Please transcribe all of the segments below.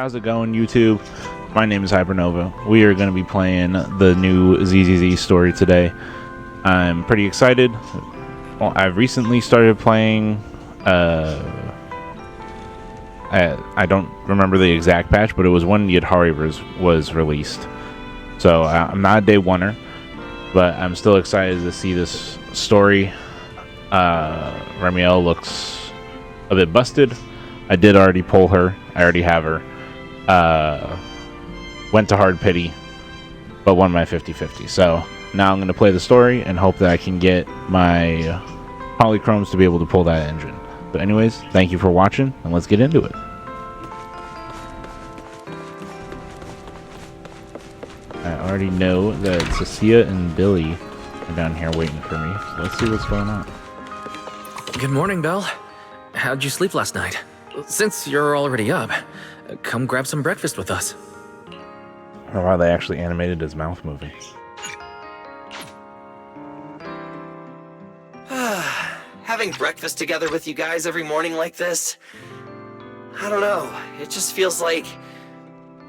how's it going, YouTube? My name is Hypernova. We are going to be playing the new ZZZ story today. I'm pretty excited. Well, I've recently started playing. I don't remember the exact patch, but it was when Yadhari was released. So I'm not a day oneer, but I'm still excited to see this story. Remiel looks a bit busted. I did already pull her. I already have her. Went to hard pity, but won my 50-50. So now I'm going to play the story and hope that I can get my polychromes to be able to pull that engine. But anyways, thank you for watching, and let's get into it. I already know that Cecilia and Billy are down here waiting for me, so let's see what's going on. Good morning, Belle. How'd you sleep last night? Since you're already up, come grab some breakfast with us. Oh wow, they actually animated his mouth moving. Having breakfast together with you guys every morning like this, I don't know, it just feels like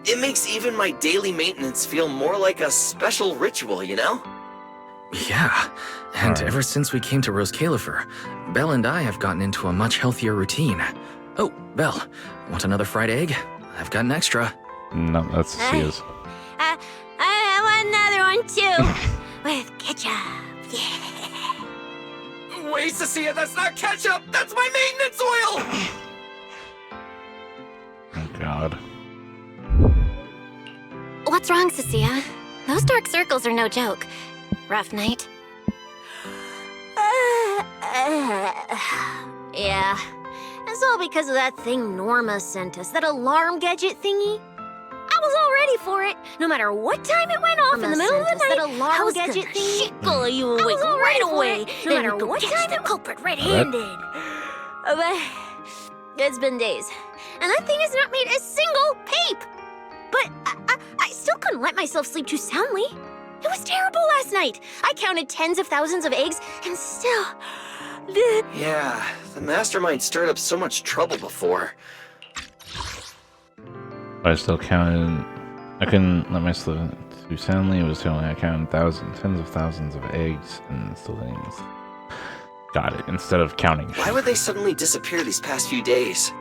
it makes even my daily maintenance feel more like a special ritual, you know? Yeah, and ever since we came to Rose Califer, Belle and I have gotten into a much healthier routine. Oh, Belle, want another fried egg? I've got an extra. No, that's Cecia's. I want another one too, with ketchup. Yeah. Wait, Cecilia, that's not ketchup! That's my maintenance oil! Oh god. What's wrong, Cecilia? Those dark circles are no joke. Rough night? Yeah. It's all because of that thing Norma sent us, that alarm gadget thingy. I was all ready for it, no matter what time it went off in the middle of the night. That alarm gadget thingy. Shickle you awake right away, no matter what time the culprit red-handed. But it's been days, and that thing has not made a single peep. But I still couldn't let myself sleep too soundly. It was terrible last night. I counted tens of thousands of eggs, and still... Yeah, the mastermind stirred up so much trouble before. I still counted. I couldn't let myself too soundly. It was only I counted tens of thousands of eggs, and still didn't. Got it. Instead of counting. Why would they suddenly disappear these past few days?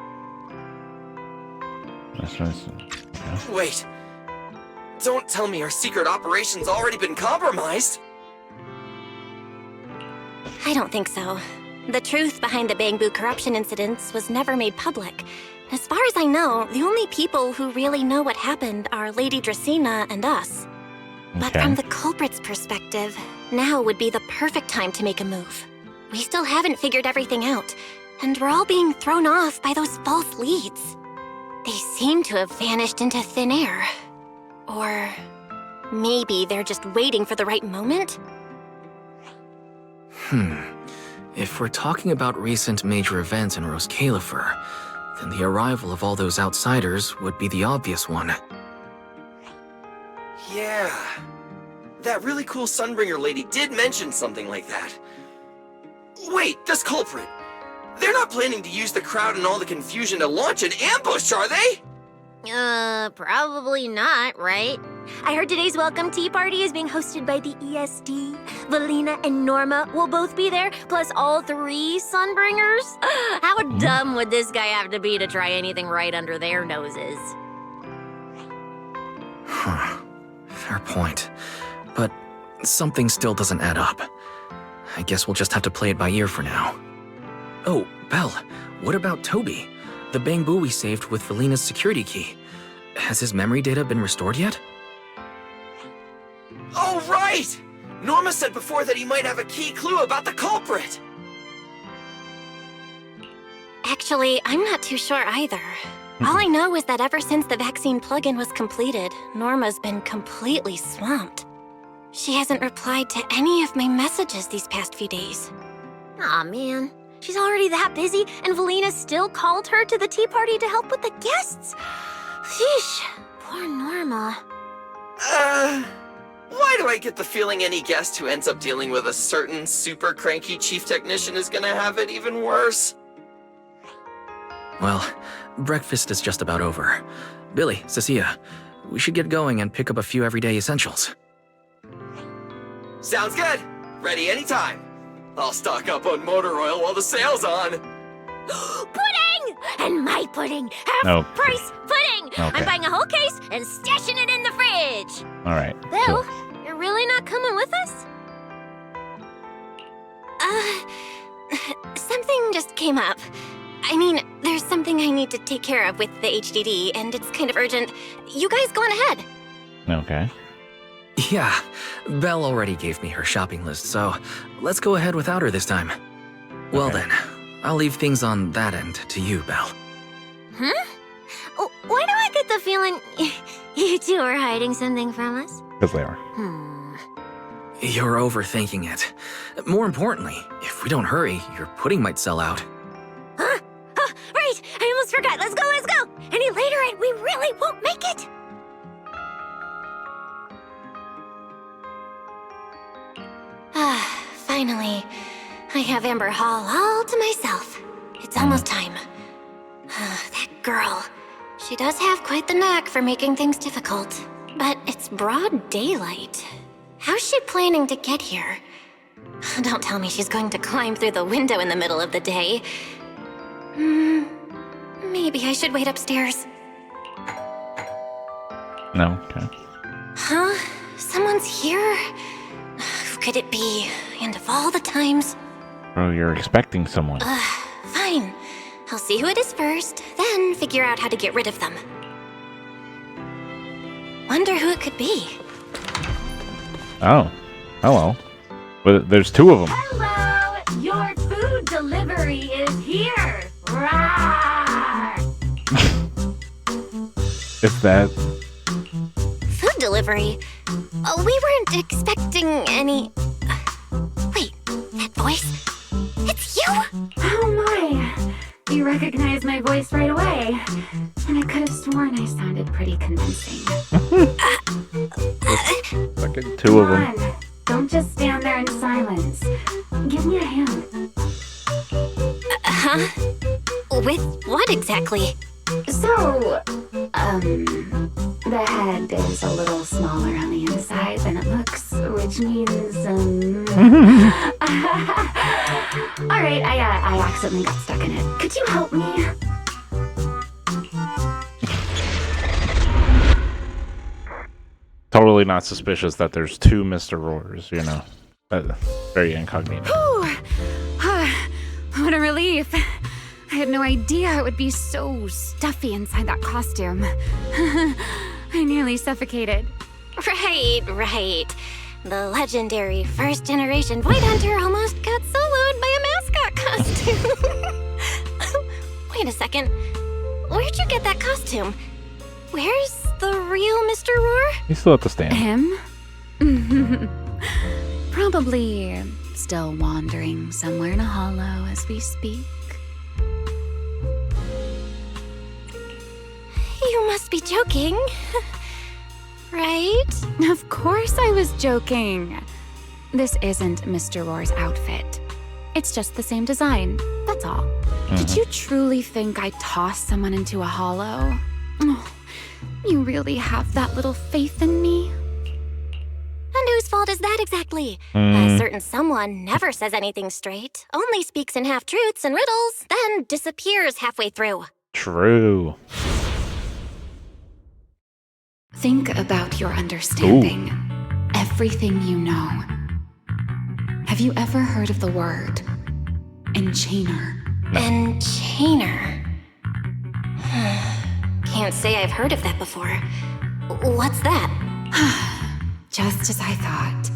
That's nice. Yeah. Wait. Don't tell me our secret operation's already been compromised. I don't think so. The truth behind the Bangbu corruption incidents was never made public. As far as I know, the only people who really know what happened are Lady Dracena and us. But from the culprit's perspective, now would be the perfect time to make a move. We still haven't figured everything out, and we're all being thrown off by those false leads. They seem to have vanished into thin air. Or maybe they're just waiting for the right moment? If we're talking about recent major events in Rose Califer, then the arrival of all those outsiders would be the obvious one. Yeah. That really cool Sunbringer lady did mention something like that. Wait, this culprit! They're not planning to use the crowd and all the confusion to launch an ambush, are they? Probably not, right? I heard today's welcome tea party is being hosted by the ESD. Valina and Norma will both be there, plus all three Sunbringers. How dumb would this guy have to be to try anything right under their noses? Fair point. But something still doesn't add up. I guess we'll just have to play it by ear for now. Oh, Belle, what about Toby? The Bangbu we saved with Valina's security key. Has his memory data been restored yet? Oh, right! Norma said before that he might have a key clue about the culprit! Actually, I'm not too sure either. All I know is that ever since the vaccine plugin was completed, Norma's been completely swamped. She hasn't replied to any of my messages these past few days. Aw, man. She's already that busy, and Valina still called her to the tea party to help with the guests. Sheesh, poor Norma. Why do I get the feeling any guest who ends up dealing with a certain super cranky chief technician is gonna have it even worse? Well, breakfast is just about over. Billy, Cecilia, we should get going and pick up a few everyday essentials. Sounds good. Ready anytime. I'll stock up on motor oil while the sale's on. Pudding! And my pudding! Half No. price pudding! Okay. I'm buying a whole case and stashing it in the fridge! All right. Bill, you're really not coming with us? Something just came up. I mean, there's something I need to take care of with the HDD, and it's kind of urgent. You guys go on ahead. Okay. Yeah, Belle already gave me her shopping list, so let's go ahead without her this time. Well Okay. then, I'll leave things on that end to you, Belle. Oh, why do I get the feeling you two are hiding something from us? Because they are. You're overthinking it. More importantly, if we don't hurry, your pudding might sell out. Huh? Oh, right! I almost forgot. Let's go, let's go! Any later and we really won't make it! Finally, I have Amber Hall all to myself. It's almost time. That girl. She does have quite the knack for making things difficult. But it's broad daylight. How's she planning to get here? Don't tell me she's going to climb through the window in the middle of the day. Maybe I should wait upstairs. No. Okay. Huh? Someone's here? Who could it be? And of all the times... Bro, you're expecting someone. Fine. I'll see who it is first, then figure out how to get rid of them. Wonder who it could be. Oh. Hello. But there's two of them. Hello! Your food delivery is here! Rawr! It's that. Food delivery? Oh, we weren't expecting any... Wait, that voice? It's you? Oh my! You recognized my voice right away. And I could have sworn I sounded pretty convincing. Fucking two of them. Come on, don't just stand there in silence. Give me a hand. Huh? With what exactly? So, the head is a little smaller on the inside than it looks, which means, Alright, I accidentally got stuck in it. Could you help me? Totally not suspicious that there's two Mr. Roars, you know. Very incognito. What a relief. I had no idea it would be so stuffy inside that costume. I nearly suffocated. Right. The legendary first-generation Void Hunter almost got soloed by a mascot costume. Wait a second. Where'd you get that costume? Where's the real Mr. Roar? He's still at the stand. Him? Probably still wandering somewhere in a hollow as we speak. You must be joking. Right? Of course I was joking. This isn't Mr. Roar's outfit. It's just the same design, that's all. Did you truly think I'd toss someone into a hollow? Oh, you really have that little faith in me? And whose fault is that exactly? A certain someone never says anything straight, only speaks in half-truths and riddles, then disappears halfway through. True. Think about your understanding. Everything you know. Have you ever heard of the word enchainer? Enchainer. Can't say I've heard of that before. What's that? Just as I thought.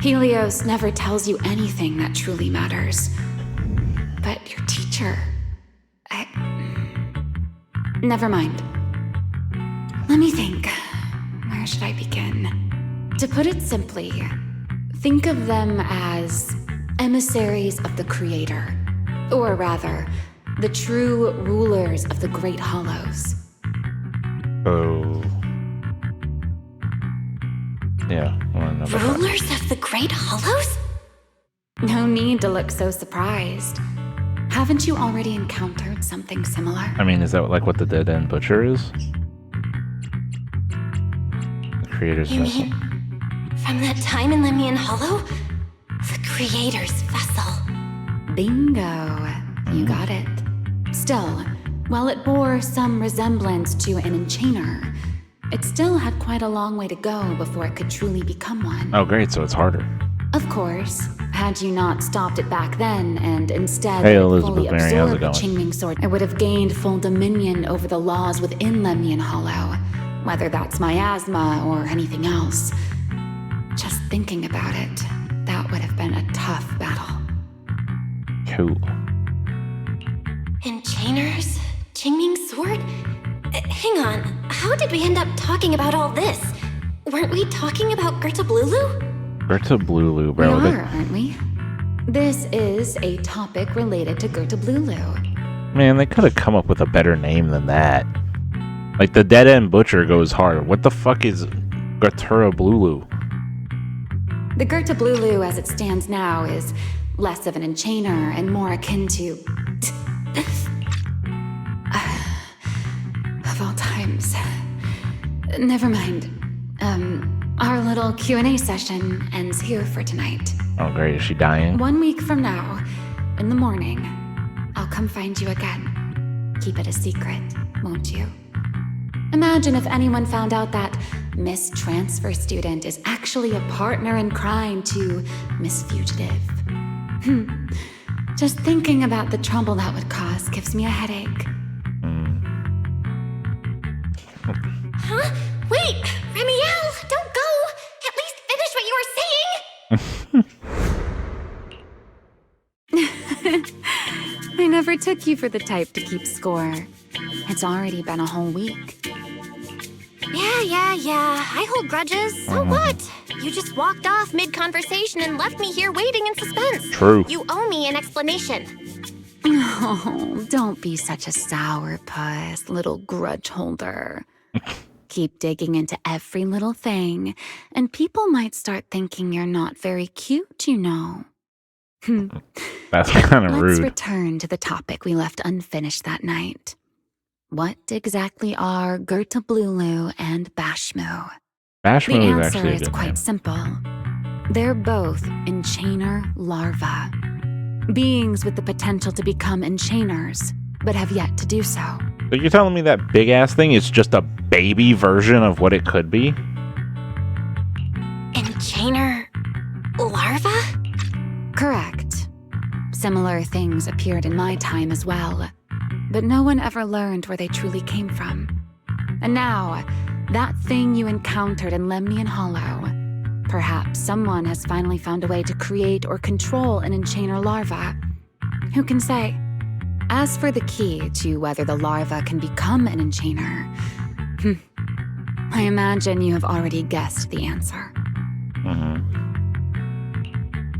Helios never tells you anything that truly matters. But your teacher... Never mind. Let me think. Where should I begin? To put it simply, think of them as emissaries of the Creator. Or rather, the true rulers of the Great Hollows. Oh. Yeah. Rulers of the Great Hollows? No need to look so surprised. Haven't you already encountered something similar? I mean, is that like what the Dead End Butcher is? Creator's You vessel. mean from that time in Lemnian Hollow? The Creator's vessel. Bingo. You got it. Still, while it bore some resemblance to an enchainer, it still had quite a long way to go before it could truly become one. Oh, great. So it's harder. Of course, had you not stopped it back then and instead Hey, let it Elizabeth fully Mary, how's it absorb the going? Qingming sword, it would have gained full dominion over the laws within Lemnian Hollow, whether that's miasma or anything else. Just thinking about it, that would have been a tough battle. Cool. Enchainers? Qingming sword? Hang on, how did we end up talking about all this? Weren't we talking about Gerta Blulu? Gerta Blulu, bro. We are, aren't we? This is a topic related to Gerta Blulu. Man, they could have come up with a better name than that. Like, the Dead End Butcher goes hard. What the fuck is Gertura Blulu? The Gerta Blulu as it stands now is less of an enchainer and more akin to... of all times. Never mind. Our little Q&A session ends here for tonight. Oh, great. Is she dying? 1 week from now, in the morning, I'll come find you again. Keep it a secret, won't you? Imagine if anyone found out that Miss Transfer Student is actually a partner in crime to Miss Fugitive. Just thinking about the trouble that would cause gives me a headache. Huh? Wait! Ramiel! Don't go! At least finish what you were saying! I never took you for the type to keep score. It's already been a whole week. Yeah. I hold grudges. So what? You just walked off mid-conversation and left me here waiting in suspense. True. You owe me an explanation. Oh, don't be such a sourpuss, little grudge holder. Keep digging into every little thing, and people might start thinking you're not very cute, you know. That's kind of Let's rude. return to the topic we left unfinished that night. What exactly are Gerta Blulu and Bashmu? The Bashmu is answer actually a is good quite name. simple. They're both enchainer larvae. Beings with the potential to become enchainers, but have yet to do so. So you're telling me that big ass thing is just a baby version of what it could be? Enchainer larva? Correct. Similar things appeared in my time as well, but no one ever learned where they truly came from. And now, that thing you encountered in Lemnian Hollow, perhaps someone has finally found a way to create or control an enchainer larva. Who can say? As for the key to whether the larva can become an enchainer, I imagine you have already guessed the answer.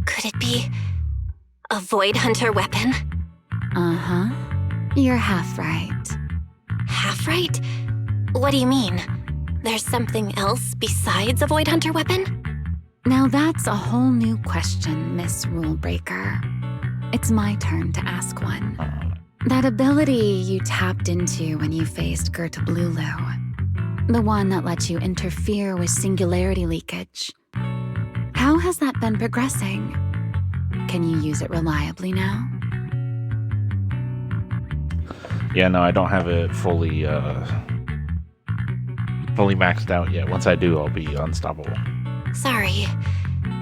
Could it be a Void Hunter weapon? Uh-huh. You're half right. Half right? What do you mean? There's something else besides a Void Hunter weapon? Now that's a whole new question, Miss Rulebreaker. It's my turn to ask one. That ability you tapped into when you faced Gerta Blulu, the one that lets you interfere with singularity leakage. How has that been progressing? Can you use it reliably now? Yeah, no, I don't have it fully maxed out yet. Once I do, I'll be unstoppable. Sorry.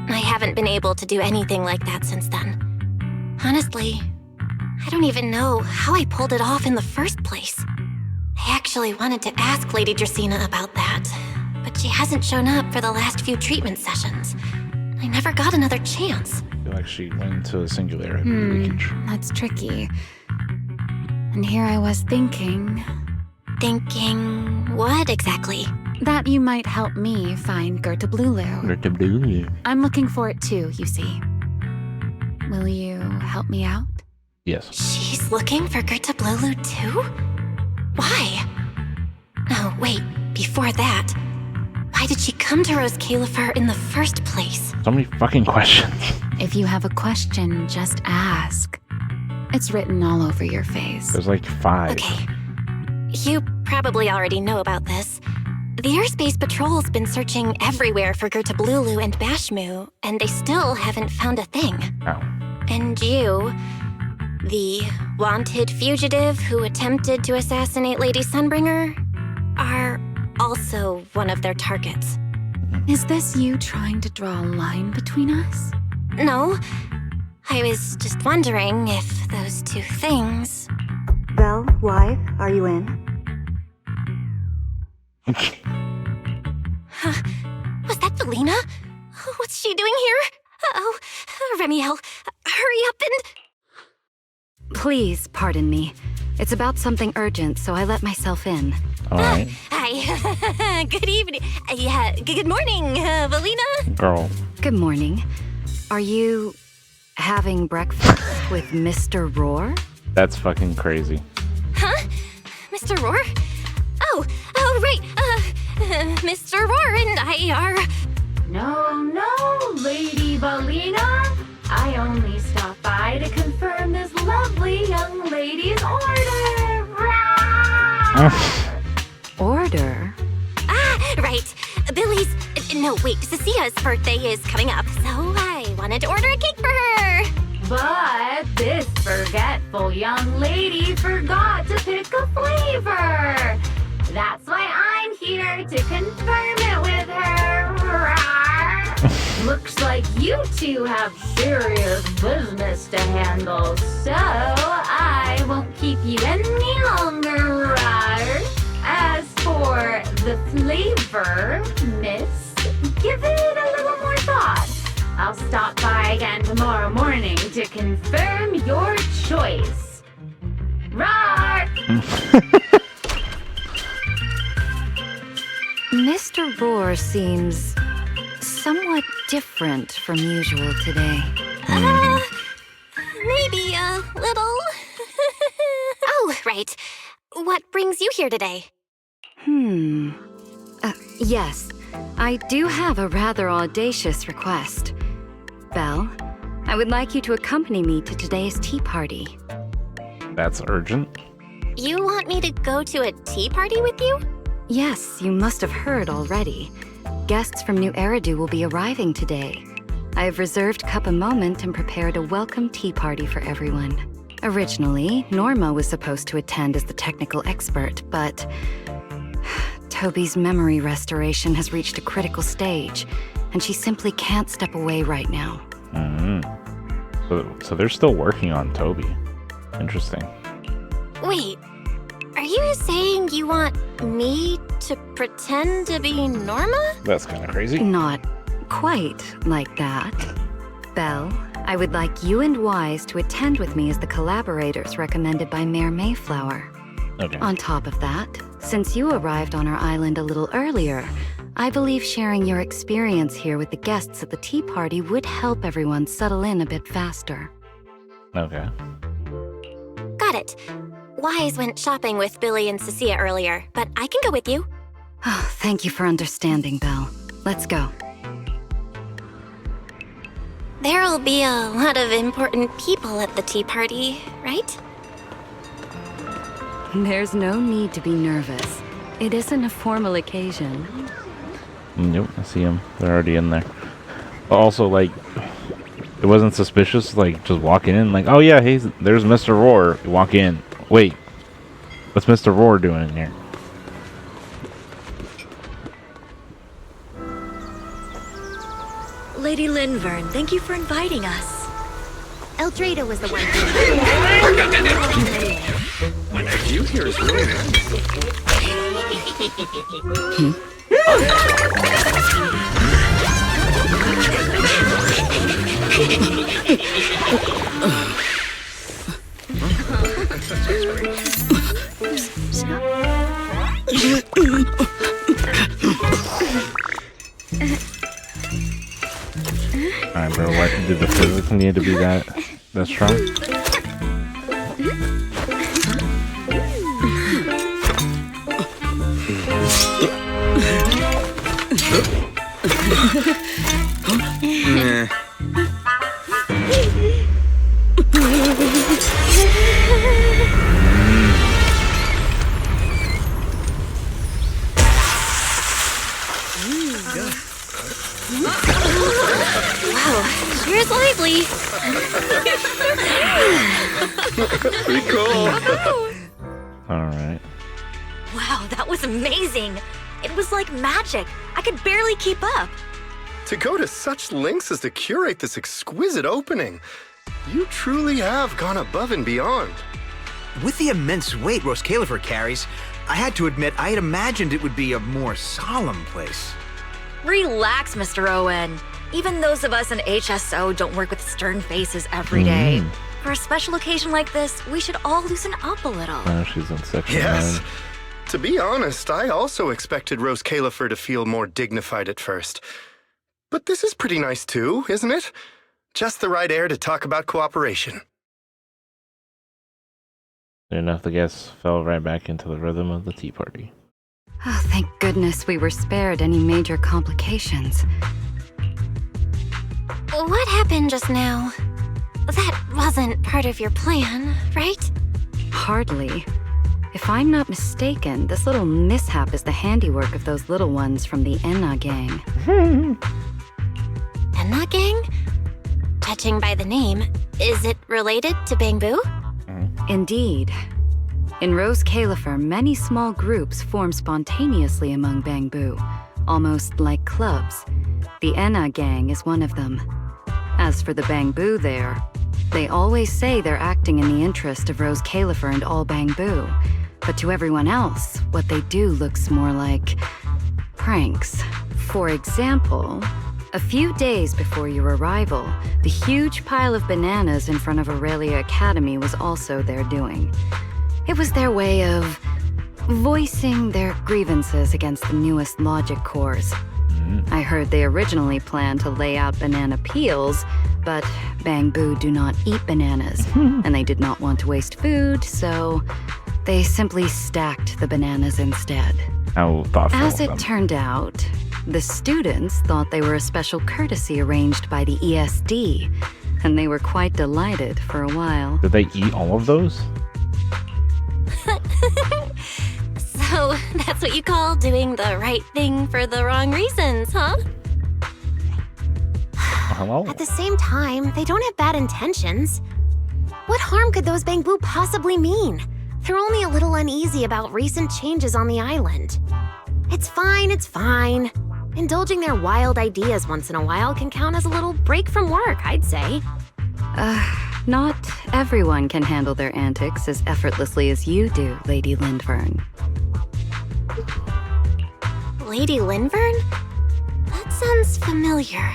I haven't been able to do anything like that since then. Honestly, I don't even know how I pulled it off in the first place. I actually wanted to ask Lady Dracena about that, but she hasn't shown up for the last few treatment sessions. I never got another chance. I feel like she went into a singularity leakage. That's tricky. And here I was thinking Thinking what exactly? that you might help me find Gerta Blulu. I'm looking for it too, you see. Will you help me out? Yes. She's looking for Gerta Blulu too? Why? No, wait, before that, why did she come to Rose Califer in the first place? So many fucking questions. If you have a question, just ask. It's written all over your face. There's like 5. Okay. You probably already know about this. The Airspace Patrol's been searching everywhere for Gertablulu and Bashmu, and they still haven't found a thing. Oh. And you, the wanted fugitive who attempted to assassinate Lady Sunbringer, are also one of their targets. Is this you trying to draw a line between us? No, I was just wondering if those two things... Belle, wife, are you in? Was that Valina? What's she doing here? Uh-oh, Remiel, hurry up and... Please pardon me. It's about something urgent, so I let myself in. All right. Hi, good evening. Good morning, Valina. Girl. Good morning. Are you having breakfast with Mr. Roar? That's fucking crazy. Huh? Mr. Roar? Oh, right. Mr. Roar and I are... No, Lady Valina. I only stopped by to confirm this lovely young lady's order. Order? Right. Billy's... No, wait, Cecia's birthday is coming up, so I wanted to order a cake for her. But this forgetful young lady forgot to pick a flavor. That's why I'm here to confirm it with her. Looks like you two have serious business to handle, so I won't keep you any longer. As for the flavor, miss, give it a little more thought. I'll stop by again tomorrow morning to confirm your choice. Roar! Mr. Roar seems somewhat different from usual today. Maybe a little. Oh, right. What brings you here today? Yes, I do have a rather audacious request. Belle, I would like you to accompany me to today's tea party. That's urgent. You want me to go to a tea party with you? Yes, you must have heard already. Guests from New Eridu will be arriving today. I have reserved Cup a Moment and prepared a welcome tea party for everyone. Originally, Norma was supposed to attend as the technical expert, but Toby's memory restoration has reached a critical stage, and she simply can't step away right now. So they're still working on Toby. Interesting. Wait, are you saying you want me to pretend to be Norma? That's kind of crazy. Not quite like that. Belle, I would like you and Wise to attend with me as the collaborators recommended by Mayor Mayflower. Okay. On top of that, since you arrived on our island a little earlier, I believe sharing your experience here with the guests at the tea party would help everyone settle in a bit faster. Okay. Got it. Wise went shopping with Billy and Cecilia earlier, but I can go with you. Oh, thank you for understanding, Belle. Let's go. There'll be a lot of important people at the tea party, right? There's no need to be nervous. It isn't a formal occasion. Nope, I see them. They're already in there. But also, like, it wasn't suspicious, like, just walking in, like, oh yeah, hey, there's Mr. Roar. You walk in. Wait, what's Mr. Roar doing in here? Lady Linvern, thank you for inviting us. Eldrada was the one What did you hear is really Alright, bro, what did the physics need to be that strong? Tread lightly. Pretty cool. All right. Wow, that was amazing. It was like magic. I could barely keep up. To go to such lengths as to curate this exquisite opening, you truly have gone above and beyond. With the immense weight Rose Califer carries, I had to admit I had imagined it would be a more solemn place. Relax, Mr. Owen. Even those of us in HSO don't work with stern faces every day. For a special occasion like this, we should all loosen up a little. Oh, she's in section Yes. 9. To be honest, I also expected Rose Califer to feel more dignified at first. But this is pretty nice too, isn't it? Just the right air to talk about cooperation. Soon enough, the guests fell right back into the rhythm of the tea party. Oh, thank goodness we were spared any major complications. What happened just now? That wasn't part of your plan, right? Hardly. If I'm not mistaken, this little mishap is the handiwork of those little ones from the Enna gang. Enna gang? Judging by the name, is it related to Bangbu? Indeed. In Rose Califer, many small groups form spontaneously among Bangbu, almost like clubs. The Enna gang is one of them. As for the Bangbu there, they always say they're acting in the interest of Rose Califer and all Bangbu. But to everyone else, what they do looks more like pranks. For example, a few days before your arrival, the huge pile of bananas in front of Aurelia Academy was also their doing. It was their way of voicing their grievances against the newest logic cores. I heard they originally planned to lay out banana peels, but Bangbu do not eat bananas, and they did not want to waste food, so they simply stacked the bananas instead. How thoughtful. As of it them. turned out, the students thought they were a special courtesy arranged by the ESD, and they were quite delighted for a while. Did they eat all of those? So that's what you call doing the right thing for the wrong reasons, huh? Hello? At the same time, they don't have bad intentions. What harm could those Bangbu possibly mean? They're only a little uneasy about recent changes on the island. It's fine, it's fine. Indulging their wild ideas once in a while can count as a little break from work, I'd say. Not everyone can handle their antics as effortlessly as you do, Lady Lindvern. Lady Lindvern? That sounds familiar.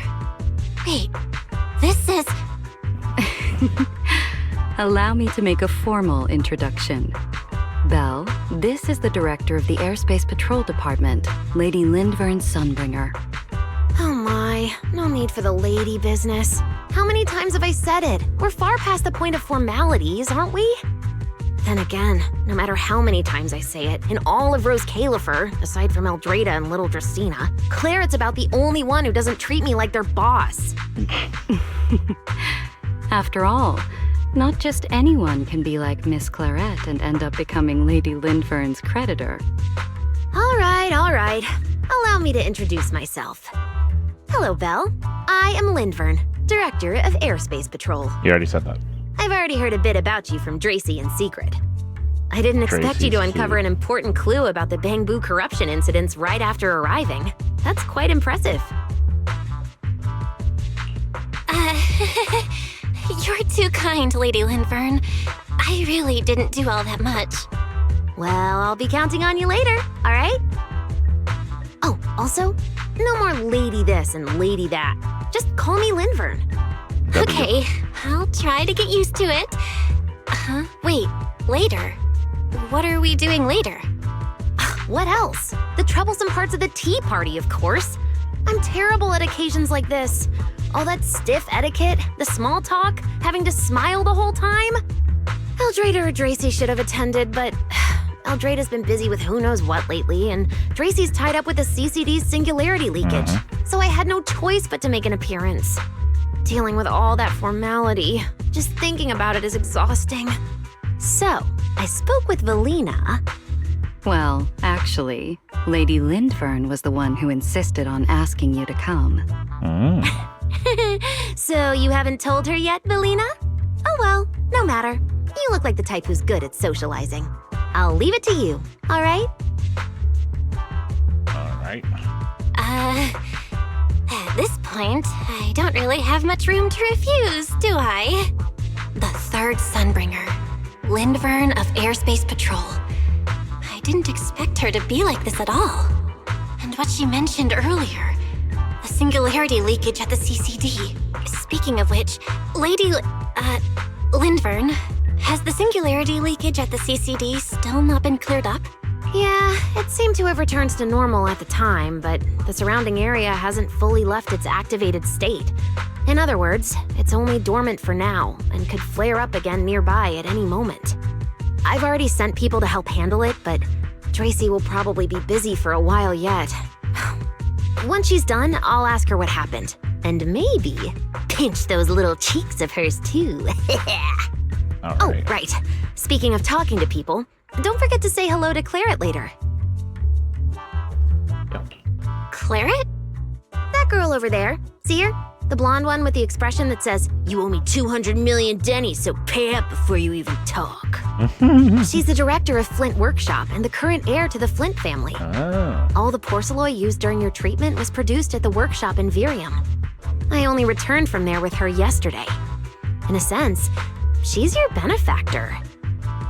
Wait, this is... Allow me to make a formal introduction. Belle, this is the director of the Airspace Patrol Department, Lady Lindvern Sunbringer. Oh my, no need for the lady business. How many times have I said it? We're far past the point of formalities, aren't we? Then again, no matter how many times I say it, in all of Rose Califer, aside from Eldrada and Little Dristina, Claret's about the only one who doesn't treat me like their boss. After all, not just anyone can be like Miss Claret and end up becoming Lady Lindvern's creditor. All right. Allow me to introduce myself. Hello, Belle. I am Lindvern, Director of Airspace Patrol. You already said that. I've already heard a bit about you from Dracy in secret. I didn't expect you to Dracy's uncover cute. an important clue about the Bangbu corruption incidents right after arriving. That's quite impressive. You're too kind, Lady Lindvern. I really didn't do all that much. Well, I'll be counting on you later, all right? Oh, also, no more lady this and lady that. Just call me Lindvern. Okay, I'll try to get used to it. Wait, later? What are we doing later? What else? The troublesome parts of the tea party, of course. I'm terrible at occasions like this. All that stiff etiquette, the small talk, having to smile the whole time. Eldrada or Dracy should have attended, but Eldrada's been busy with who knows what lately, and Dracy's tied up with the CCD's singularity leakage. So I had no choice but to make an appearance. Dealing with all that formality, just thinking about it is exhausting. So, I spoke with Valina. Well, actually, Lady Lindvern was the one who insisted on asking you to come. So you haven't told her yet, Belina? Oh well, no matter. You look like the type who's good at socializing. I'll leave it to you, all right? Alright. At this point, I don't really have much room to refuse, do I? The third Sunbringer, Lindvern of Airspace Patrol. I didn't expect her to be like this at all. And what she mentioned earlier, the singularity leakage at the CCD. Speaking of which, Lady Lindvern, has the singularity leakage at the CCD still not been cleared up? Yeah, it seemed to have returned to normal at the time, but the surrounding area hasn't fully left its activated state. In other words, it's only dormant for now and could flare up again nearby at any moment. I've already sent people to help handle it, but Tracy will probably be busy for a while yet. Once she's done, I'll ask her what happened. And maybe pinch those little cheeks of hers too. Oh, right. Speaking of talking to people, don't forget to say hello to Claret later. Claret? That girl over there. See her? The blonde one with the expression that says, "You owe me 200 million dennies, so pay up before you even talk." She's the director of Flint Workshop and the current heir to the Flint family. All the porcelain used during your treatment was produced at the workshop in Virium. I only returned from there with her yesterday. In a sense, she's your benefactor.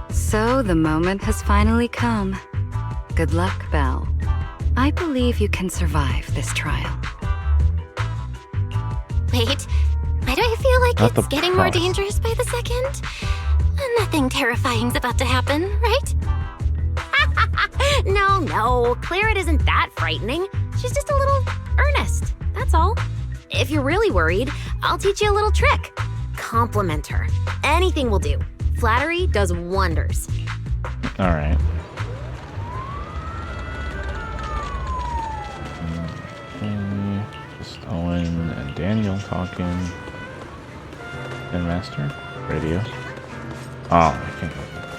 So the moment has finally come. Good luck, Belle. I believe you can survive this trial. Wait, why do I feel like Not it's the getting more price. dangerous by the second? Nothing terrifying's about to happen, right? No, Claret isn't that frightening. She's just a little earnest, that's all. If you're really worried, I'll teach you a little trick. Compliment her. Anything will do. Flattery does wonders. Alright. Okay. Just Owen and Daniel talking. And Master? Radio. Oh, I can't.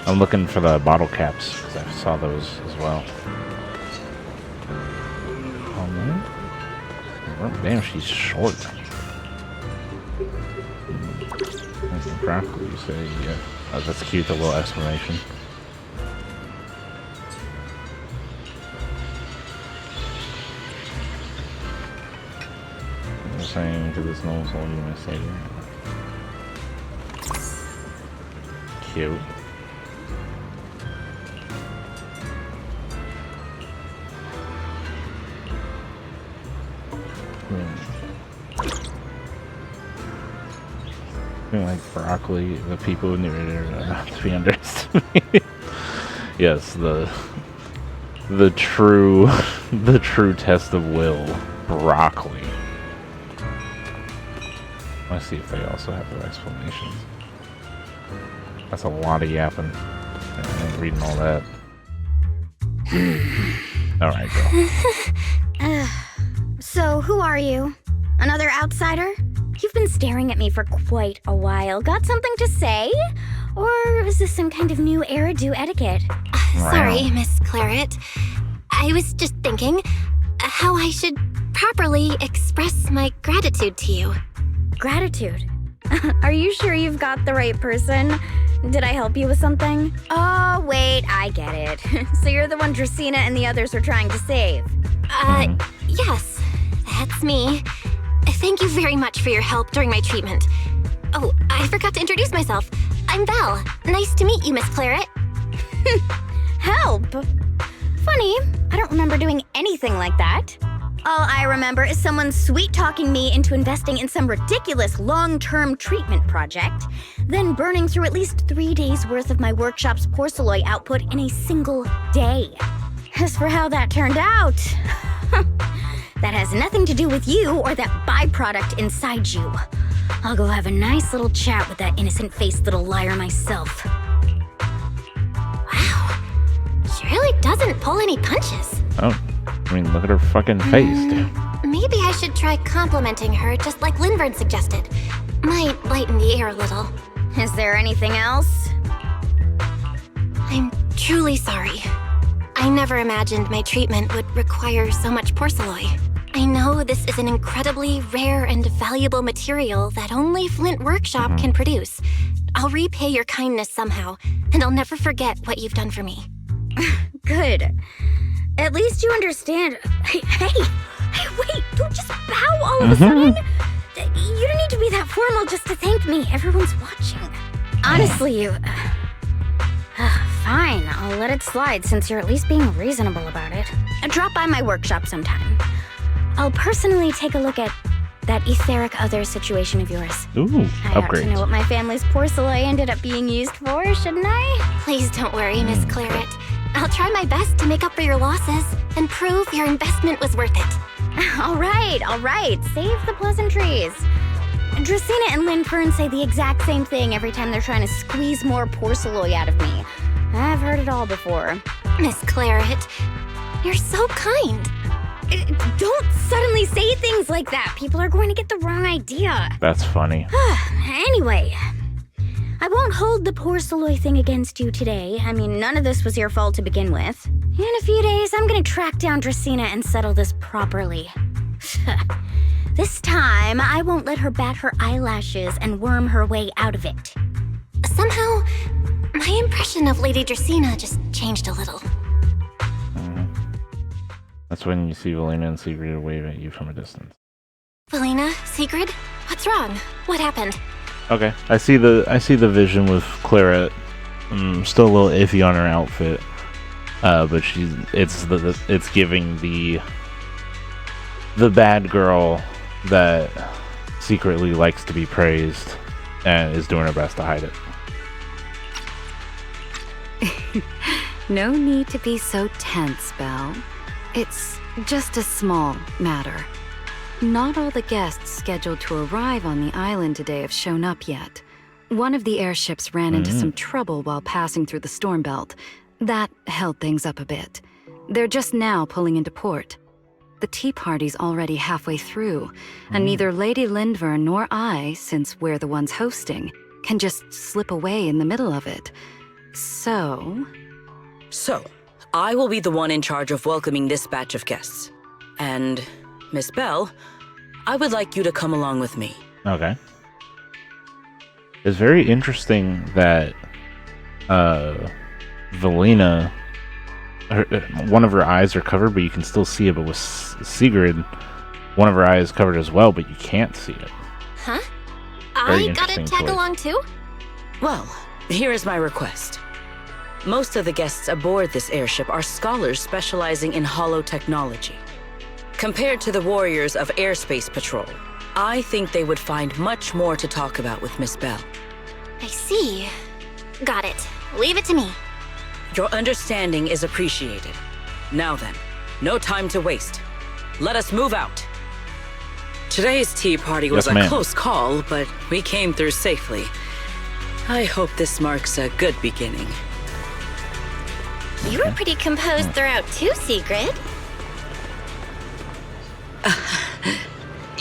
I'm looking for the bottle caps because I saw those as well. Oh man. Damn, she's short. Broccoli, you say, yeah. Oh, that's cute, the little exclamation. I'm saying to this no soul you might say. Cute. Like broccoli, the people in the area are not to be underestimated. Yes, the true test of will, broccoli. Let's see if they also have their explanations. That's a lot of yapping. I ain't reading all that. All right, go. So, who are you? Another outsider? You've been staring at me for quite a while. Got something to say? Or is this some kind of new Eridu etiquette? Sorry, Miss Claret. I was just thinking how I should properly express my gratitude to you. Gratitude? Are you sure you've got the right person? Did I help you with something? Oh, wait, I get it. So you're the one Dracaena and the others were trying to save? Yes, that's me. Thank you very much for your help during my treatment. Oh, I forgot to introduce myself. I'm Val. Nice to meet you, Miss Claret. Help? Funny, I don't remember doing anything like that. All I remember is someone sweet-talking me into investing in some ridiculous long-term treatment project, then burning through at least 3 days' worth of my workshop's porcelain output in a single day. As for how that turned out, that has nothing to do with you or that byproduct inside you. I'll go have a nice little chat with that innocent-faced little liar myself. Wow, she really doesn't pull any punches. Oh, I mean, look at her fucking face, dude. Maybe I should try complimenting her just like Lindvern suggested. Might lighten the air a little. Is there anything else? I'm truly sorry. I never imagined my treatment would require so much porcelain. I know this is an incredibly rare and valuable material that only Flint Workshop can produce. I'll repay your kindness somehow, and I'll never forget what you've done for me. Good. At least you understand. Hey, wait, don't just bow all of a sudden. You don't need to be that formal just to thank me. Everyone's watching. Honestly, you... Fine, I'll let it slide since you're at least being reasonable about it. Drop by my workshop sometime. I'll personally take a look at that etheric other situation of yours. Ooh, I ought to know what my family's porcelain ended up being used for, shouldn't I? Please don't worry, Miss Claret. I'll try my best to make up for your losses and prove your investment was worth it. All right. Save the pleasantries. Dracena and Linfern say the exact same thing every time they're trying to squeeze more porcelain out of me. I've heard it all before. Miss Claret, you're so kind. Don't suddenly say things like that. People are going to get the wrong idea. That's funny. Anyway, I won't hold the porcelain thing against you today. I mean, none of this was your fault to begin with. In a few days, I'm gonna track down Dracena and settle this properly. This time, I won't let her bat her eyelashes and worm her way out of it. Somehow, my impression of Lady Dracena just changed a little. That's when you see Valina and Sigrid wave at you from a distance. Valina, Sigrid, what's wrong? What happened? Okay, I see the vision with Claret. Still a little iffy on her outfit, but it's giving the bad girl that secretly likes to be praised and is doing her best to hide it. No need to be so tense, Belle. It's just a small matter. Not all the guests scheduled to arrive on the island today have shown up yet. One of the airships ran into some trouble while passing through the storm belt. That held things up a bit. They're just now pulling into port. The tea party's already halfway through, and neither Lady Lindvern nor I, since we're the ones hosting, can just slip away in the middle of it. So, I will be the one in charge of welcoming this batch of guests. And, Miss Belle, I would like you to come along with me. Okay. It's very interesting that Valina, one of her eyes are covered, but you can still see it. But with Sigrid, one of her eyes is covered as well, but you can't see it. Huh? Very I gotta tag along too? Well, here is my request. Most of the guests aboard this airship are scholars specializing in hollow technology. Compared to the warriors of Airspace Patrol, I think they would find much more to talk about with Miss Belle. I see. Got it. Leave it to me. Your understanding is appreciated. Now then, no time to waste. Let us move out. Today's tea party was a close call, but we came through safely. I hope this marks a good beginning. You were pretty composed throughout too, Sigrid.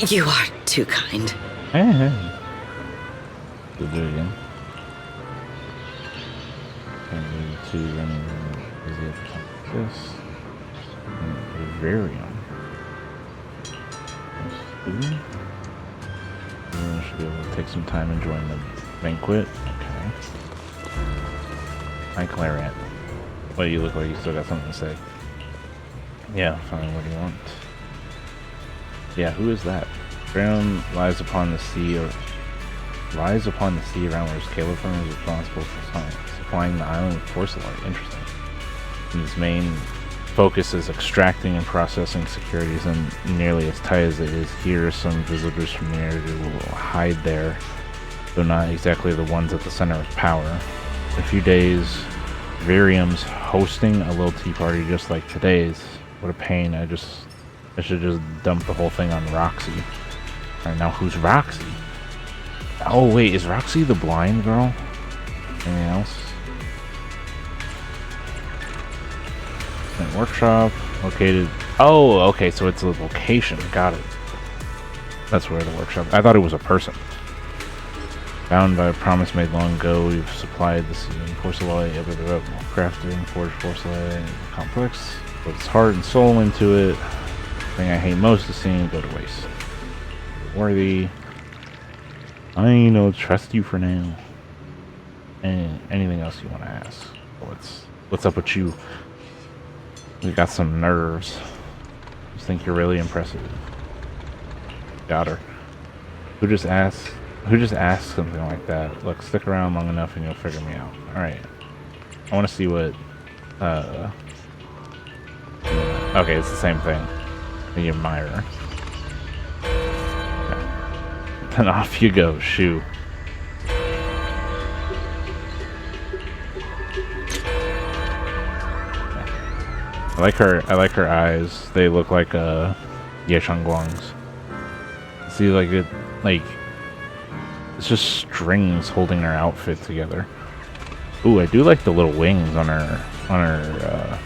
You are too kind. Hey. We'll do it again. And maybe two running is the other side like this. And Vivarium. And we should be able to take some time enjoying the banquet. Okay. Hi, Claret. Well, you look like you still got something to say. Yeah, fine. What do you want? Yeah, who is that? Ground lies upon the sea around where Califern is responsible for supplying the island with porcelain. Interesting. And his main focus is extracting and processing securities, and nearly as tight as it is here, some visitors from the area will hide there, though not exactly the ones at the center of power. In a few days, Virium's hosting a little tea party just like today's. What a pain. I should just dump the whole thing on Roxy. Alright, now who's Roxy? Oh wait, is Roxy the blind girl? Anything else? Workshop located. Oh, okay, so it's a location. Got it. That's where the workshop. I thought it was a person. Bound by a promise made long ago, we've supplied the sea and porcelain ever developed, crafting forged porcelain complex. Put its heart and soul into it. thing I hate most is seeing it go to waste. Worthy. I know, trust you for now. And anything else you want to ask? What's up with you? You got some nerves. Just think you're really impressive. Got her. Who just asked something like that? Look, stick around long enough and you'll figure me out. Alright. I want to see what okay, it's the same thing. The admirer. Okay. Then off you go, shoo. I like her eyes. They look like Ye Shangguang's. See, like it's just strings holding her outfit together. Ooh, I do like the little wings on her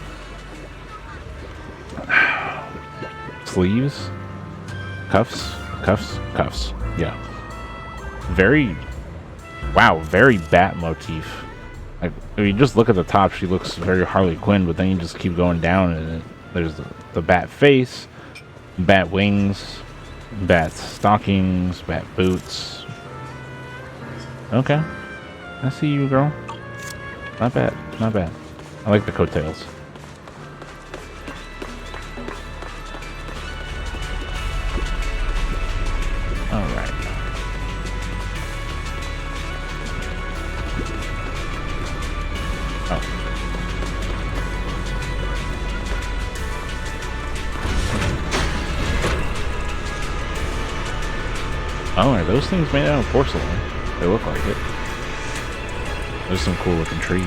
sleeves, cuffs. Yeah, very bat motif. Like, if you just look at the top, she looks very Harley Quinn, but then you just keep going down and there's the bat face, bat wings, bat stockings, bat boots. Okay, I see you, girl. Not bad. I like the coattails. Alright. Oh, are those things made out of porcelain? They look like it. There's some cool looking trees.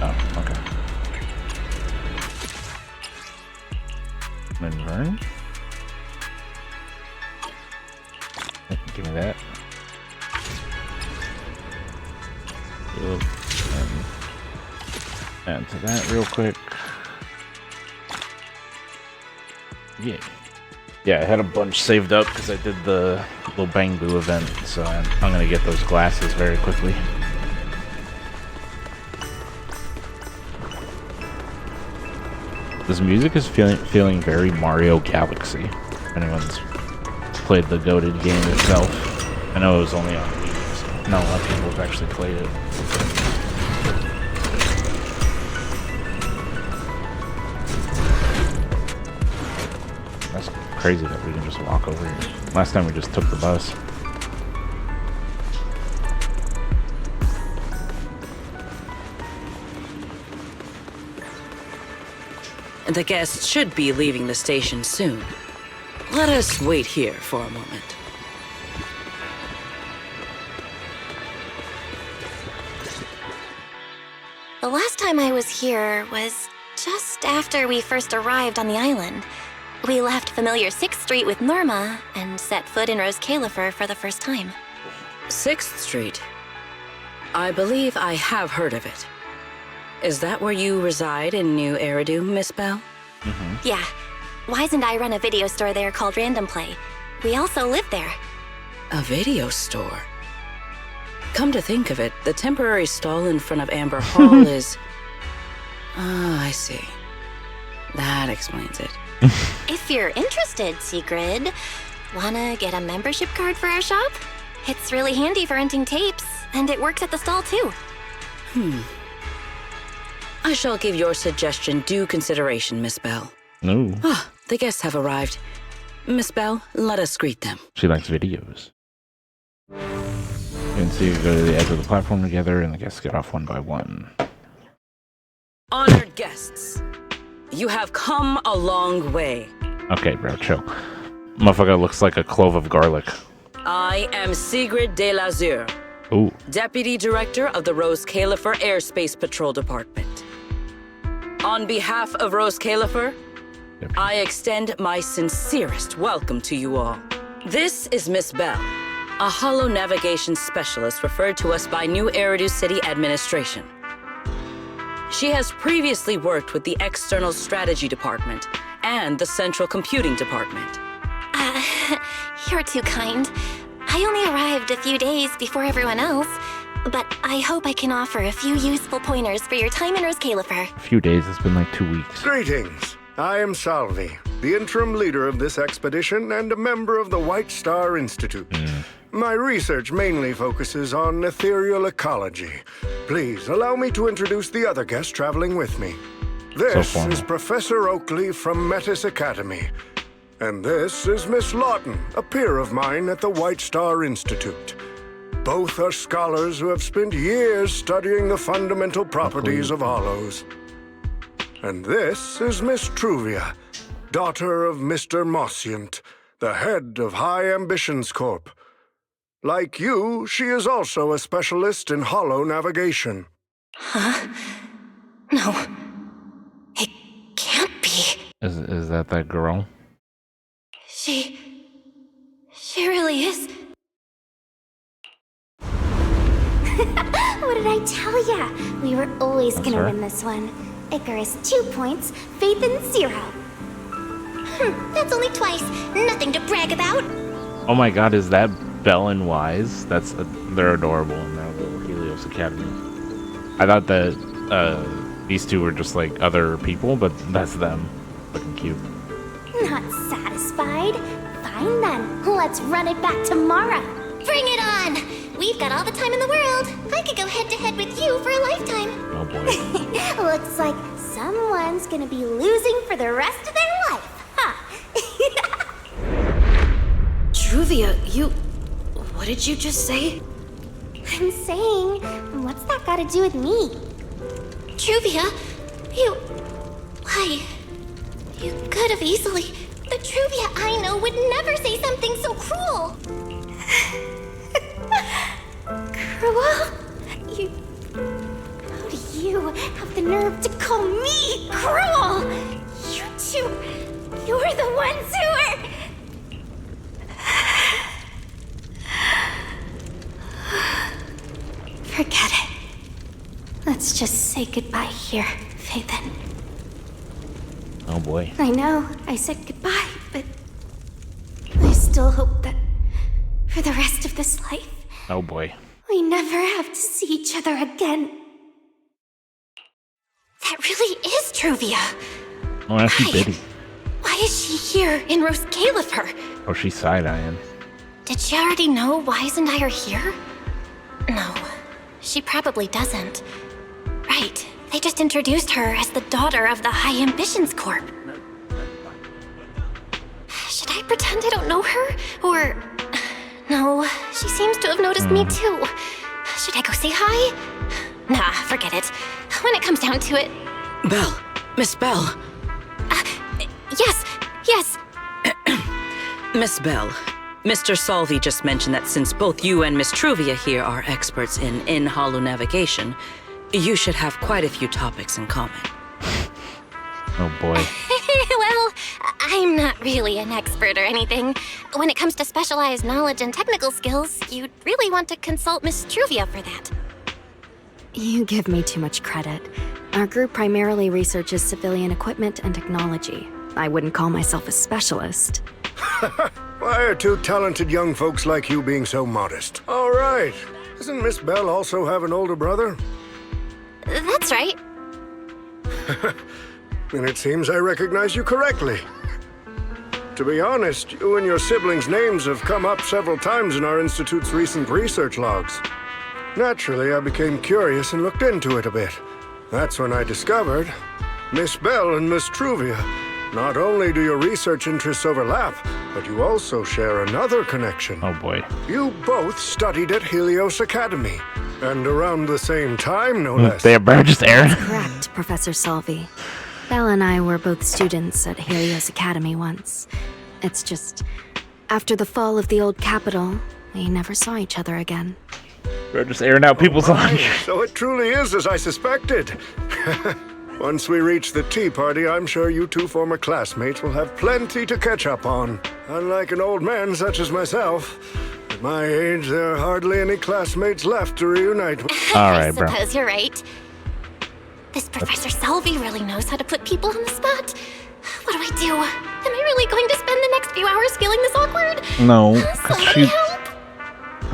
Oh, okay. Vern? Give me that. Add to that real quick. Yeah, I had a bunch saved up because I did the little Bangboo event, so I'm gonna get those glasses very quickly. This music is feeling very Mario Galaxy. If anyone's played the goated game itself, I know it was only on Wii, so not a lot of people have actually played it. That's crazy that we can just walk over here. Last time we just took the bus. The guests should be leaving the station soon. Let us wait here for a moment. The last time I was here was just after we first arrived on the island. We left familiar 6th Street with Norma and set foot in Rose Califer for the first time. 6th Street? I believe I have heard of it. Is that where you reside in New Eridu, Miss Bell? Mm-hmm. Yeah. Wise and I run a video store there called Random Play. We also live there. A video store? Come to think of it, the temporary stall in front of Amber Hall is... Ah, I see. That explains it. If you're interested, Sigrid, wanna get a membership card for our shop? It's really handy for renting tapes, and it works at the stall too. I shall give your suggestion due consideration, Miss Bell. No. Ah, the guests have arrived. Miss Bell, let us greet them. She likes videos. You can see you go to the edge of the platform together, and the guests get off one by one. Honored guests, you have come a long way. Okay, bro, chill. Motherfucker looks like a clove of garlic. I am Sigrid de Lazure, Ooh. Deputy Director of the Rose Califer Airspace Patrol Department. On behalf of Rose Califer, I extend my sincerest welcome to you all. This is Miss Bell, a holo navigation specialist referred to us by New Eridu City Administration. She has previously worked with the External Strategy Department and the Central Computing Department. You're too kind. I only arrived a few days before everyone else. but I hope I can offer a few useful pointers for your time in Rose Califer. A few days, it's been like 2 weeks. Greetings. I am Salvi, the interim leader of this expedition and a member of the White Star Institute. My research mainly focuses on ethereal ecology. Please allow me to introduce the other guest traveling with me. This is Professor Oakley from Metis Academy. And this is Miss Lawton, a peer of mine at the White Star Institute. Both are scholars who have spent years studying the fundamental properties of hollows. And this is Miss Truvia, daughter of Mr. Mossient, the head of High Ambitions Corp. Like you, she is also a specialist in hollow navigation. Huh? No. It can't be. Is that girl? She really is. What did I tell ya? We were always gonna win this one. Icarus 2 points, Phaethon 0. That's only twice. Nothing to brag about. Oh my god, is that Belle and Wise? They're adorable in their little Helios Academy. I thought that these two were just like other people, but that's them. Looking cute. Not satisfied? Fine then. Let's run it back tomorrow. Bring it on! We've got all the time in the world. I could go head-to-head with you for a lifetime. Oh boy. Looks like someone's gonna be losing for the rest of their life, huh? Truvia, what did you just say? I'm saying, what's that got to do with me? Truvia, why? You could have easily. The Truvia I know would never say something so cruel. Cruel? How do you have the nerve to call me cruel? You two, you're the ones who are... Forget it. Let's just say goodbye here, Phaethon. Oh boy. I know, I said goodbye, but I still hope that for the rest of this life, Oh boy. we never have to see each other again. That really is Truvia. Oh, that's Biddy. Why is she here in Rose Califer? Oh, she's side-eyeing. Did she already know Wise and I are here? No, she probably doesn't. Right, they just introduced her as the daughter of the High Ambitions Corp. Should I pretend I don't know her? Or... No, she seems to have noticed me too. Should I go say hi? Nah, forget it. When it comes down to it... Belle. Miss Belle. Yes. Miss Belle, Mr. Salvi just mentioned that since both you and Miss Truvia here are experts in hollow navigation, you should have quite a few topics in common. Oh boy. Well, I'm not really an expert or anything. When it comes to specialized knowledge and technical skills, you'd really want to consult Miss Truvia for that. You give me too much credit. Our group primarily researches civilian equipment and technology. I wouldn't call myself a specialist. Why are two talented young folks like you being so modest? All right. Doesn't Miss Belle also have an older brother? That's right. Then it seems I recognize you correctly. To be honest, you and your siblings' names have come up several times in our Institute's recent research logs. Naturally, I became curious and looked into it a bit. That's when I discovered Miss Belle and Miss Truvia. Not only do your research interests overlap, but you also share another connection. Oh boy. You both studied at Helios Academy. And around the same time, no less. They are Burgess Aaron. That's correct, Professor Salvi. Belle and I were both students at Helios Academy once. It's just, after the fall of the old capital, we never saw each other again. Burgess airing out people's laundry. So it truly is as I suspected. Once we reach the tea party, I'm sure you two former classmates will have plenty to catch up on. Unlike an old man such as myself, at my age, there are hardly any classmates left to reunite with. All right, bro. I suppose you're right. This Professor Salvi really knows how to put people on the spot. What do I do? Am I really going to spend the next few hours feeling this awkward? No, Somebody help!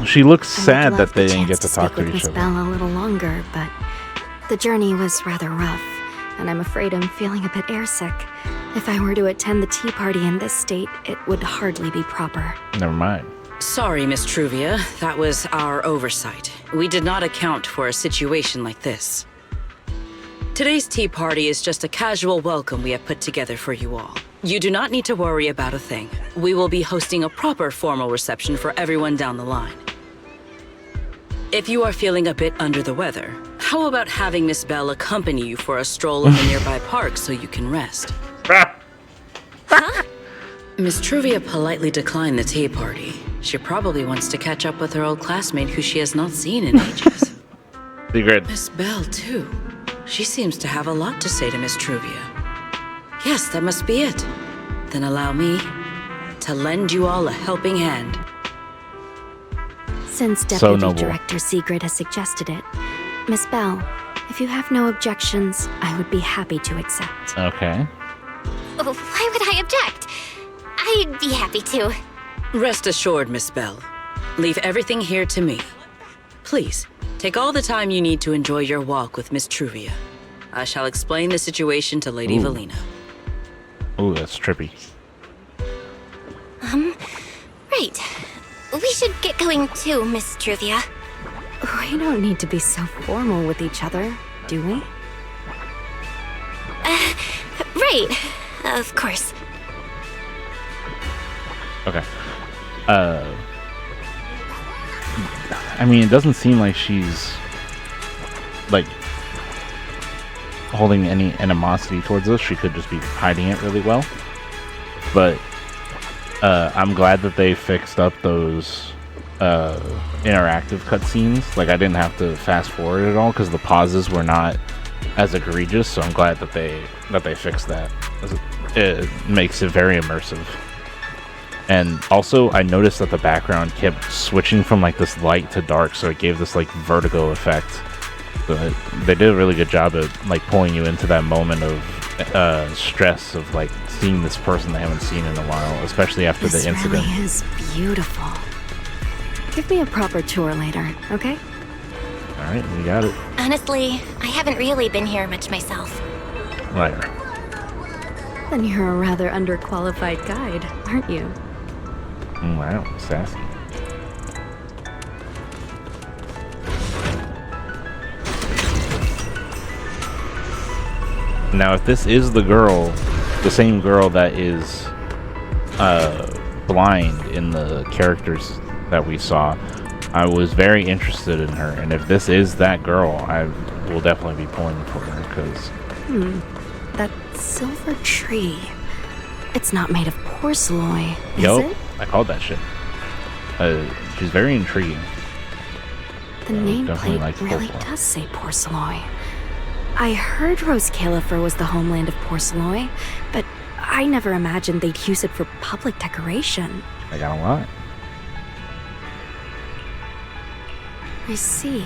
She looks I would sad love that they the didn't get chance to talk speak to with each Miss other. Bell a little longer, but the journey was rather rough, and I'm afraid I'm feeling a bit airsick. If I were to attend the tea party in this state, it would hardly be proper. Never mind. Sorry, Miss Truvia. That was our oversight. We did not account for a situation like this. Today's tea party is just a casual welcome we have put together for you all. You do not need to worry about a thing. We will be hosting a proper formal reception for everyone down the line. If you are feeling a bit under the weather, how about having Miss Bell accompany you for a stroll in the nearby park so you can rest? Miss Truvia politely declined the tea party. She probably wants to catch up with her old classmate who she has not seen in ages. Secret. Miss Bell, too. She seems to have a lot to say to Miss Truvia. Yes, that must be it. Then allow me to lend you all a helping hand. Since So Deputy noble. Director Sigrid has suggested it, Miss Bell, if you have no objections, I would be happy to accept. Okay. Oh, why would I object? I'd be happy to. Rest assured, Miss Bell. Leave everything here to me. Please, take all the time you need to enjoy your walk with Miss Truvia. I shall explain the situation to Lady Ooh. Valina. Ooh, that's trippy. Right. We should get going too, Miss Truvia. We don't need to be so formal with each other, do we? Right. Of course. Okay. I mean, it doesn't seem like she's like holding any animosity towards us. She could just be hiding it really well. But I'm glad that they fixed up those interactive cutscenes. Like, I didn't have to fast forward at all because the pauses were not as egregious. So I'm glad that they fixed that. It makes it very immersive. And also, I noticed that the background kept switching from like this light to dark, so it gave this like vertigo effect. So they did a really good job of like pulling you into that moment of stress of like seeing this person they haven't seen in a while, especially after This the incident. really is beautiful. Give me a proper tour later, okay? All right, we got it. Honestly, I haven't really been here much myself. Liar. Then you're a rather underqualified guide, aren't you? Wow, sassy. Now, if this is the girl, the same girl that is blind in the characters that we saw, I was very interested in her. And if this is that girl, I will definitely be pulling for her because... That silver tree. It's not made of porcelain, is Yup, it? I called that shit. She's very intriguing. The definitely nameplate like really porcelain. does say porcelain. I heard Rose Califer was the homeland of porcelain, but I never imagined they'd use it for public decoration. I got a lot. I see.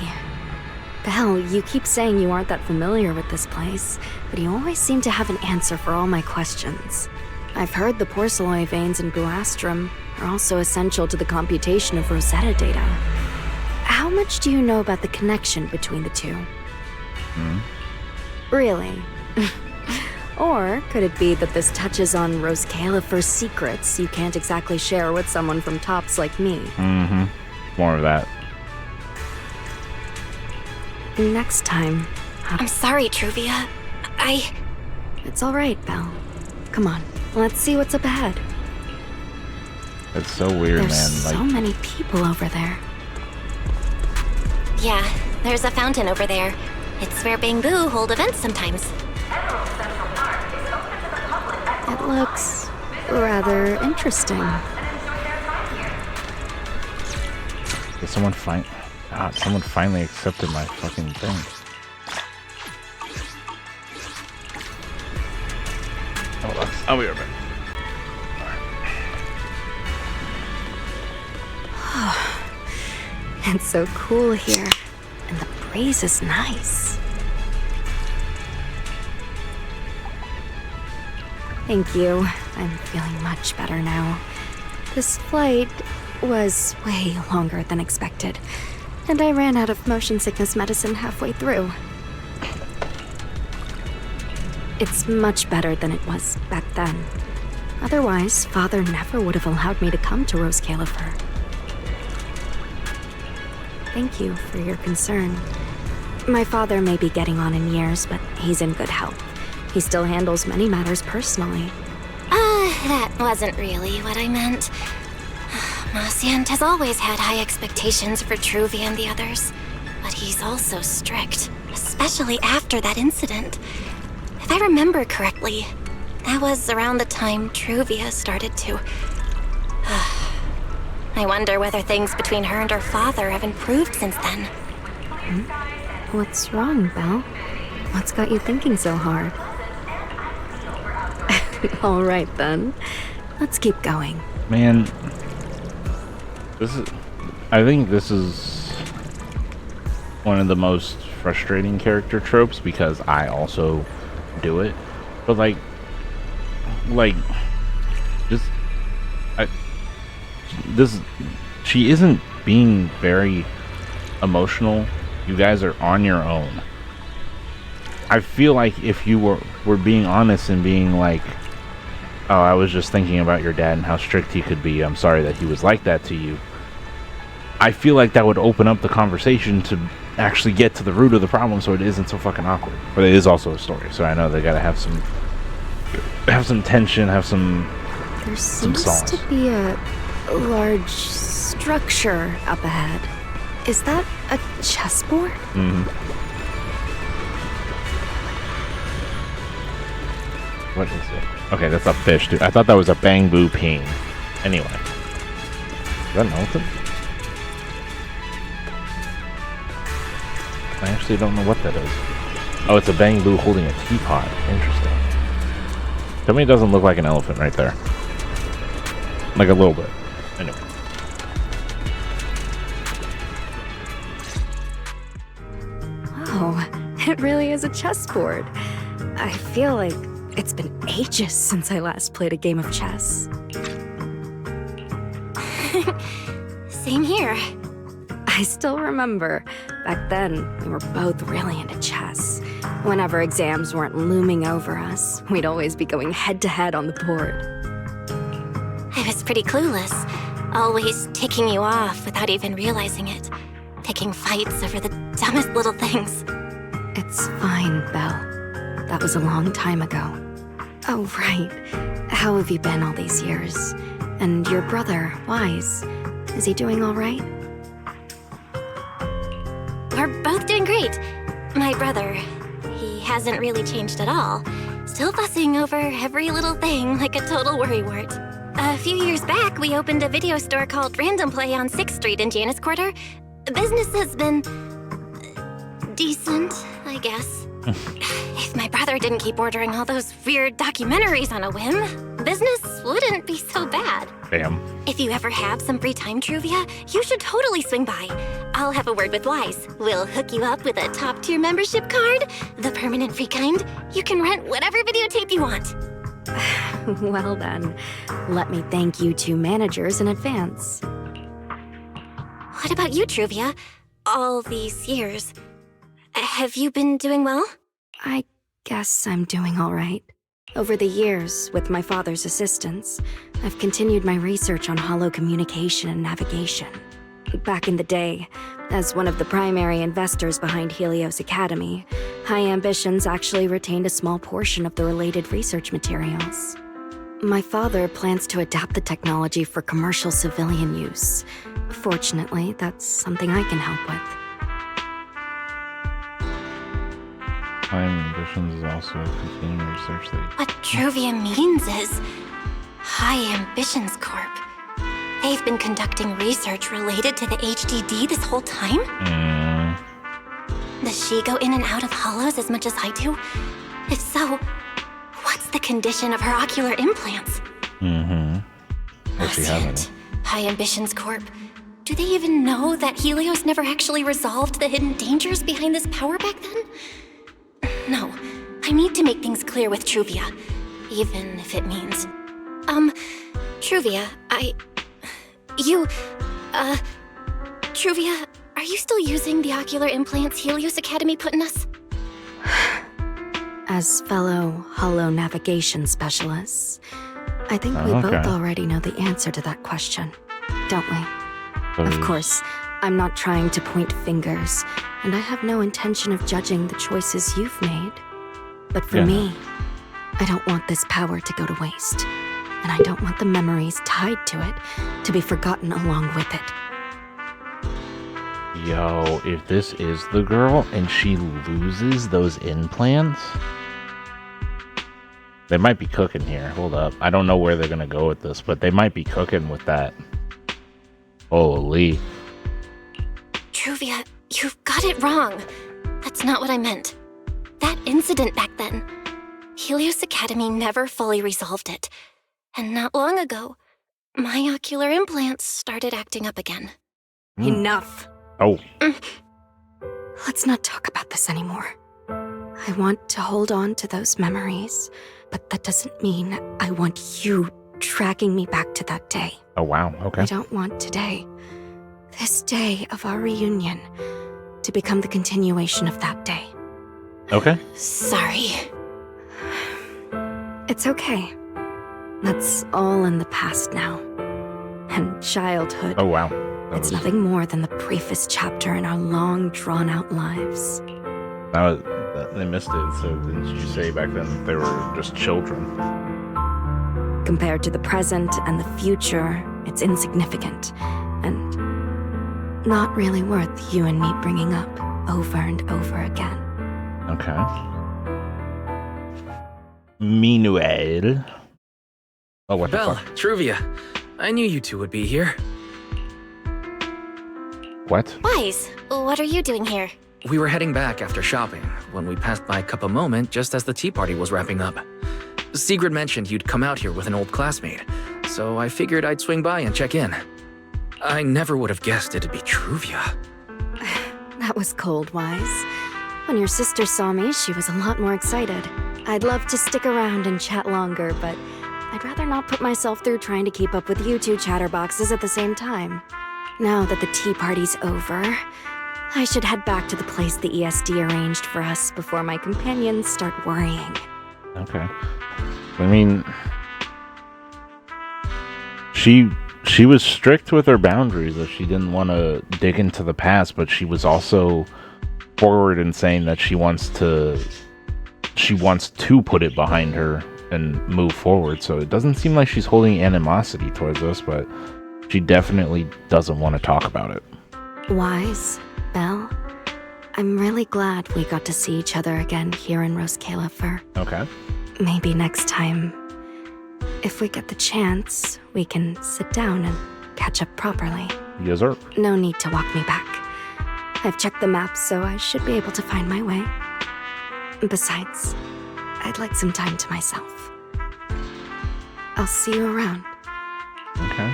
Belle, you keep saying you aren't that familiar with this place, but you always seem to have an answer for all my questions. I've heard the porcelain veins in Buastrum are also essential to the computation of Rosetta data. How much do you know about the connection between the two? Really? Or could it be that this touches on Rose Califer's secrets you can't exactly share with someone from Tops like me? Mm-hmm. More of that. Next time... I'm sorry, Truvia. It's alright, Belle. Come on, let's see what's up ahead. It's so weird, There's man. so Like, many people over there. Yeah, there's a fountain over there. It's where Bangbu hold events sometimes. It looks rather interesting. did someone find... God, someone finally accepted my fucking thing. Hold on, I'll be right back. It's so cool here, and the breeze is nice. Thank you. I'm feeling much better now. This flight was way longer than expected, and I ran out of motion sickness medicine halfway through. It's much better than it was back then. Otherwise, Father never would have allowed me to come to Rose Califer. Thank you for your concern. My father may be getting on in years, but he's in good health. He still handles many matters personally. That wasn't really what I meant. Marciant has always had high expectations for Truvia and the others, but he's also strict, especially after that incident. If I remember correctly, that was around the time Truvia started to... I wonder whether things between her and her father have improved since then. What's wrong, Belle? What's got you thinking so hard? All right, then. Let's keep going. Man, I think this is one of the most frustrating character tropes because I also do it. But she isn't being very emotional. You guys are on your own. I feel like if you were being honest and being like, oh, I was just thinking about your dad and how strict he could be. I'm sorry that he was like that to you. I feel like that would open up the conversation to actually get to the root of the problem so it isn't so fucking awkward. But it is also a story, so I know they gotta have some tension, have some There some seems songs. to be a large structure up ahead. Is that a chessboard? What is it? Okay, that's a fish, dude. I thought that was a bamboo peen. Anyway. Is that an elephant? I actually don't know what that is. Oh, it's a bamboo holding a teapot. Interesting. Tell me it doesn't look like an elephant right there. Like a little bit. Anyway. Oh, it really is a chessboard. I feel like it's been ages since I last played a game of chess. Same here. I still remember, back then, we were both really into chess. Whenever exams weren't looming over us, we'd always be going head-to-head on the board. I was pretty clueless, always ticking you off without even realizing it. Picking fights over the dumbest little things. It's fine, Belle. That was a long time ago. Oh, right. How have you been all these years? And your brother, Wise, is he doing all right? We're both doing great. My brother, he hasn't really changed at all. Still fussing over every little thing like a total worrywart. A few years back, we opened a video store called Random Play on 6th Street in Janus Quarter. Business has been... decent, I guess. If my brother didn't keep ordering all those weird documentaries on a whim, business wouldn't be so bad. Bam. If you ever have some free time, Truvia, you should totally swing by. I'll have a word with Wise. We'll hook you up with a top-tier membership card, the permanent free kind. You can rent whatever videotape you want. Well then, let me thank you two managers in advance. What about you, Truvia? All these years. Have you been doing well? I guess I'm doing all right. Over the years, with my father's assistance, I've continued my research on holo communication and navigation. Back in the day, as one of the primary investors behind Helios Academy, High Ambitions actually retained a small portion of the related research materials. My father plans to adapt the technology for commercial civilian use. Fortunately, that's something I can help with. High Ambitions is also continuing research that... What Truvia means is High Ambitions Corp. They've been conducting research related to the HDD this whole time? Does she go in and out of hollows as much as I do? If so, what's the condition of her ocular implants? Does she have any? High Ambitions Corp. Do they even know that Helios never actually resolved the hidden dangers behind this power back then? No, I need to make things clear with Truvia, even if it means... Truvia, Truvia, are you still using the ocular implants Helios Academy put in us? As fellow holo navigation specialists, I think we both already know the answer to that question, don't we? Of course, I'm not trying to point fingers, and I have no intention of judging the choices you've made. But for me, I don't want this power to go to waste. And I don't want the memories tied to it to be forgotten along with it. Yo, if this is the girl and she loses those implants, they might be cooking here. Hold up. I don't know where they're going to go with this, but they might be cooking with that. Holy. Truvia, you've got it wrong. That's not what I meant. That incident back then, Helios Academy never fully resolved it. And not long ago, my ocular implants started acting up again. Enough. Oh. Let's not talk about this anymore. I want to hold on to those memories, but that doesn't mean I want you dragging me back to that day. Oh, wow. Okay. I don't want today, this day of our reunion, to become the continuation of that day. Okay. Sorry. It's okay. That's all in the past now. And childhood. Oh, wow. It's nothing more than the briefest chapter in our long, drawn-out lives. They missed it, so didn't you say back then that they were just children? Compared to the present and the future, it's insignificant. And not really worth you and me bringing up over and over again. Okay. Meanwhile... Oh, what Belle, the fuck? Truvia, I knew you two would be here. What? Wise, what are you doing here? We were heading back after shopping when we passed by Cup a Moment just as the tea party was wrapping up. Sigrid mentioned you'd come out here with an old classmate, so I figured I'd swing by and check in. I never would have guessed it'd be Truvia. That was cold, Wise. When your sister saw me, she was a lot more excited. I'd love to stick around and chat longer, but I'd rather not put myself through trying to keep up with you two chatterboxes at the same time. Now that the tea party's over, I should head back to the place the ESD arranged for us before my companions start worrying. Okay. I mean, she was strict with her boundaries that she didn't want to dig into the past, but she was also forward in saying that she wants to put it behind her and move forward. So it doesn't seem like she's holding animosity towards us, but she definitely doesn't want to talk about it. Wise, Belle, I'm really glad we got to see each other again here in Roskilde. Okay. Maybe next time, if we get the chance, we can sit down and catch up properly. Yes, sir. No need to walk me back. I've checked the map, so I should be able to find my way. Besides, I'd like some time to myself. I'll see you around. Okay.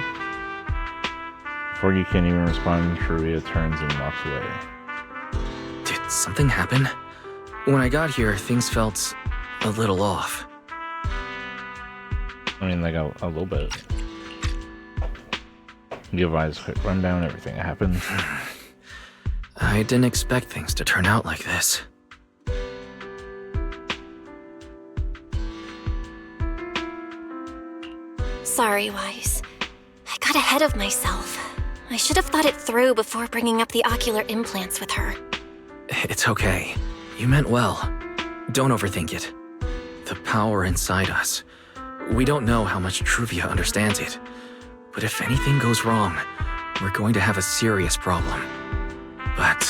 Before you can even respond, Truvia turns and walks away. Did something happen? When I got here, things felt a little off. I mean, like a little bit. Give Eyes a quick rundown, everything that happened. I didn't expect things to turn out like this. Sorry, Wise. I got ahead of myself. I should have thought it through before bringing up the ocular implants with her. It's okay. You meant well. Don't overthink it. The power inside us. We don't know how much Truvia understands it. But if anything goes wrong, we're going to have a serious problem. But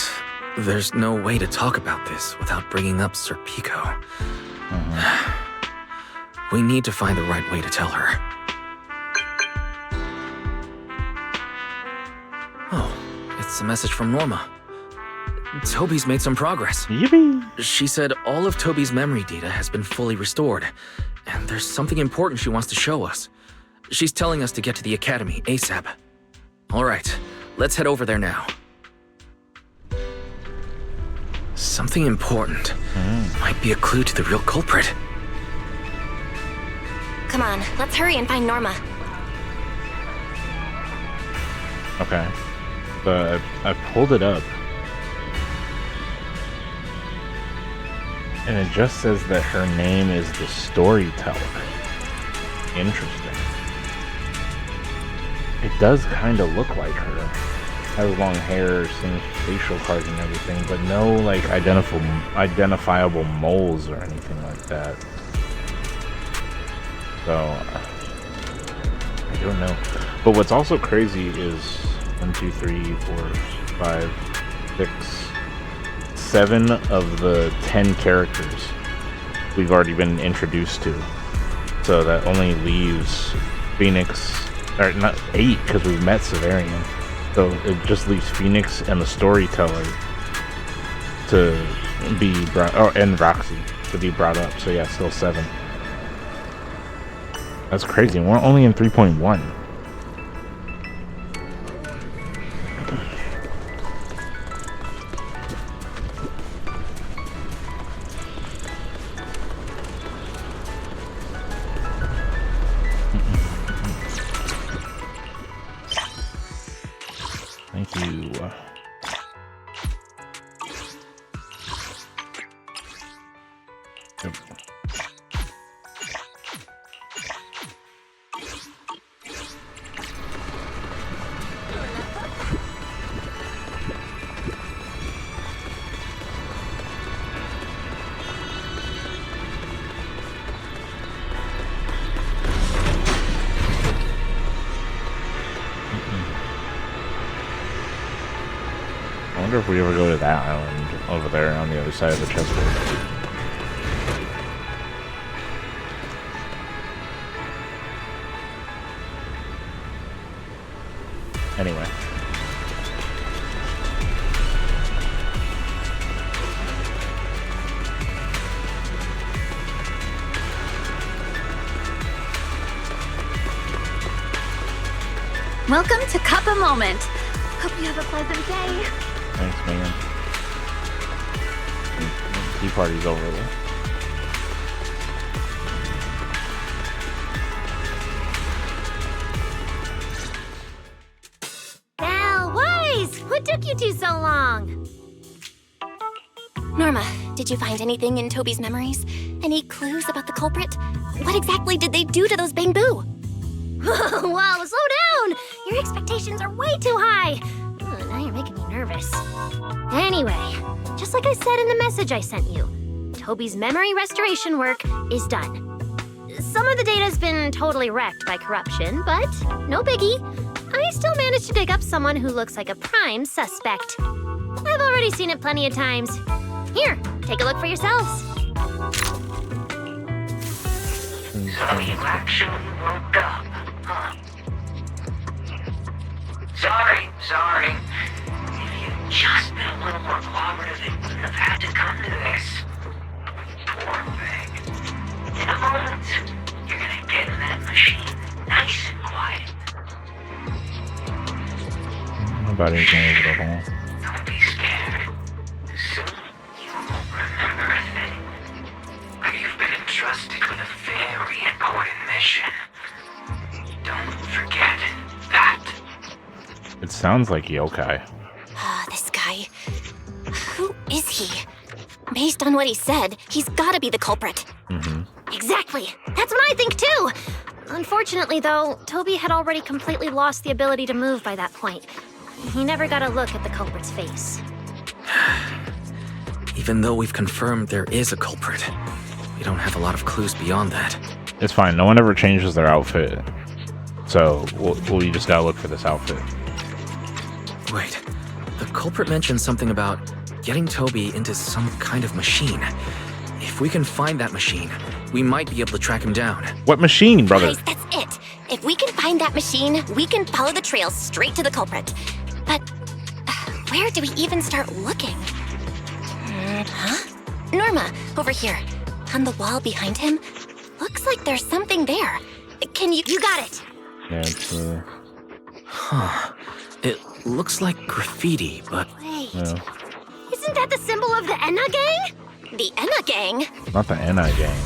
there's no way to talk about this without bringing up Sir Pico. We need to find the right way to tell her. Oh, it's a message from Norma. Toby's made some progress. Yippee! She said all of Toby's memory data has been fully restored, and there's something important she wants to show us. She's telling us to get to the academy ASAP. All right, let's head over there now. Something important. Might be a clue to the real culprit. Come on, let's hurry and find Norma. Okay. But I pulled it up. And it just says that her name is the Storyteller. Interesting. It does kind of look like her. Has long hair, same facial cards and everything, but no like identifiable moles or anything like that. So I don't know. But what's also crazy is 1, 2, 3, 4, 5, 6, 7 of the 10 characters we've already been introduced to. So that only leaves Phoenix, or not 8 because we've met Severian. So it just leaves Phoenix and the Storyteller to be brought, and Roxy to be brought up. So yeah, still 7. That's crazy. We're only in 3.1. Thank you. Yep. I wonder if we ever go to that island over there on the other side of the chessboard. Anyway. Welcome to Cup a Moment. Hope you have a pleasant day. Thanks, man. Tea party's over there. Belle, Wise! What took you two so long? Norma, did you find anything in Toby's memories? Any clues about the culprit? What exactly did they do to those Bangboo? Whoa, slow down! Your expectations are way too high. Now you're making me nervous. Anyway, just like I said in the message I sent you, Toby's memory restoration work is done. Some of the data's been totally wrecked by corruption, but no biggie. I still managed to dig up someone who looks like a prime suspect. I've already seen it plenty of times. Here, take a look for yourselves. So you actually woke up, huh? Sorry. If you'd just been a little more cooperative, it wouldn't have had to come to this. Poor thing. In a moment, you're gonna get in that machine, nice and quiet. About anything over the hole. Don't be scared. Soon, you won't remember a thing. But you've been entrusted with a very important mission. Don't forget that. It sounds like yokai. This guy. Who is he? Based on what he said, he's gotta be the culprit. Exactly. That's what I think too. Unfortunately, though, Toby had already completely lost the ability to move by that point. He never got a look at the culprit's face. Even though we've confirmed there is a culprit, we don't have a lot of clues beyond that. It's fine. No one ever changes their outfit. So we just gotta look for this outfit. Wait, the culprit mentioned something about getting Toby into some kind of machine. If we can find that machine, we might be able to track him down. What machine, brother? Guys, that's it. If we can find that machine, we can follow the trail straight to the culprit. But where do we even start looking? Huh? Norma, over here. On the wall behind him. Looks like there's something there. Can you... You got it! Yeah, it's Huh. It looks like graffiti, but... Wait. yeah. Isn't that the symbol of the Enna Gang? The Enna Gang? Not the Enna Gang.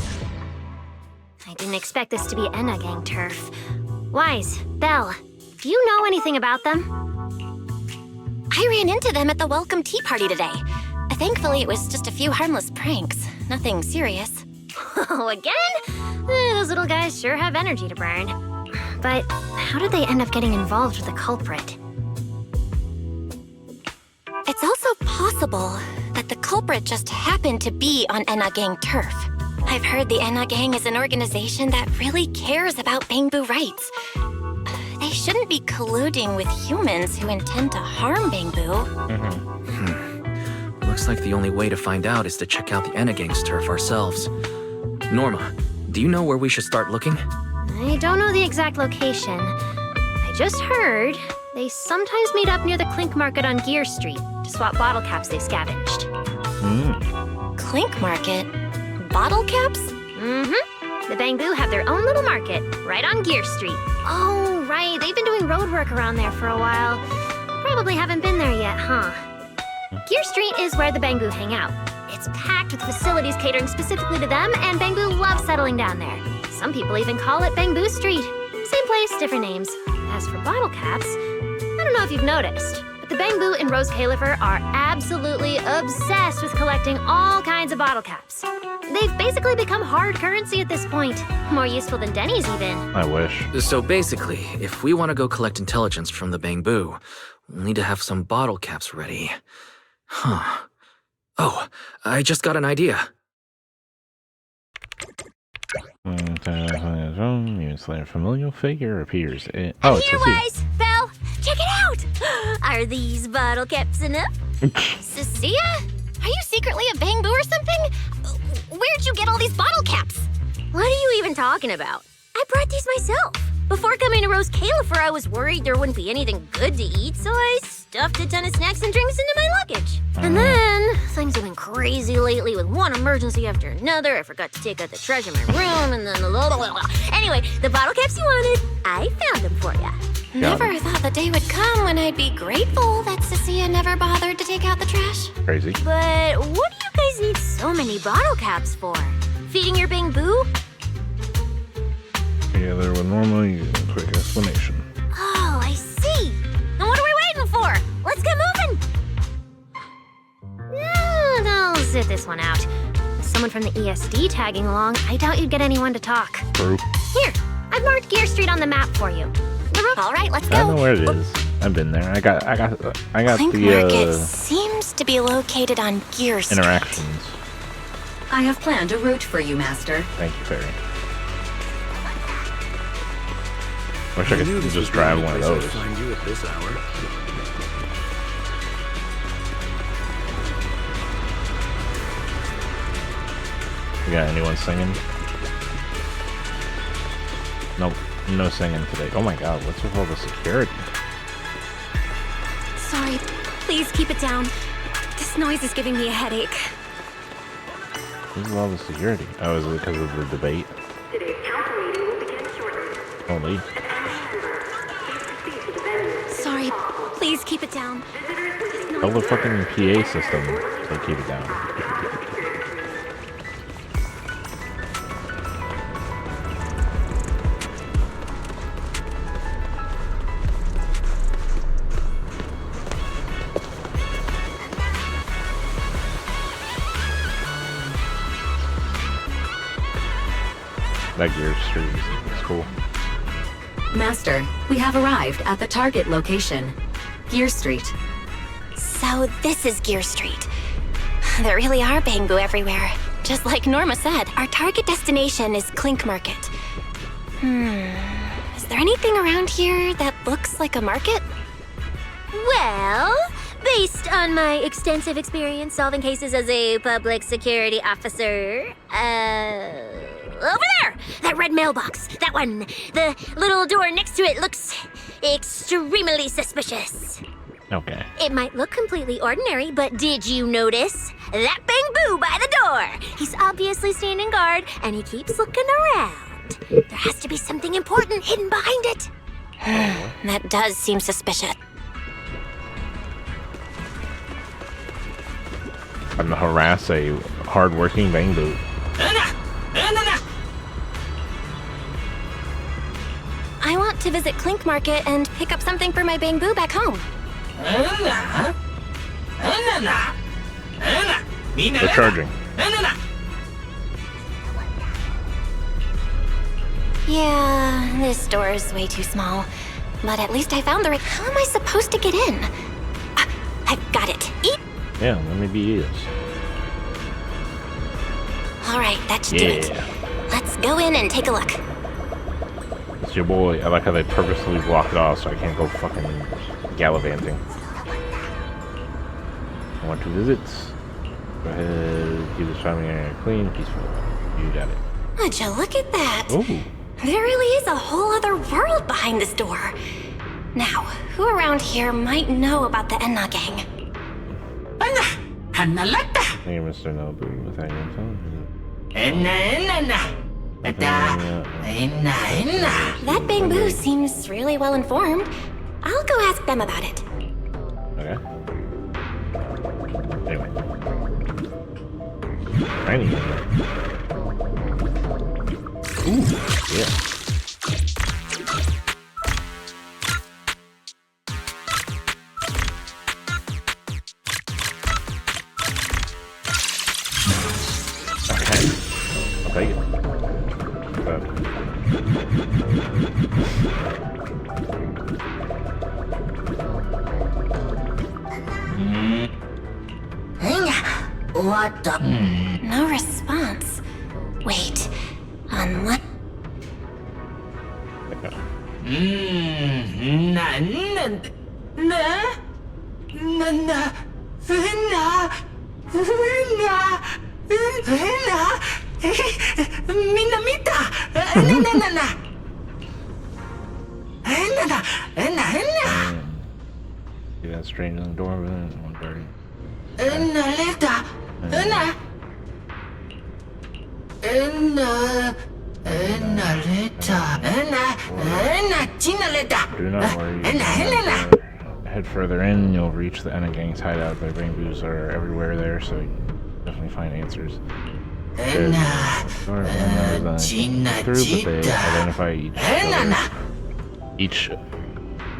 I didn't expect this to be Enna Gang turf. Wise, Belle, do you know anything about them? I ran into them at the welcome tea party today. Thankfully, it was just a few harmless pranks. Nothing serious. Oh, again? Those little guys sure have energy to burn. But how did they end up getting involved with the culprit? It's also possible that the culprit just happened to be on Enna Gang turf. I've heard the Enna Gang is an organization that really cares about Bangbu rights. They shouldn't be colluding with humans who intend to harm Bangbu. Looks like the only way to find out is to check out the Enna Gang's turf ourselves. Norma, do you know where we should start looking? I don't know the exact location. I just heard they sometimes meet up near the Clink Market on Gear Street to swap bottle caps they scavenged. Clink Market? Bottle caps? Mm-hmm. The Bangbu have their own little market right on Gear Street. Oh, right. They've been doing road work around there for a while. Probably haven't been there yet, huh? Gear Street is where the Bangbu hang out. It's packed with facilities catering specifically to them, and Bangbu loves settling down there. Some people even call it Bangbu Street. Same place, different names. As for bottle caps, I don't know if you've noticed, but the Bangbu and Rose Califer are absolutely obsessed with collecting all kinds of bottle caps. They've basically become hard currency at this point. More useful than Denny's even. I wish. So basically, if we want to go collect intelligence from the Bangbu, we'll need to have some bottle caps ready. Huh. Oh, I just got an idea. A familiar figure appears. Oh, it's Here, Cecilia. Wise! Belle, check it out! Are these bottle caps enough? Cecilia? Are you secretly a Bangbu or something? Where'd you get all these bottle caps? What are you even talking about? I brought these myself. Before coming to Rose Califer, I was worried there wouldn't be anything good to eat, so I stuffed a ton of snacks and drinks into my luggage. And then, things have been crazy lately with one emergency after another. I forgot to take out the trash in my room, and then Anyway, the bottle caps you wanted, I found them for ya. Never thought the day would come when I'd be grateful that Cecilia never bothered to take out the trash. Crazy. But what do you guys need so many bottle caps for? Feeding your Bangbu? Yeah, there would normally use a quick explanation. Oh, I see. Then what are we waiting for? Let's get moving. I'll sit this one out. With someone from the ESD tagging along, I doubt you'd get anyone to talk. True. Here, I've marked Gear Street on the map for you. All right, let's I go. know where it is. I've been there. I got Clink the Market seems to be located on Gear Street. interactions. I have planned a route for you, Master. Thank you, Fairy. Wish I could just drive one of those. Find you at this hour. You got anyone singing? Nope, no singing today. Oh my god, what's with all the security? Sorry, please keep it down. This noise is giving me a headache. Who's all the security? Oh, is it because of the debate? Holy. Sorry, please keep it down. Tell the fucking PA system to keep it down. That Gear Street is cool. Master, we have arrived at the target location, Gear Street. So this is Gear Street. There really are Bangbu everywhere. Just like Norma said, our target destination is Clink Market. Is there anything around here that looks like a market? Well, based on my extensive experience solving cases as a public security officer, over there! That red mailbox! That one! The little door next to it looks extremely suspicious. Okay. It might look completely ordinary, but did you notice? That Bangbu by the door! He's obviously standing guard, and he keeps looking around. There has to be something important hidden behind it. That does seem suspicious. I'm gonna harass a hard-working Bangbu. I want to visit Clink Market and pick up something for my Bangbu back home. They're charging. Yeah, this door is way too small. But at least I found the right. How am I supposed to get in? I've got it. Eat. Yeah, let me be his. Alright, that should do it. Let's go in and take a look. It's your boy. I like how they purposely blocked it off so I can't go fucking gallivanting. I want to visit. Go ahead, keep this family area clean, peaceful. You got it. Would you look at that? Ooh. There really is a whole other world behind this door. Now, who around here might know about the Enna gang? Hey, Mr. Nobu, without your phone. That bamboo seems really well informed. I'll go ask them about it. Okay. Anyway. Tiny. Ooh, yeah. Okay. I'll take it. What the? No response. Wait. Unless. See that strange on the door over there? 1:30. Do not worry. Head further in, you'll reach the Enna gang's hideout. Their bamboos are everywhere there, so you can definitely find answers. Through, but they identify each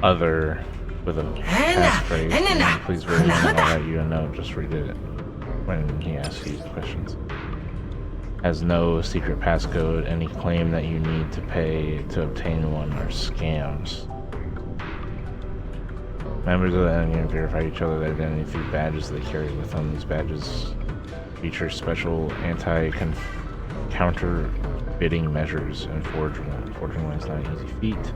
other with a passphrase. Please read it. I'll write you a note. Just read it when he asks you questions. Has no secret passcode. Any claim that you need to pay to obtain one are scams. Members of the enemy verify each other's identity through badges they carry with them. These badges feature special anti-counterfeiting measures, and unfortunately it's not an easy feat.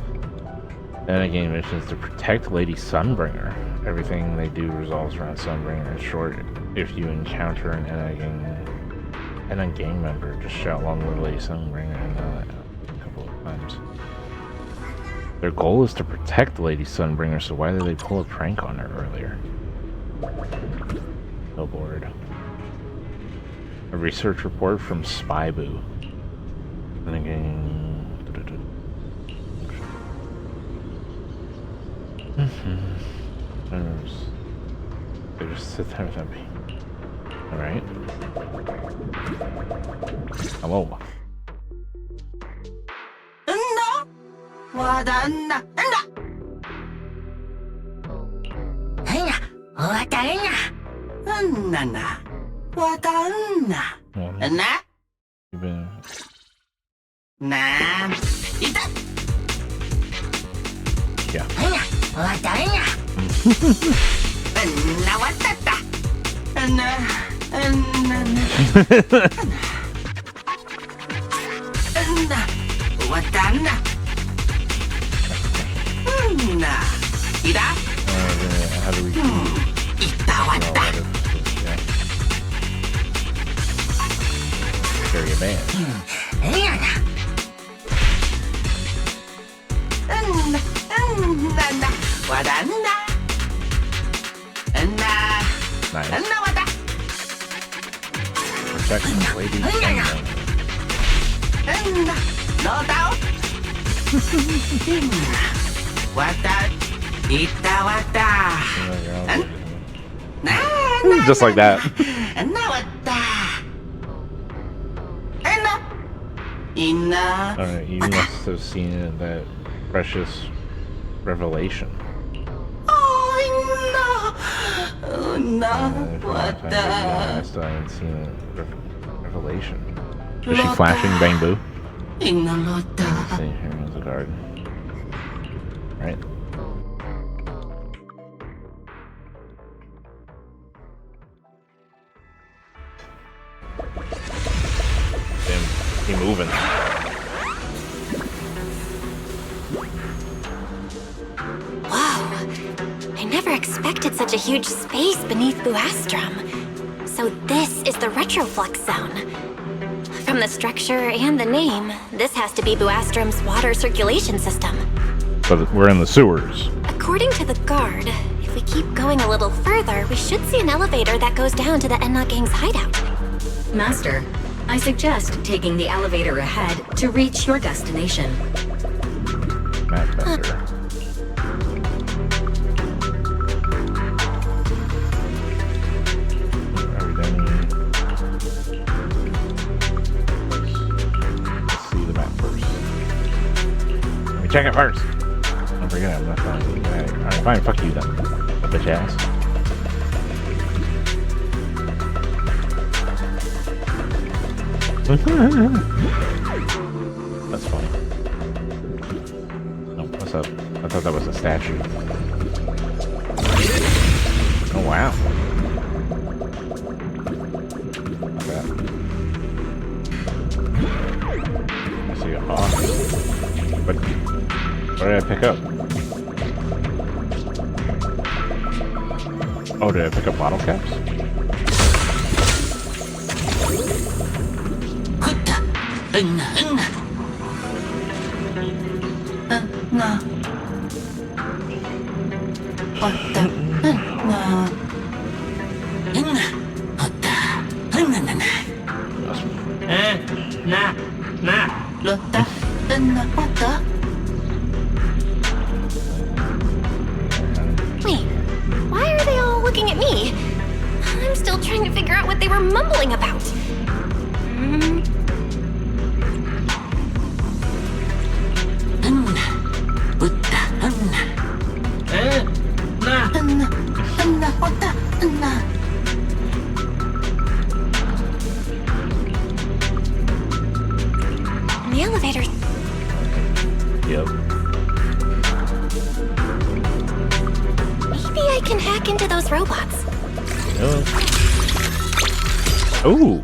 Then again, mission is to protect Lady Sunbringer. Everything they do revolves around Sunbringer. In short, if you encounter an Enna gang member, just shout long live Lady Sunbringer and a couple of times. Their goal is to protect Lady Sunbringer, so why did they pull a prank on her earlier? So bored. A research report from Spyboo. And again. They just sit there with me. Alright. Hello. Yeah. How do we carry a band? Nice. Protect Lady Sunbringer. Just like that. Alright, you must have seen that precious revelation. I still haven't seen a revelation. Is she flashing Bamboo? Let's see, here goes the guard. Right. Damn, he moving. Whoa! I never expected such a huge space beneath Buastrum. So this is the Retroflux Zone. From the structure and the name, this has to be Buastrum's water circulation system. But we're in the sewers. According to the guard, if we keep going a little further, we should see an elevator that goes down to the Enna Gang's hideout. Master, I suggest taking the elevator ahead to reach your destination. Map Bender. Check it first. Don't forget, I'm not trying to get at it. Alright, fine, fuck you then. A bitch ass. That's funny. Oh, what's up? I thought that was a statue. Oh, wow. What's that? I see a hawk. But what did I pick up? Oh, did I pick up bottle caps? Wait, why are they all looking at me? I'm still trying to figure out what they were mumbling about. The elevator. Yep. Maybe I can hack into those robots. Ooh.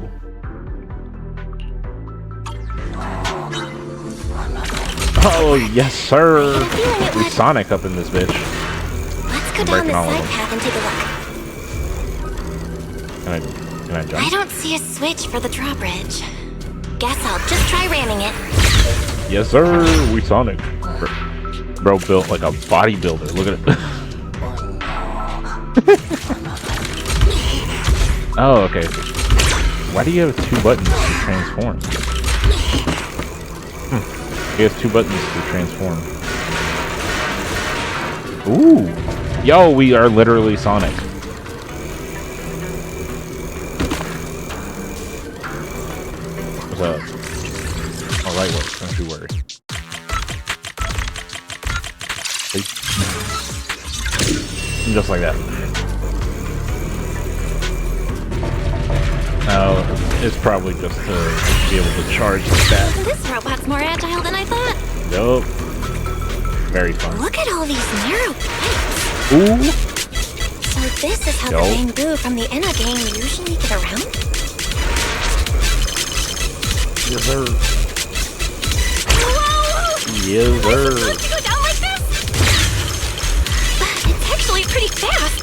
Oh, yes, sir. We Sonic up in this bitch. Let's go down this side path and take a look. Can I jump? I don't see a switch for the drawbridge. Guess I'll just try ramming it. Yes, sir. We Sonic. Bro built like a bodybuilder. Look at it. Oh, okay. Why do you have 2 buttons to transform? He has 2 buttons to transform. Ooh. Yo, we are literally Sonic. What's up? Alright, work. Don't you worry. See? Just like that. Oh, it's probably just to be able to charge like that. This robot's more agile than I thought. Yup. Very fun. Look at all these narrow pipes. Ooh. So this is how the Bamboo from the Enna Gang usually get around? Yes, sir. Whoa! Yes, sir. Let's go down like this? It's actually pretty fast.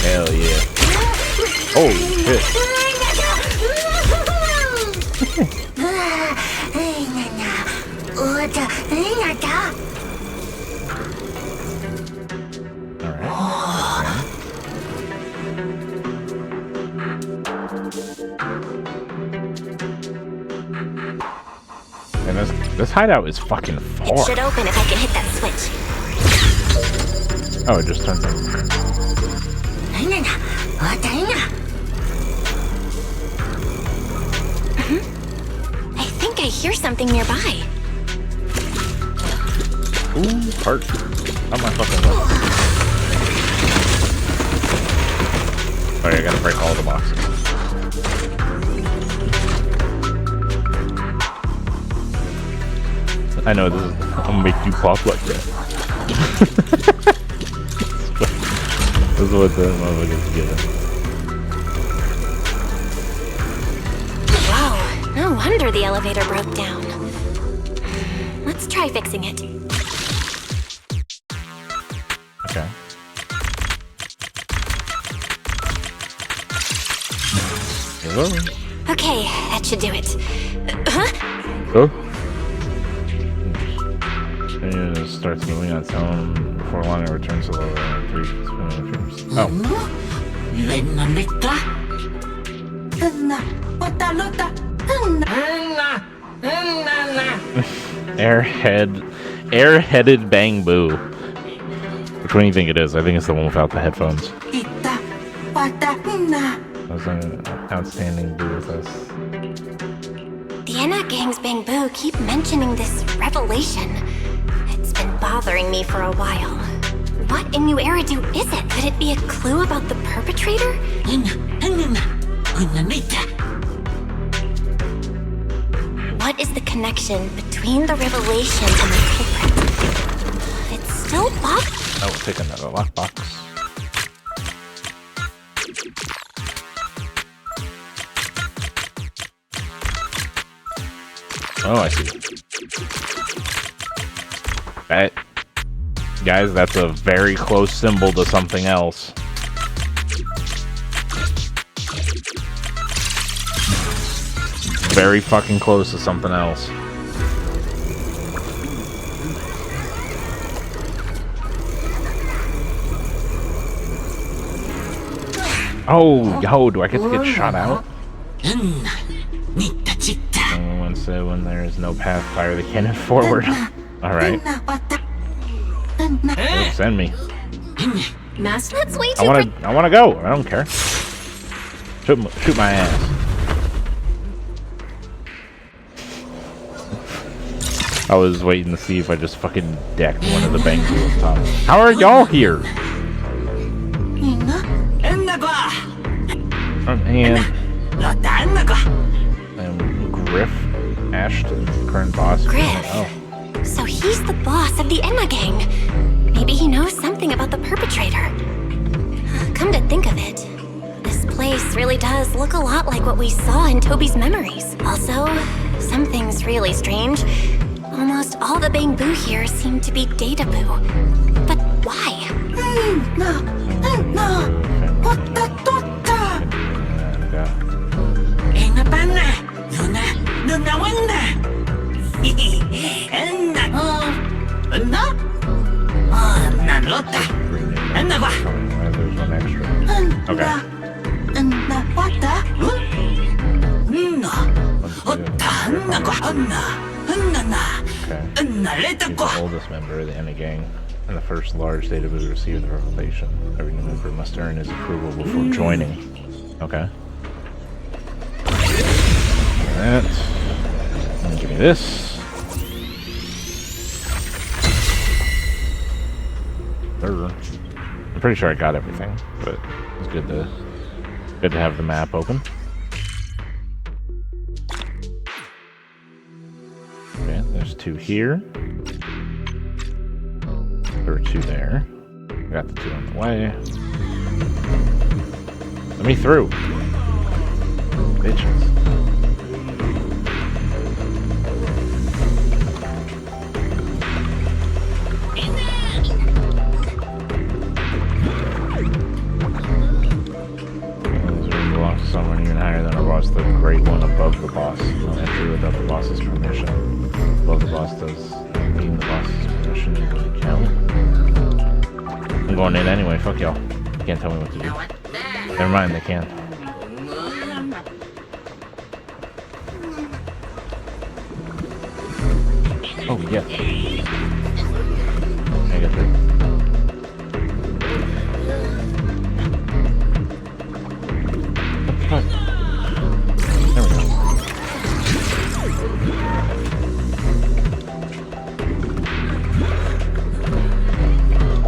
Hell yeah. Oh, shit. And this hideout is fucking far. It should open if I can hit that switch. Oh, it just turns on. I think I hear something nearby. Ooh, heart. Not my fucking luck. Sorry, I gotta break all the boxes. I know this is. I'm gonna make you pop like that. This is what the motherfucker's giving. Wow, no wonder the elevator broke down. Let's try fixing it. Okay. Hello? Okay, that should do it. Huh? Oh? It starts moving on its own before long. It returns to lower and 3 frames. Oh. Airheaded Bang Boo. Which one do you think it is? I think it's the one without the headphones. That's an outstanding boo with us. The Enna Gang's Bang Boo keep mentioning this revelation. It's been bothering me for a while. What in New Eridu is it? Could it be a clue about the perpetrator? What is the connection between the revelation and the culprit? It's still locked? I will take another lockbox. Oh, I see. That, guys, that's a very close symbol to something else. Very fucking close to something else. Oh, yo, do I get to get shot out? Someone said when there is no path, fire the cannon forward. Alright. Oh, send me. Master, that's way too I wanna go. I don't care. Shoot my ass. I was waiting to see if I just fucking decked one of the Bang Boo up top. How are y'all here? And Griff Ashton, current boss. Griff. Oh. So he's the boss of the Enna Gang. Maybe he knows something about the perpetrator. Come to think of it, this place really does look a lot like what we saw in Toby's memories. Also, something's really strange. Almost all the Bang Boo here seem to be Data Boo. But why? He's the oldest member of the Enna Gang, and the first large Data Boo to receive the revelation. Every new member must earn his approval before joining. Okay. That. And give me this. I'm pretty sure I got everything, but it's good to have the map open. Okay, there's 2 here. There are 2 there. I got the 2 on the way. Let me through. Bitches. Someone even higher than a boss, the great one above the boss. No entry without the boss's permission. Above the boss does mean the boss's permission doesn't count. I'm going in anyway, fuck y'all. You can't tell me what to do. Never mind, they can't. Oh, yeah. I get through. There we go.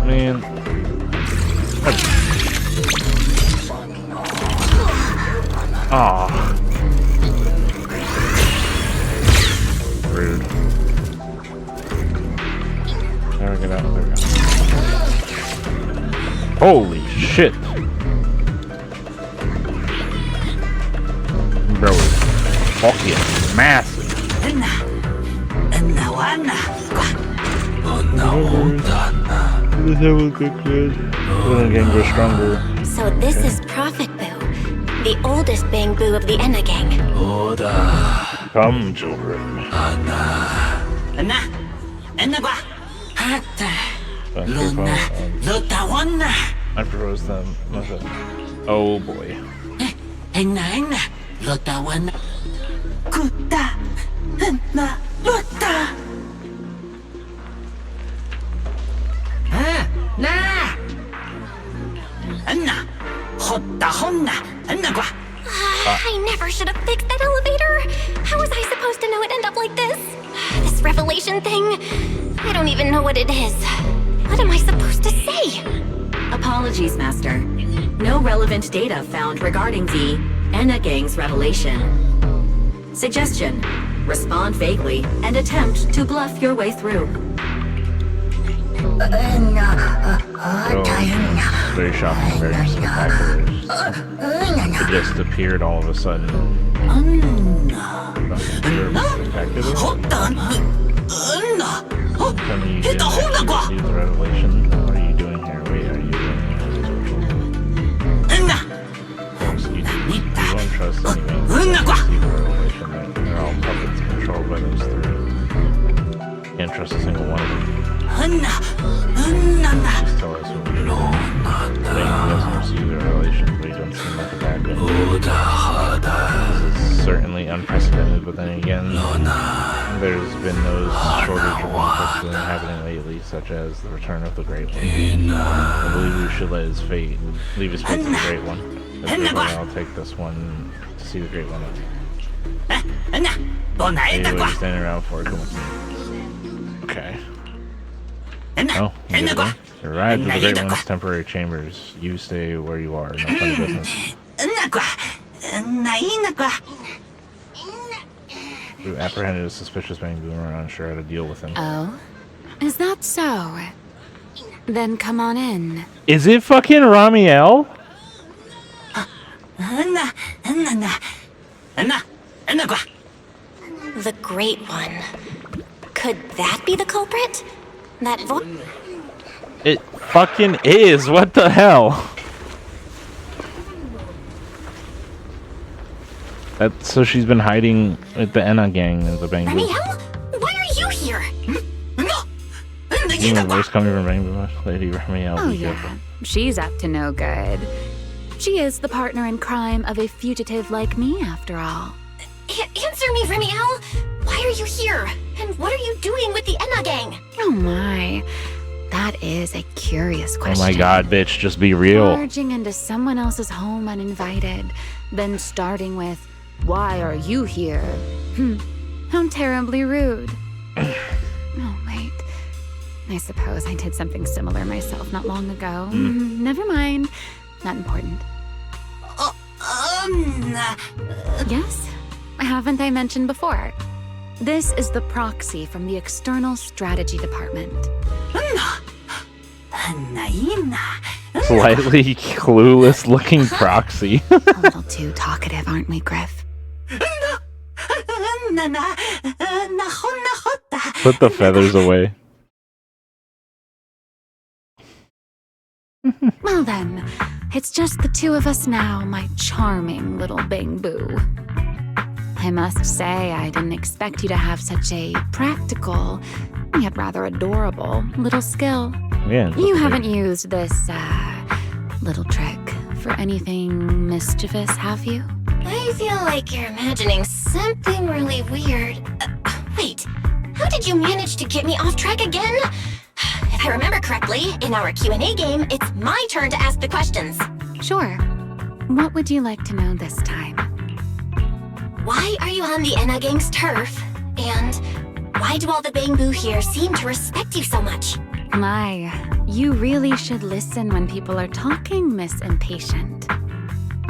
Man. go. There we go. Holy shit. Bro, fucking massive. So this is Prophet Boo, the oldest Bang Boo of the Enna gang. Come, children. I propose them. Oh boy. I never should have fixed that elevator. How was I supposed to know it'd end up like this? This revelation thing, I don't even know what it is. What am I supposed to say? Apologies, Master. No relevant data found regarding the Enna Gang's revelation. Suggestion: respond vaguely and attempt to bluff your way through. Very shocking, very spectacular. It just appeared all of a sudden. Spectacular. Tell me you didn't actually see the revelation. What are you doing here? Wait, are you doing you won't trust anyone. See the revelation. They're all puppets controlled by those three. Can't trust a single one of them. Just tell us what we do. He doesn't receive the revelation, but he doesn't seem like a bad guy. This is certainly unprecedented, but then again, there's been those shortage of conflicts happening lately, such as the return of the Great One. I believe we should leave his fate to the Great One. I'll take this one to see the Great One. Hey, what are you standing around for? Come on. Okay. Oh, you did it, huh? Arrive to the Great One's temporary chambers. You stay where you are. No funny business. We apprehended a suspicious Bang Boo and we're unsure how to deal with him. Oh? Is that so? Then come on in. Is it fucking Ramiel? The Great One. Could that be the culprit? That voice? It fucking is. What the hell? So she's been hiding with the Enna gang as a Bang Boo. Ramiel? Why are you here? Even worse coming from Bang Boo. Lady Ramiel. Oh yeah, she's up to no good. She is the partner in crime of a fugitive like me, after all. Answer me, Ramiel. Why are you here? And what are you doing with the Enna gang? Oh my. That is a curious question. Oh my god, bitch, just be real. Barging into someone else's home uninvited, then starting with, "Why are you here?" How terribly rude. Oh, wait. I suppose I did something similar myself not long ago. Never mind. Not important. Yes? Haven't I mentioned before? This is the proxy from the External Strategy Department. Slightly clueless looking proxy. A little too talkative, aren't we, Griff? Put the feathers away. Well then, it's just the two of us now, my charming little Bang Boo. I must say, I didn't expect you to have such a practical, yet rather adorable, little skill. Yeah. You haven't used this, little trick for anything mischievous, have you? I feel like you're imagining something really weird. Wait, how did you manage to get me off track again? If I remember correctly, in our Q&A game, it's my turn to ask the questions. Sure. What would you like to know this time? Why are you on the Enna gang's turf? And why do all the Bang Boo here seem to respect you so much? My, you really should listen when people are talking, Miss Impatient.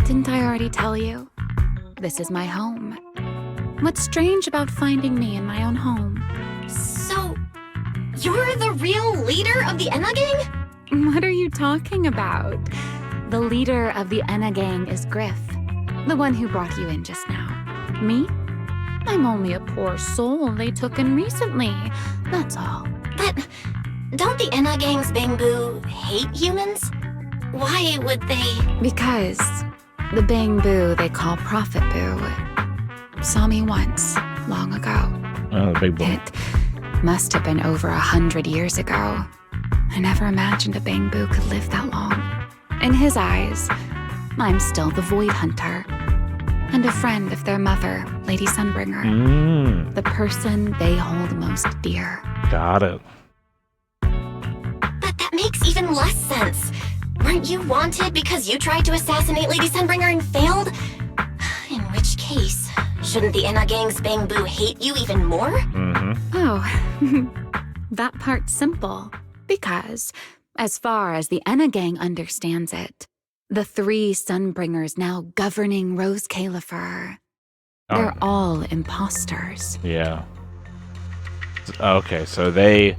Didn't I already tell you? This is my home. What's strange about finding me in my own home? So, you're the real leader of the Enna Gang? What are you talking about? The leader of the Enna Gang is Griff, the one who brought you in just now. Me? I'm only a poor soul they took in recently, that's all. But don't the Enna Gang's Bangboo hate humans? Why would they? Because the Bangboo they call Prophet Boo saw me once, long ago. Oh, the big boy. It must have been over 100 years ago. I never imagined a Bangboo could live that long. In his eyes, I'm still the Void Hunter, and a friend of their mother, Lady Sunbringer. The person they hold most dear. Got it. But that makes even less sense. Weren't you wanted because you tried to assassinate Lady Sunbringer and failed? In which case, shouldn't the Enna Gang's Bangboo hate you even more? Oh, that part's simple. Because, as far as the Enna Gang understands it, the 3 Sunbringers now governing Rose Califer, they're all imposters. Yeah. Okay, so that's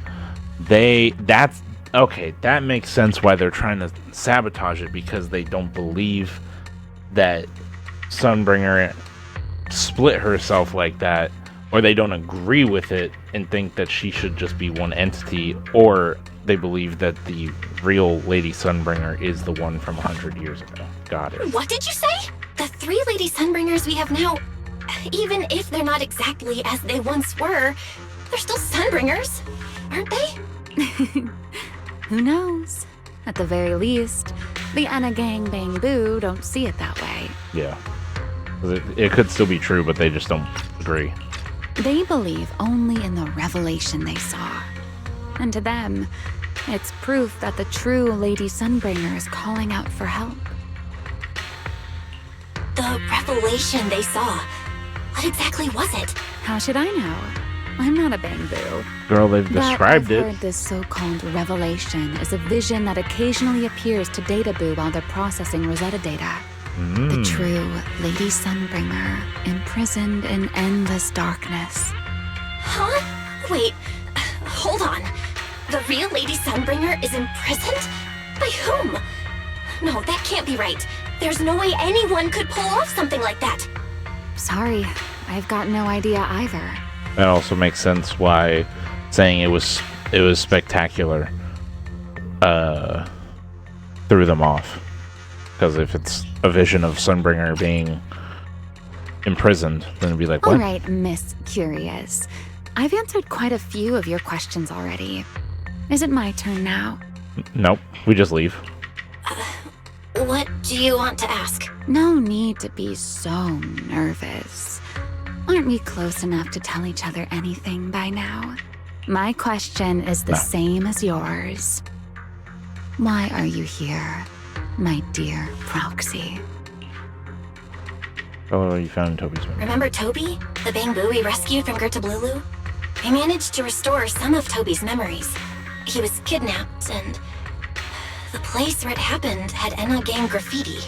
okay, that makes sense why they're trying to sabotage it, because they don't believe that Sunbringer split herself like that, or they don't agree with it and think that she should just be one entity, or they believe that the real Lady Sunbringer is the one from 100 years ago. Got it. What did you say? The 3 Lady Sunbringers we have now, even if they're not exactly as they once were, they're still Sunbringers, aren't they? Who knows? At the very least, the Enna Gang Bangboo don't see it that way. Yeah. It could still be true, but they just don't agree. They believe only in the revelation they saw. And to them, it's proof that the true Lady Sunbringer is calling out for help. The revelation they saw. What exactly was it? How should I know? I'm not a Bangboo. Girl, they've described I've it. heard this so-called revelation is a vision that occasionally appears to Databoo while they're processing Rosetta data. The true Lady Sunbringer, imprisoned in endless darkness. Huh? Wait, hold on. The real Lady Sunbringer is imprisoned? By whom? No, that can't be right. There's no way anyone could pull off something like that. Sorry, I've got no idea either. That also makes sense why saying it was spectacular threw them off. Because if it's a vision of Sunbringer being imprisoned, then it'd be like, what? All right, Miss Curious. I've answered quite a few of your questions already. Is it my turn now? Nope, we just leave. What do you want to ask? No need to be so nervous. Aren't we close enough to tell each other anything by now? My question is the same as yours. Why are you here, my dear Proxy? Oh, you found Toby's memory. Remember Toby? The Bangboo we rescued from Gertablulu? I managed to restore some of Toby's memories. He was kidnapped, and the place where it happened had Enna Gang graffiti.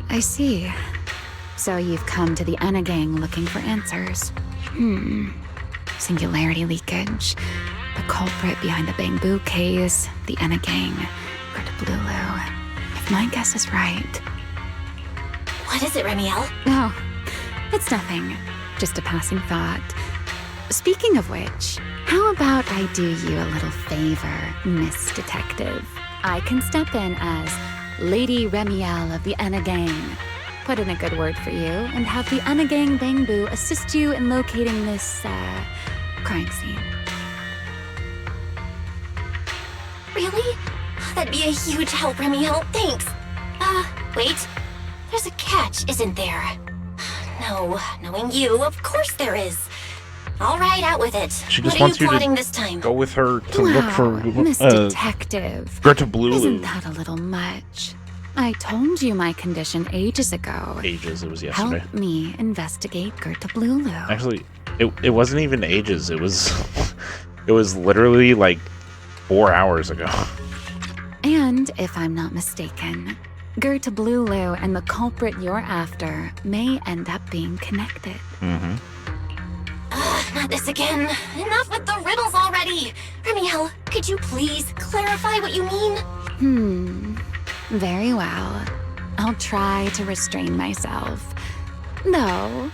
I see. So you've come to the Enna Gang looking for answers. Singularity leakage. The culprit behind the Bangboo case, the Enna Gang, Gertablulu. If my guess is right. What is it, Remiel? No, it's nothing. Just a passing thought. Speaking of which, how about I do you a little favor, Miss Detective? I can step in as Lady Remiel of the Enna Gang. Put in a good word for you, and have the Enna Gang Bangboo assist you in locating this, crime scene. Really? That'd be a huge help, Remiel. Thanks. Wait. There's a catch, isn't there? No, knowing you, of course there is. All right, out with it. She just what are wants you you plotting to this time? go with her to look for Miss Detective. Gertablulu. Isn't that a little much? I told you my condition ages ago. Ages, it was yesterday. Help me investigate Gertablulu. Actually, it wasn't even ages. It was literally like 4 hours ago. And if I'm not mistaken, Gertablulu and the culprit you're after may end up being connected. Not this again. Enough with the riddles already. already! Ramiel, could you please clarify what you mean? Very well. I'll try to restrain myself. No.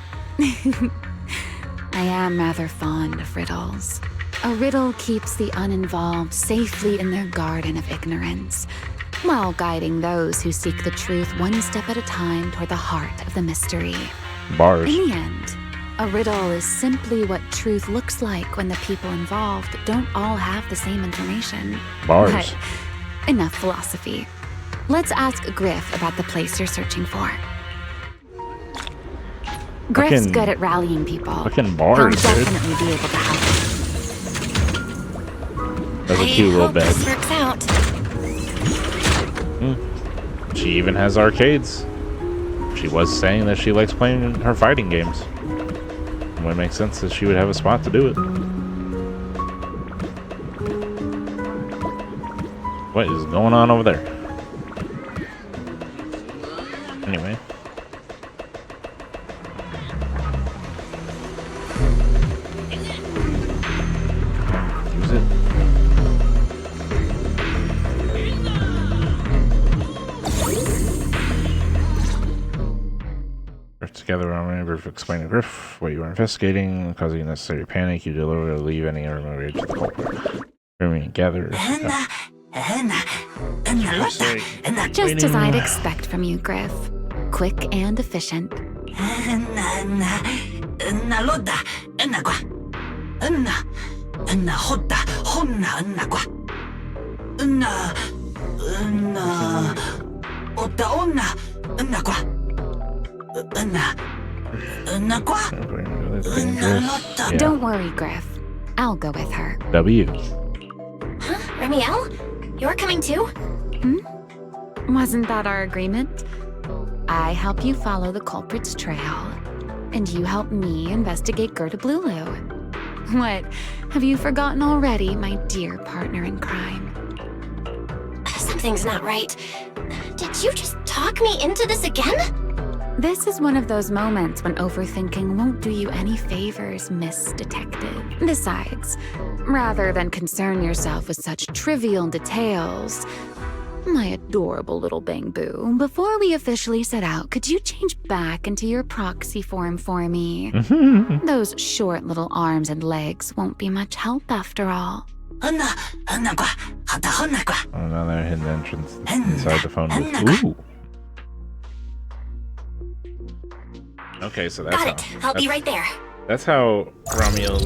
I am rather fond of riddles. A riddle keeps the uninvolved safely in their garden of ignorance, while guiding those who seek the truth one step at a time toward the heart of the mystery. Bars. In the end, a riddle is simply what truth looks like when the people involved don't all have the same information. Bars. But enough philosophy. Let's ask Griff about the place you're searching for. Griff's good at rallying people. Fucking bars, He'll dude. definitely be able to help. That's a cute little bed. This works out. She even has arcades. She was saying that she likes playing her fighting games. It would make sense that she would have a spot to do it. What is going on over there? Anyway. Use it. Together on River explain to Griff what you were investigating, causing unnecessary panic. You deliver to leave any remote age to the culprit. Remain gathered. Just as I'd expect from you, Griff. Quick and efficient. Don't worry, Griff. I'll go with her. W. Huh? Ramiel? You're coming too? Wasn't that our agreement? I help you follow the culprit's trail, and you help me investigate Gerda Blulu. What? Have you forgotten already, my dear partner in crime? Something's not right. Did you just talk me into this again? This is one of those moments when overthinking won't do you any favors, Miss Detective. Besides, rather than concern yourself with such trivial details, my adorable little Bangbu, before we officially set out, could you change back into your proxy form for me? Those short little arms and legs won't be much help after all. Another hidden entrance inside the phone booth. Ooh. Okay, so that's Got it. I'll be right there. That's how Ramiel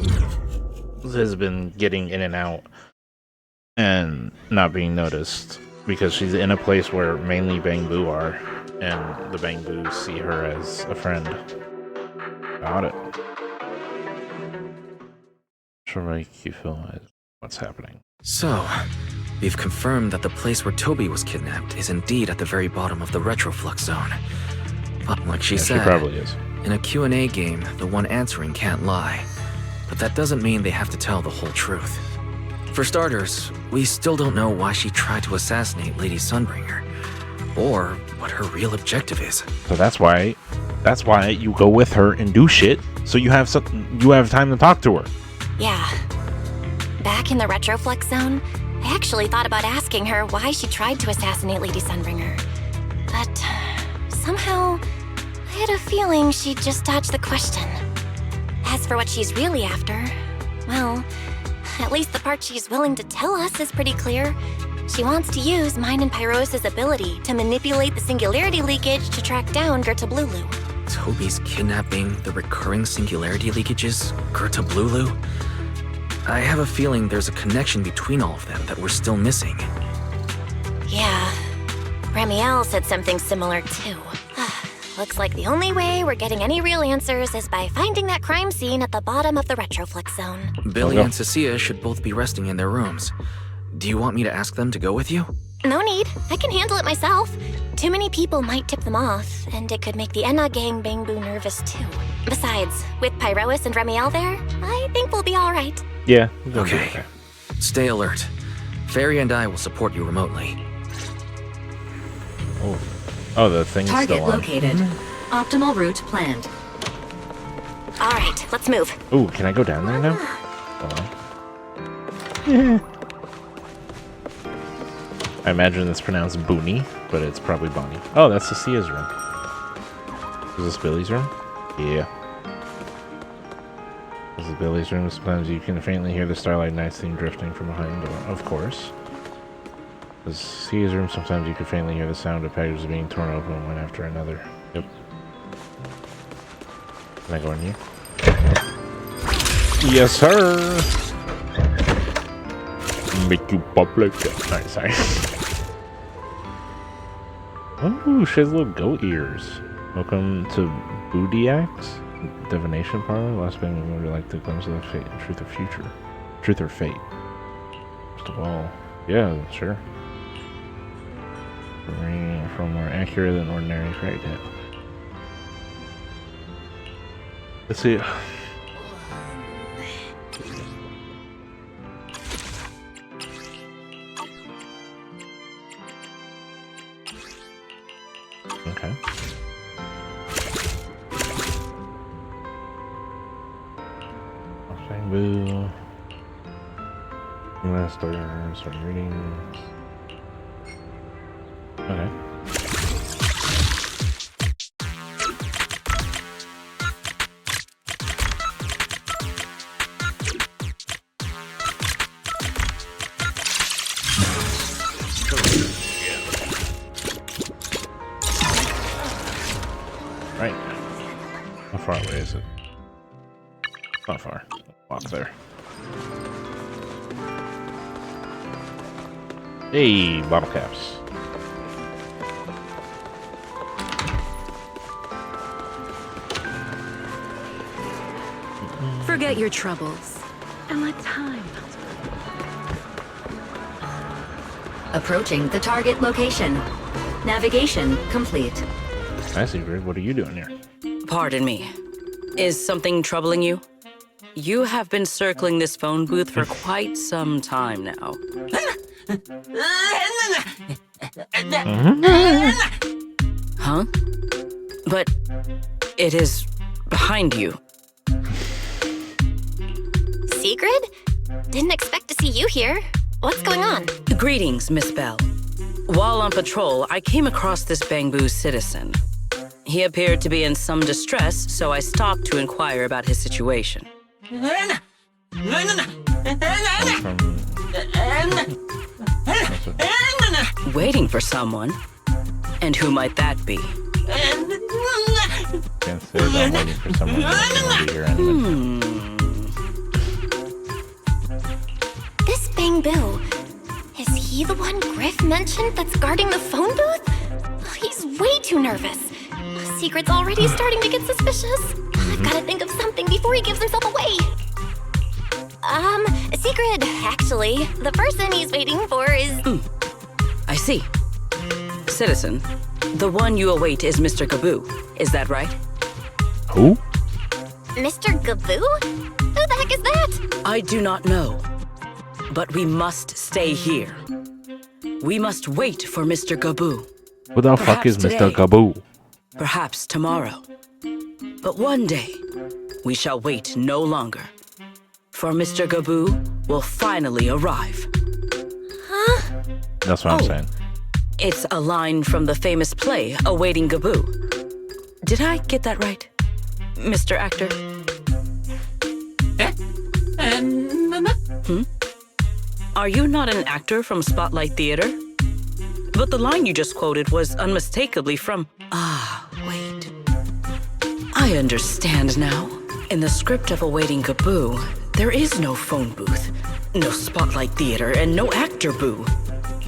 has been getting in and out and not being noticed, because she's in a place where mainly Bangbu are, and the Bangbu see her as a friend. Got it. She'll make you feel what's happening. So, we've confirmed that the place where Toby was kidnapped is indeed at the very bottom of the Retroflux zone. But like she said, she probably is. In a Q&A game, the one answering can't lie. But that doesn't mean they have to tell the whole truth. For starters, we still don't know why she tried to assassinate Lady Sunbringer, or what her real objective is. So that's why you go with her and do shit, so you have time to talk to her. Yeah. Back in the Retroflux zone, I actually thought about asking her why she tried to assassinate Lady Sunbringer. But somehow, I had a feeling she'd just dodge the question. As for what she's really after, well, at least the part she's willing to tell us is pretty clear. She wants to use mine and Pyros' ability to manipulate the singularity leakage to track down Gerda Blulu. Toby's kidnapping, the recurring singularity leakages, Gerda Blulu? I have a feeling there's a connection between all of them that we're still missing. Yeah. Ramiel said something similar too. Looks like the only way we're getting any real answers is by finding that crime scene at the bottom of the Retroflux zone. Billy and Cecilia should both be resting in their rooms. Do you want me to ask them to go with you? No need. I can handle it myself. Too many people might tip them off, and it could make the Enna gang Bangbu nervous too. Besides, with Pyrois and Ramiel there, I think we'll be alright. Yeah. Okay. Stay alert. Fairy and I will support you remotely. Oh, the thing's Target still on. located. Optimal route planned. Alright, let's move. Ooh, can I go down there now? Hold on. I imagine it's pronounced Booney, but it's probably Bonnie. Oh, that's Cecia's room. Is this Billy's room? Yeah. This is Billy's room. Sometimes you can faintly hear the Starlight Nights theme drifting from behind the door. Of course. This is Cecia's room. Sometimes you can faintly hear the sound of packages being torn open one after another. Yep. Can I go in here? Yes, sir! Make you pop like that. Alright, sorry. Oh, she has little goat ears. Welcome to Bootiacs Divination Parlor. Last bang we would like to glimpse of the fate and truth of future. Truth or fate? First of all, yeah, sure. From more accurate than ordinary fairy tale. Let's see. Okay. Boo. Let's start reading. Okay. Right. How far away is it? Not far. Walk there. Hey, bottle caps. Forget your troubles and let time. Approaching the target location. Navigation complete. Hi, Sigrid. What are you doing here? Pardon me. Is something troubling you? You have been circling this phone booth for quite some time now. Huh? But it is behind you. Sigrid? Didn't expect to see you here. What's going on? Greetings, Miss Bell. While on patrol, I came across this Bangbu citizen. He appeared to be in some distress, so I stopped to inquire about his situation. Waiting for someone? And who might that be? Can't say that I'm waiting for someone to be here anyway. This Bangbu. Is he the one Griff mentioned that's guarding the phone booth? He's way too nervous. Secret's already starting to get suspicious. I've got to think of something before he gives himself away. Secret, actually, the person he's waiting for is... I see. Citizen, the one you await is Mr. Gaboo. Is that right? Who? Mr. Gaboo? Who the heck is that? I do not know. But we must stay here. We must wait for Mr. Gaboo. Who the fuck is Mr. Gaboo? Perhaps tomorrow. But one day, we shall wait no longer. For Mr. Gaboo will finally arrive. Huh? That's what I'm saying. It's a line from the famous play, Awaiting Gaboo. Did I get that right, Mr. Actor? Are you not an actor from Spotlight Theater? But the line you just quoted was unmistakably from... Ah, wait. I understand now. In the script of Awaiting Gaboo, there is no phone booth, no Spotlight Theater, and no actor boo.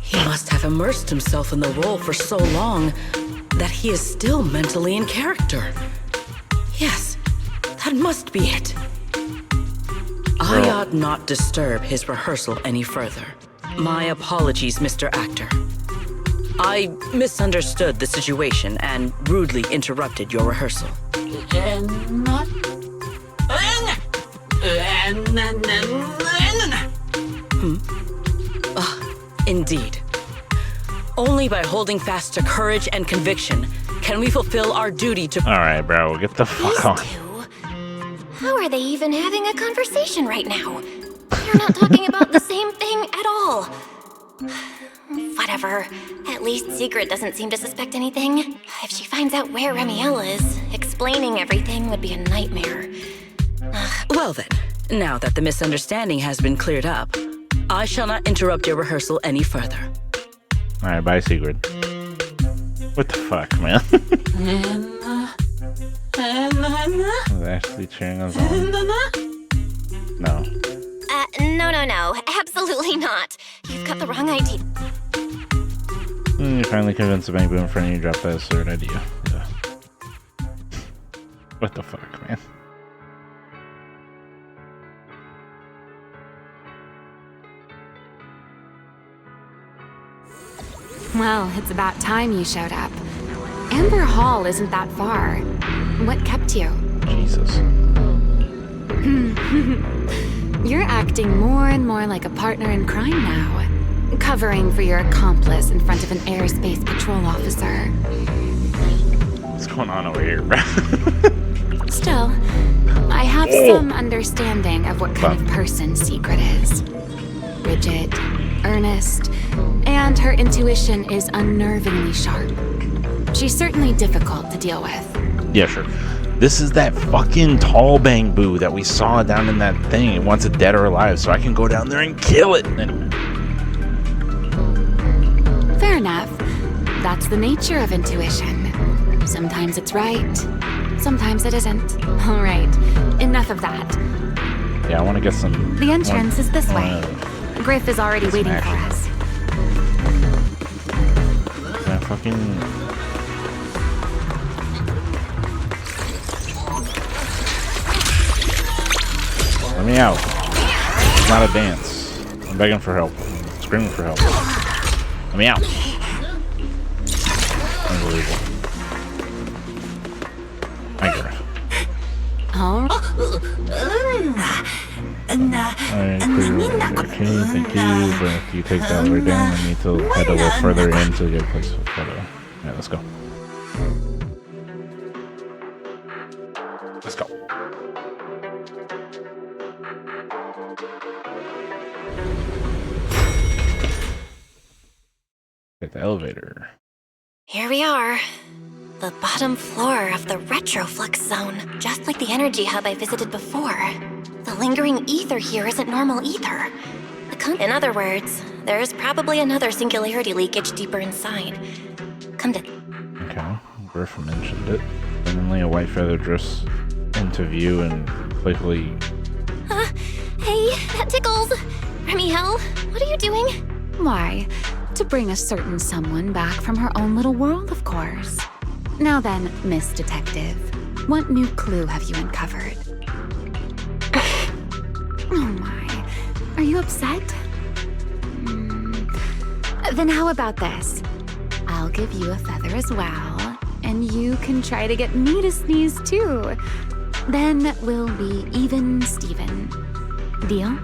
He must have immersed himself in the role for so long that he is still mentally in character. Yes, that must be it. I ought not disturb his rehearsal any further. My apologies, Mr. Actor. I misunderstood the situation and rudely interrupted your rehearsal. Indeed. Only by holding fast to courage and conviction can we fulfill our duty to... Alright, bro, get the fuck on. How are they even having a conversation right now? You're not talking about the same thing at all. Whatever. At least Secret doesn't seem to suspect anything. If she finds out where Remiel is, explaining everything would be a nightmare. Well then, now that the misunderstanding has been cleared up, I shall not interrupt your rehearsal any further. Alright, bye, Secret. What the fuck, man? Was Ashley cheering us on? No. No. Absolutely not. You've got the wrong idea. You finally convinced the Bang Boom in front of you to drop that absurd idea. Yeah. What the fuck, man? Well, it's about time you showed up. Amber Hall isn't that far. What kept you? Jesus. You're acting more and more like a partner in crime now. Covering for your accomplice in front of an airspace patrol officer. What's going on over here, bro? Still, I have some understanding of what kind of person Secret is. Rigid, earnest, and her intuition is unnervingly sharp. She's certainly difficult to deal with. Yeah, sure. This is that fucking tall Bang Boo that we saw down in that thing. It wants it dead or alive, so I can go down there and kill it. Anyway. Fair enough. That's the nature of intuition. Sometimes it's right, sometimes it isn't. All right, enough of that. Yeah, I want to get some... The entrance is this way. Griff is already waiting for us. Yeah, fucking... Let me out. It's not a dance. I'm begging for help. I'm screaming for help. Let me out. Unbelievable. Hi, Griff. Oh. Alright, okay, thank you. But if you take the elevator down, I need to head a little further in to get a place for the photo. Alright, let's go. Let's go. Take the elevator. Here we are. The bottom floor of the Retroflux zone, just like the energy hub I visited before. The lingering ether here isn't normal either. In other words, there's probably another singularity leakage deeper inside. Come to... Okay, Griff mentioned it. Suddenly a white feather drifts into view and playfully... Hey, that tickles! Remiel, what are you doing? Why? To bring a certain someone back from her own little world, of course. Now then, Miss Detective, what new clue have you uncovered? Oh my, are you upset? Then how about this? I'll give you a feather as well, and you can try to get me to sneeze too. Then we'll be even Steven. Deal?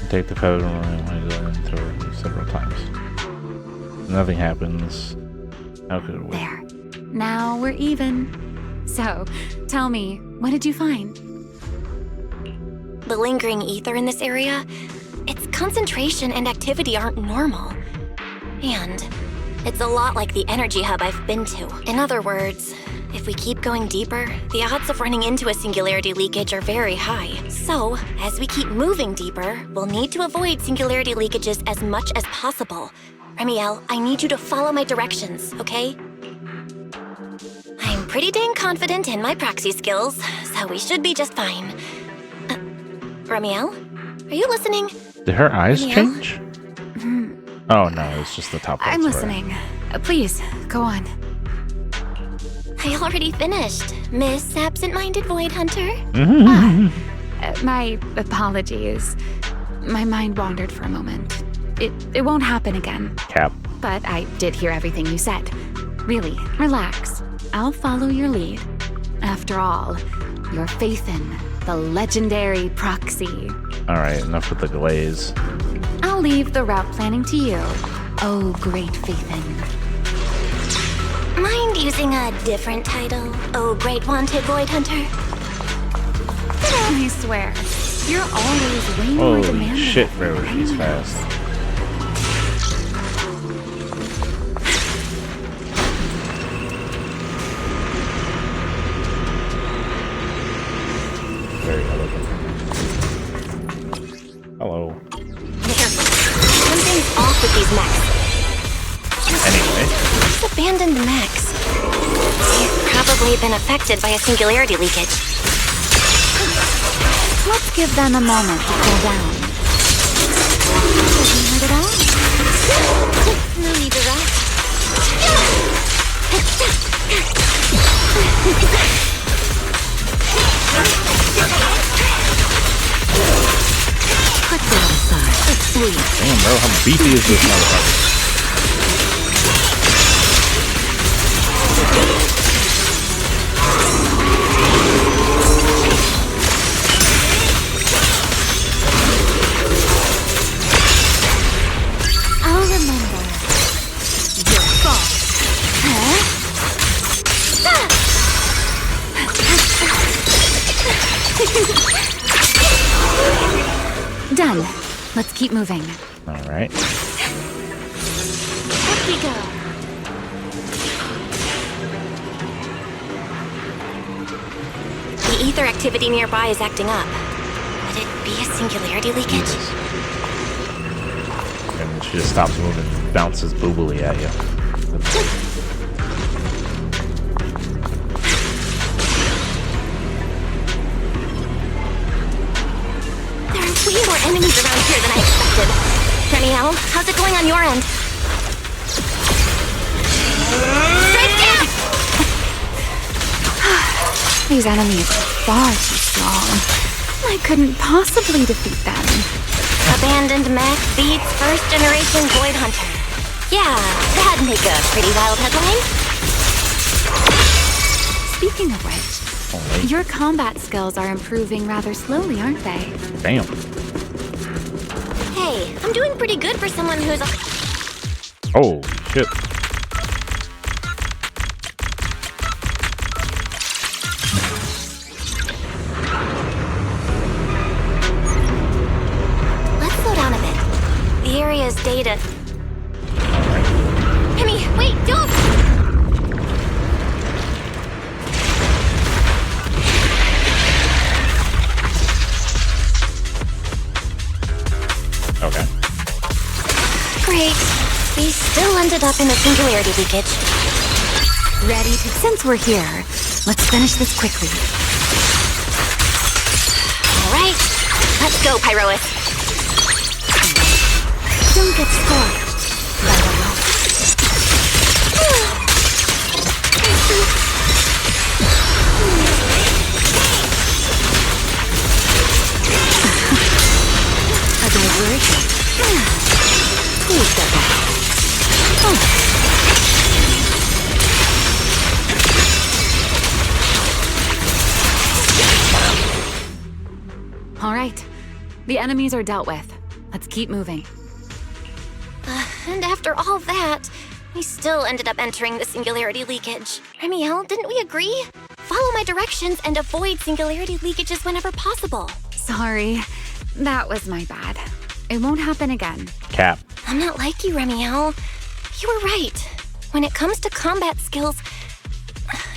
Take the feather and throw it several times. Nothing happens. How could it work? There. Now we're even. So, tell me, what did you find? The lingering ether in this area, its concentration and activity aren't normal. And it's a lot like the energy hub I've been to. In other words, if we keep going deeper, the odds of running into a singularity leakage are very high. So, as we keep moving deeper, we'll need to avoid singularity leakages as much as possible. Remiel, I need you to follow my directions, okay? I'm pretty dang confident in my proxy skills, so we should be just fine. Remiel? Are you listening? Did her eyes Remiel? change? Oh no, it's just the top. I'm listening. Please, go on. I already finished, Miss Absent-Minded Void Hunter. My apologies. My mind wandered for a moment. It won't happen again. Cap. But I did hear everything you said. Really, relax. I'll follow your lead. After all, your faith in the legendary proxy. Alright, enough with the glaze. I'll leave the route planning to you. Oh, great Faithin. Mind using a different title? Oh, Great Wanted Void Hunter? swear, you're always way more Holy demanding. shit, bro, she's fast. Very elegant. Hello. Something's off with these mechs. Anyway. Just abandoned the mechs. They've probably been affected by a singularity leakage. Let's give them a moment to cool down. Doesn't hurt at all. No need to rush. Put that aside. It's sweet. Damn, bro, how beefy is this motherfucker? I'll remember. Your fault. Huh? Done. Let's keep moving. Alright. Up we go. The ether activity nearby is acting up. Could it be a singularity leakage? And she just stops moving and bounces boobily at you. There are way more enemies around here than I expected. Remiel, how's it going on your end? Strike back! These enemies are far too strong. I couldn't possibly defeat them. Abandoned mech beats first generation Void Hunter. Yeah, that'd make a pretty wild headline. Speaking of which, your combat skills are improving rather slowly, aren't they? Damn. Hey, I'm doing pretty good for someone who's a... Oh, shit. Let's slow down a bit. The area's data... Remy, wait, don't! Okay. Great. We still ended up in a singularity leakage. Ready to... Since we're here, let's finish this quickly. Alright, let's go, Pyrois. Don't get scorched. A diversion. Please step back. All right. The enemies are dealt with. Let's keep moving. And after all that, we still ended up entering the singularity leakage. Remiel, didn't we agree? Follow my directions and avoid singularity leakages whenever possible. Sorry. That was my bad. It won't happen again. Cap. I'm not like you, Remiel. You were right. When it comes to combat skills,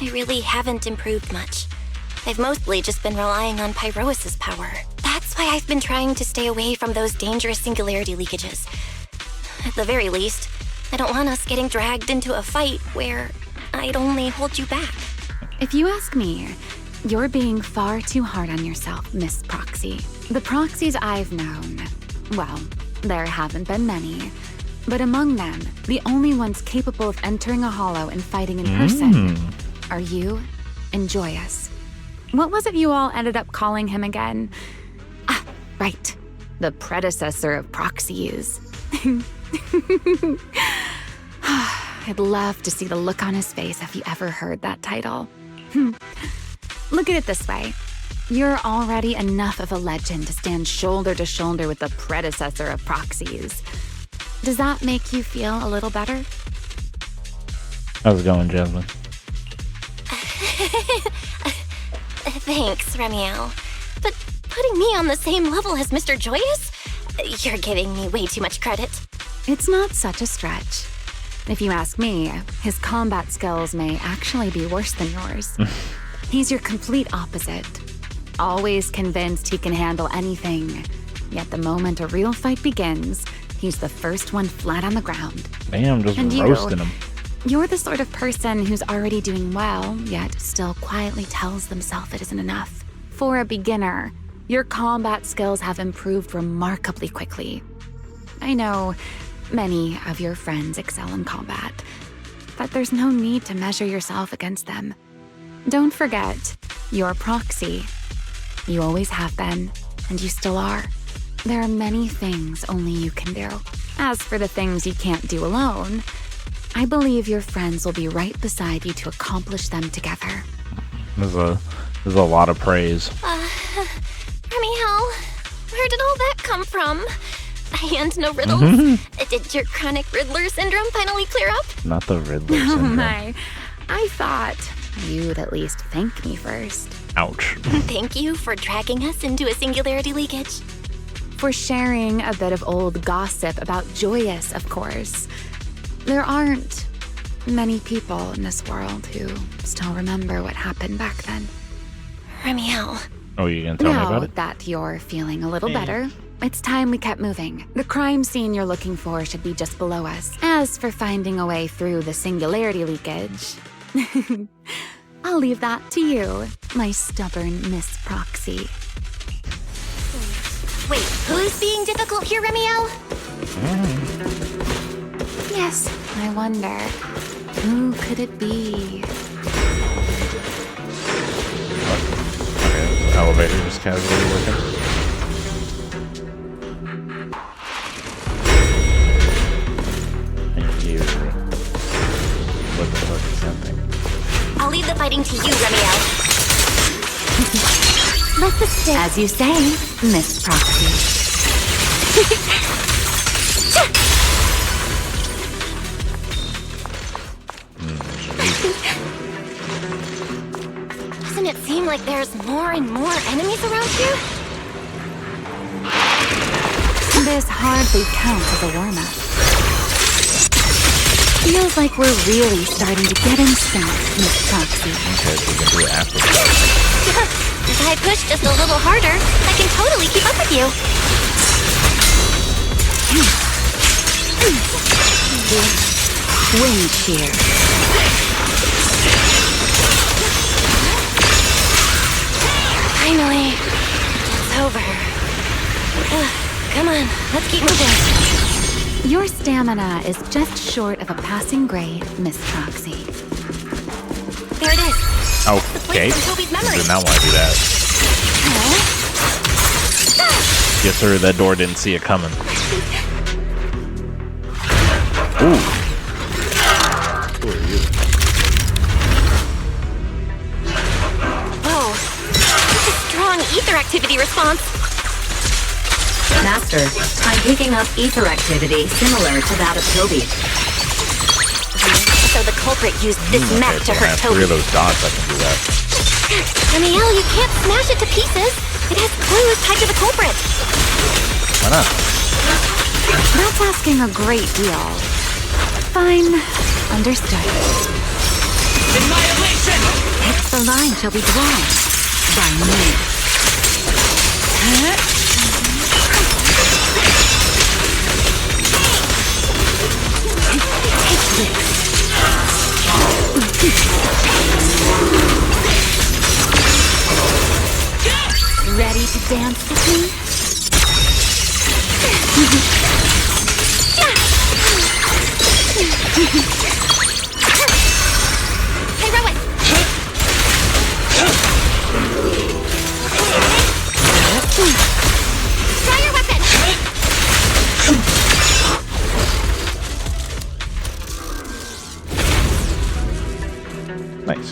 I really haven't improved much. I've mostly just been relying on Pyrois' power. That's why I've been trying to stay away from those dangerous singularity leakages. At the very least, I don't want us getting dragged into a fight where I'd only hold you back. If you ask me, you're being far too hard on yourself, Miss Proxy. The Proxies I've known, well, there haven't been many. But among them, the only ones capable of entering a hollow and fighting in person are you and Joyous. What was it you all ended up calling him again? Ah, right. The predecessor of Proxies. I'd love to see the look on his face if he ever heard that title. Look at it this way. You're already enough of a legend to stand shoulder to shoulder with the predecessor of Proxies. Does that make you feel a little better? How's it going, Jasmine? Thanks, Remiel. But Putting me on the same level as Mr. Joyous? You're giving me way too much credit. It's not such a stretch. If you ask me, his combat skills may actually be worse than yours. He's your complete opposite. Always convinced he can handle anything. Yet the moment a real fight begins, he's the first one flat on the ground. Damn, just And roasting him. You're the sort of person who's already doing well, yet still quietly tells themselves it isn't enough. For a beginner, your combat skills have improved remarkably quickly. I know many of your friends excel in combat, but there's no need to measure yourself against them. Don't forget, you're Proxy. You always have been, and you still are. There are many things only you can do. As for the things you can't do alone, I believe your friends will be right beside you to accomplish them together. There's a lot of praise. Remiel, where did all that come from? And no riddles? Did your chronic Riddler syndrome finally clear up? Not the Riddler Oh syndrome. my, I thought you'd at least thank me first. Ouch. Thank you for dragging us into a singularity leakage. For sharing a bit of old gossip about Joyous, of course. There aren't many people in this world who still remember what happened back then. Remiel. Oh, you gonna tell me about Now it? that you're feeling a little better, it's time we kept moving. The crime scene you're looking for should be just below us. As for finding a way through the singularity leakage, I'll leave that to you, my stubborn Miss Proxy. Wait, who's being difficult here, Remiel? Yes, I wonder, who could it be? Okay, elevator just casually working. Thank you. What the fuck is that thing? I'll leave the fighting to you, Remiel. Let the stick. As you say, Miss Proxy. Doesn't it seem like there's more and more enemies around here? This hardly counts as a warm-up. Feels like we're really starting to get in sync, Miss Proxy. Okay, so we can do it after that. If I push just a little harder, I can totally keep up with you. Wind shear. Finally, it's over. Come on, let's keep moving. Your stamina is just short of a passing grade, Miss Proxy. There it is. Okay. From Toby's memory. Did not want to do that. Yes, sir. That door didn't see it coming. Ooh. Who are you? Whoa. That's a strong ether activity response. Master, I'm picking up ether activity similar to that of Toby. So the culprit used this map to hurt Toby. 3 of those dots, I can do that. Remiel, you can't smash it to pieces. It has clues tied to the culprit. Why not? That's asking a great deal. Fine. Understood. Annihilation! The line shall be drawn by me. Ready to dance with me? Hey, Rowan! Try your weapon! Nice.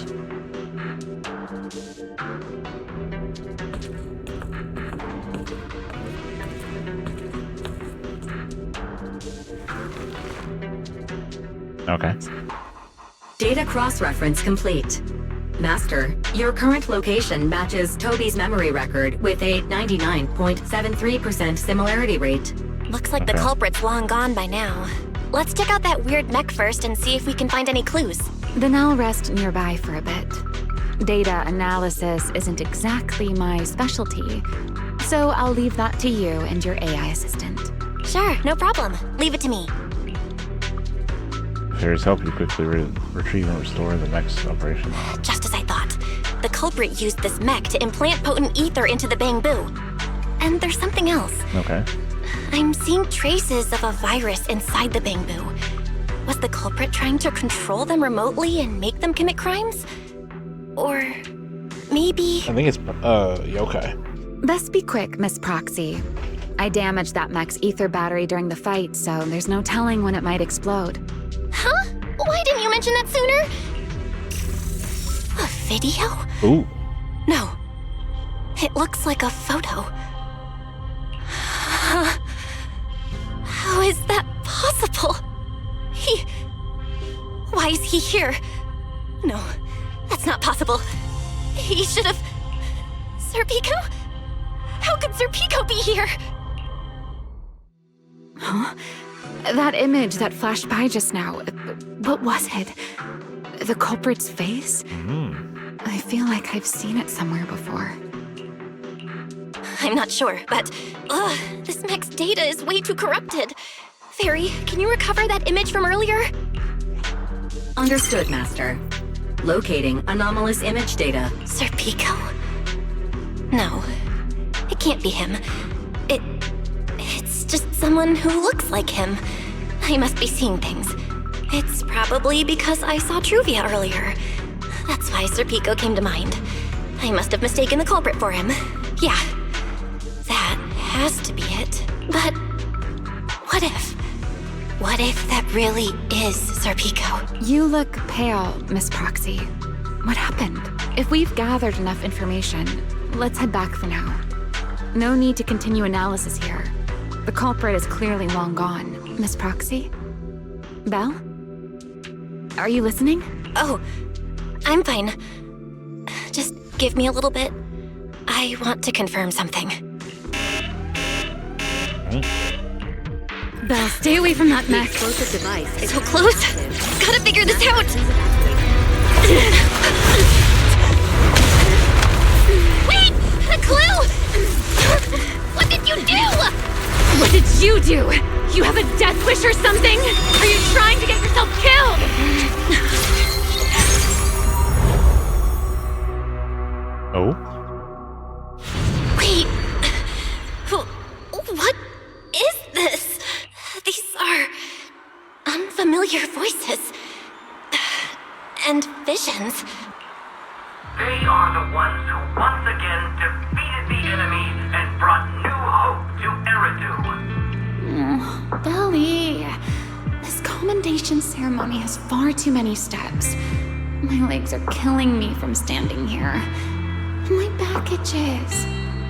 Okay. Data cross-reference complete. Master, your current location matches Toby's memory record with a 99.73% similarity rate. Looks like the culprit's long gone by now. Let's check out that weird mech first and see if we can find any clues. Then I'll rest nearby for a bit. Data analysis isn't exactly my specialty, so I'll leave that to you and your AI assistant. Sure, no problem. Leave it to me. Fairies help you quickly retrieve and restore the mech's operation. Just as I thought. The culprit used this mech to implant potent ether into the Bangboo. And there's something else. Okay. I'm seeing traces of a virus inside the Bangboo. Was the culprit trying to control them remotely and make them commit crimes? Or maybe... I think it's, yokai. Best be quick, Miss Proxy. I damaged that mech's ether battery during the fight, so there's no telling when it might explode. Huh? Why didn't you mention that sooner? A video? Ooh. No. It looks like a photo. How is that possible? Why is he here? No, that's not possible. He should have... Serpico? How could Serpico be here? Huh? That image that flashed by just now, what was it? The culprit's face? I feel like I've seen it somewhere before. I'm not sure, but this mech's data is way too corrupted. Fairy, can you recover that image from earlier? Understood, Master. Locating anomalous image data. Serpico? No, it can't be him. It's just someone who looks like him. I must be seeing things. It's probably because I saw Truvia earlier. That's why Serpico came to mind. I must have mistaken the culprit for him. Yeah, that has to be it. But what if? What if that really is Serpico? You look pale, Miss Proxy. What happened? If we've gathered enough information, let's head back for now. No need to continue analysis here. The culprit is clearly long gone. Miss Proxy? Belle? Are you listening? Oh, I'm fine. Just give me a little bit. I want to confirm something. Belle, stay away from that mess. Explosive device. So close. Gotta figure this out. Wait! A clue! What did you do? What did you do? You have a death wish or something? Are you trying to get yourself killed? Oh? Wait. What is this? These are unfamiliar voices. And visions. They are the ones who once again defeated the enemy and brought new hope to Eridu. Belly, this commendation ceremony has far too many steps. My legs are killing me from standing here. And my back itches.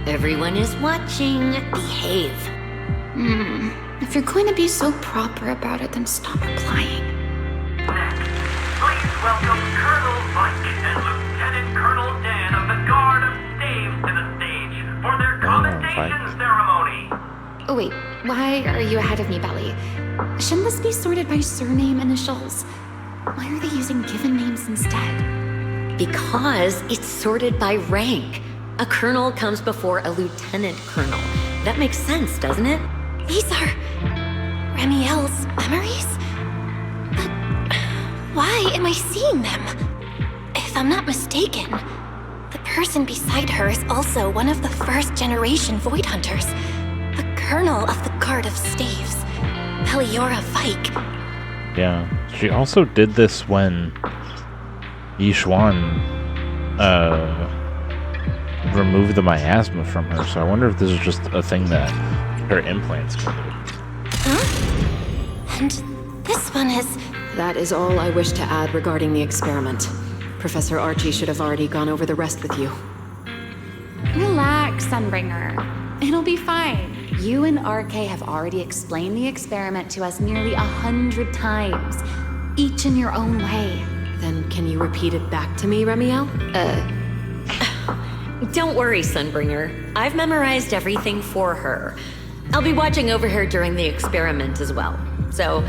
Everyone is watching. Behave. If you're going to be so proper about it, then stop replying. Please welcome Colonel Vike and Lieutenant Colonel Dan of the Guard of Staves to the stage for their commendation ceremony. Oh wait, why are you ahead of me, Belly? Shouldn't this be sorted by surname initials? Why are they using given names instead? Because it's sorted by rank. A colonel comes before a lieutenant colonel. That makes sense, doesn't it? These are Ramiel's memories? But why am I seeing them? If I'm not mistaken, the person beside her is also one of the first-generation Void Hunters. A colonel of the Guard of Staves, Peliora Vike. Yeah, she also did this when Yishuan removed the miasma from her, so I wonder if this is just a thing that her implants can do. Huh? And this one is... That is all I wish to add regarding the experiment. Professor Archie should have already gone over the rest with you. Relax, Sunbringer. It'll be fine. You and RK have already explained the experiment to us nearly 100 times, each in your own way. Then can you repeat it back to me, Remiel? Don't worry, Sunbringer. I've memorized everything for her. I'll be watching over her during the experiment as well. So,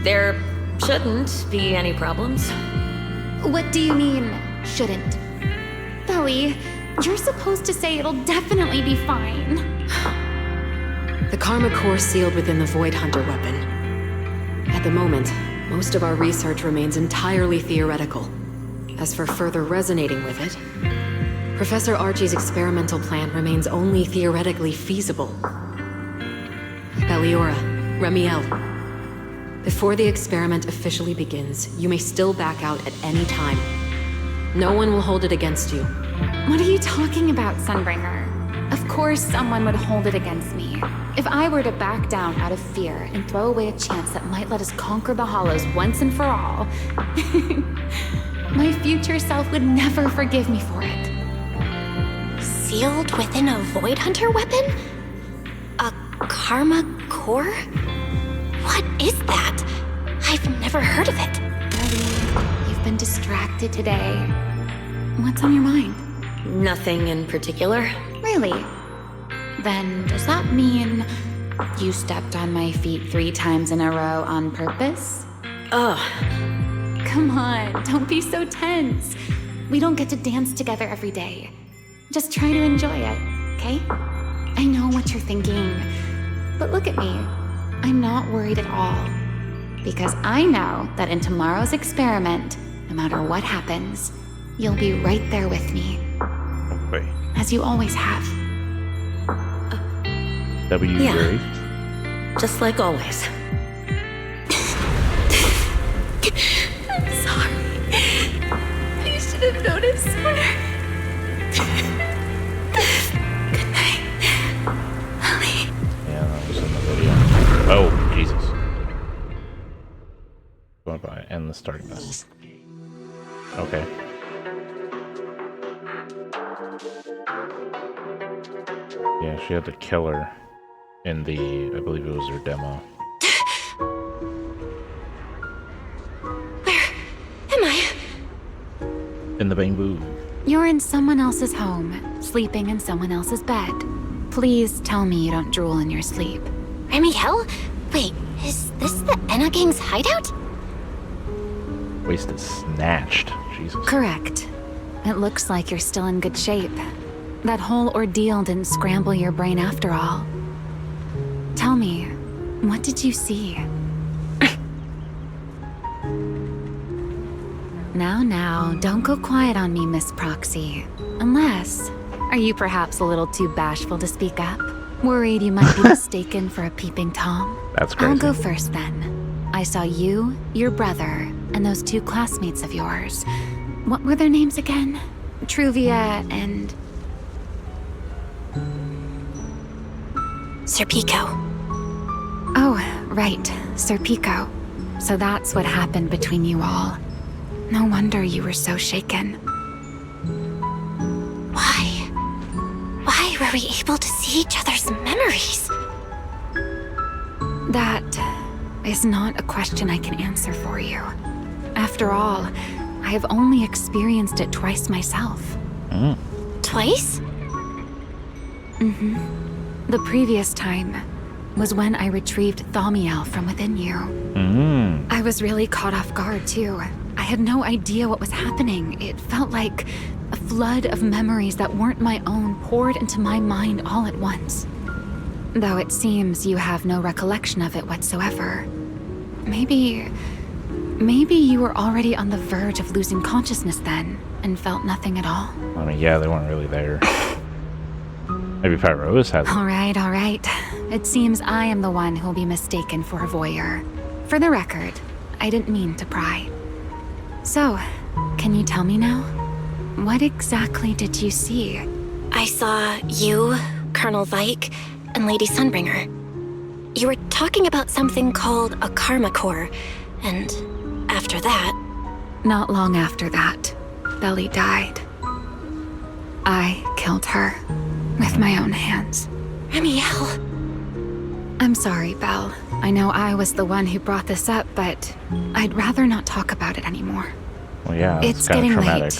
there shouldn't be any problems. What do you mean, shouldn't? Belly, you're supposed to say it'll definitely be fine. The Karma Core sealed within the Void Hunter weapon. At the moment, most of our research remains entirely theoretical. As for further resonating with it, Professor Archie's experimental plan remains only theoretically feasible. Belliora, Remiel, before the experiment officially begins, you may still back out at any time. No one will hold it against you. What are you talking about, Sunbringer? Of course someone would hold it against me. If I were to back down out of fear and throw away a chance that might let us conquer the Hollows once and for all, my future self would never forgive me for it. Sealed within a Void Hunter weapon? A Karma Core? What is that? I've never heard of it. Ellie, you've been distracted today. What's on your mind? Nothing in particular. Really? Then does that mean you stepped on my feet 3 times in a row on purpose? Ugh. Come on, don't be so tense. We don't get to dance together every day. Just try to enjoy it, okay? I know what you're thinking, but look at me. I'm not worried at all. Because I know that in tomorrow's experiment, no matter what happens, you'll be right there with me. Wait. As you always have. Yeah. Great. Just like always. I'm sorry. I should have noticed sooner. Good night, Ellie. Yeah, that was in the video. Oh, Jesus. Going by and the starting mess. Okay. Yeah, she had to kill her in the, I believe it was her demo. Where am I? In the bamboo. You're in someone else's home, sleeping in someone else's bed. Please tell me you don't drool in your sleep. Remiel? Wait, is this the Enna Gang's hideout? Wasted snatched. Jesus. Correct. It looks like you're still in good shape. That whole ordeal didn't scramble your brain after all. Tell me, what did you see? Now, don't go quiet on me, Miss Proxy. Unless, are you perhaps a little too bashful to speak up? Worried you might be mistaken for a peeping Tom? That's crazy. I'll go first then. I saw you, your brother, and those 2 classmates of yours. What were their names again? Truvia and... Serpico. Oh, right, Serpico. So that's what happened between you all. No wonder you were so shaken. Why were we able to see each other's memories? That is not a question I can answer for you. After all, I have only experienced it twice myself. Twice? Mm-hmm. The previous time was when I retrieved Thaumiel from within you. I was really caught off guard, too. I had no idea what was happening. It felt like a flood of memories that weren't my own poured into my mind all at once. Though it seems you have no recollection of it whatsoever. Maybe you were already on the verge of losing consciousness then, and felt nothing at all. I mean, yeah, they weren't really there. Maybe Pyrois had them. All right. It seems I am the one who'll be mistaken for a voyeur. For the record, I didn't mean to pry. So, can you tell me now? What exactly did you see? I saw you, Colonel Vike, and Lady Sunbringer. You were talking about something called a Karma Core, and after that... Not long after that, Belly died. I killed her with my own hands. Remiel. I'm sorry, Belle. I know I was the one who brought this up, but I'd rather not talk about it anymore. Well, yeah, It's kind getting of traumatic.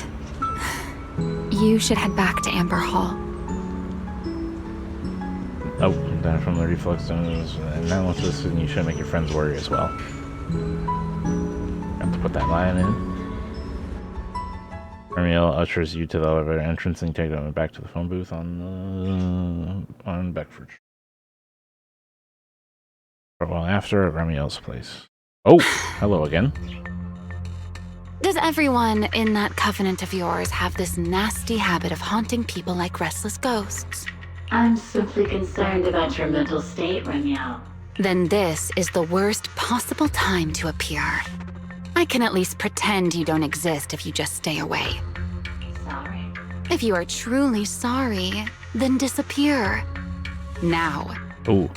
late. You should head back to Amber Hall. Oh, then from the reflux zones, and now with this, you should make your friends worry as well. Have to put that line in. Ramiel ushers you to the elevator entrance and take them back to the phone booth on Beckford. For a while after, at Ramiel's place. Oh, hello again. Does everyone in that covenant of yours have this nasty habit of haunting people like restless ghosts? I'm simply concerned about your mental state, Ramiel. Then this is the worst possible time to appear. I can at least pretend you don't exist if you just stay away. Sorry. If you are truly sorry, then disappear. Now. Ooh.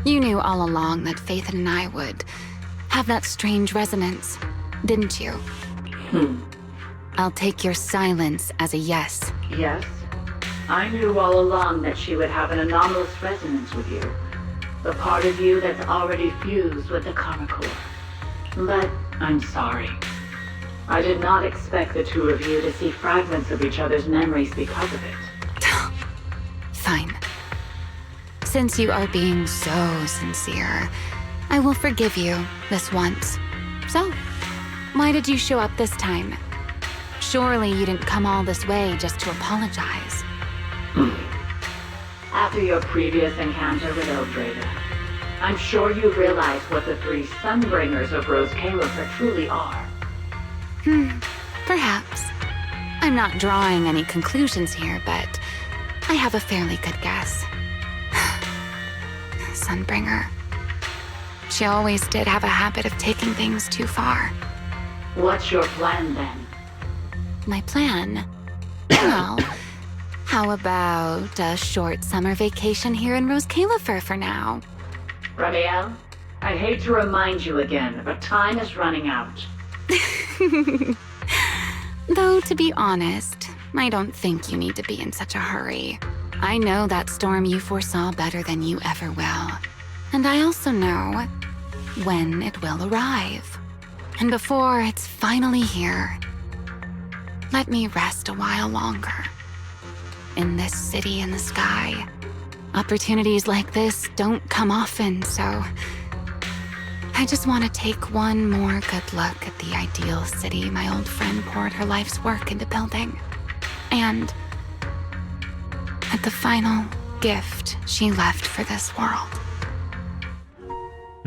You knew all along that Faith and I would have that strange resonance, didn't you? I'll take your silence as a yes. Yes. I knew all along that she would have an anomalous resonance with you. The part of you that's already fused with the Karma Core. But I'm sorry. I did not expect the two of you to see fragments of each other's memories because of it. Fine. Since you are being so sincere, I will forgive you this once. So, why did you show up this time? Surely you didn't come all this way just to apologize. After your previous encounter with Eldrada, I'm sure you realize what the three Sunbringers of Rose Califer truly are. Perhaps. I'm not drawing any conclusions here, but I have a fairly good guess. Sunbringer. She always did have a habit of taking things too far. What's your plan then? My plan? Well, how about a short summer vacation here in Rose Califer for now? Ramiel, I hate to remind you again, but time is running out. Though, to be honest, I don't think you need to be in such a hurry. I know that storm you foresaw better than you ever will. And I also know when it will arrive. And before it's finally here, let me rest a while longer. In this city in the sky, opportunities like this don't come often, so I just want to take one more good look at the ideal city my old friend poured her life's work into building. And at the final gift she left for this world.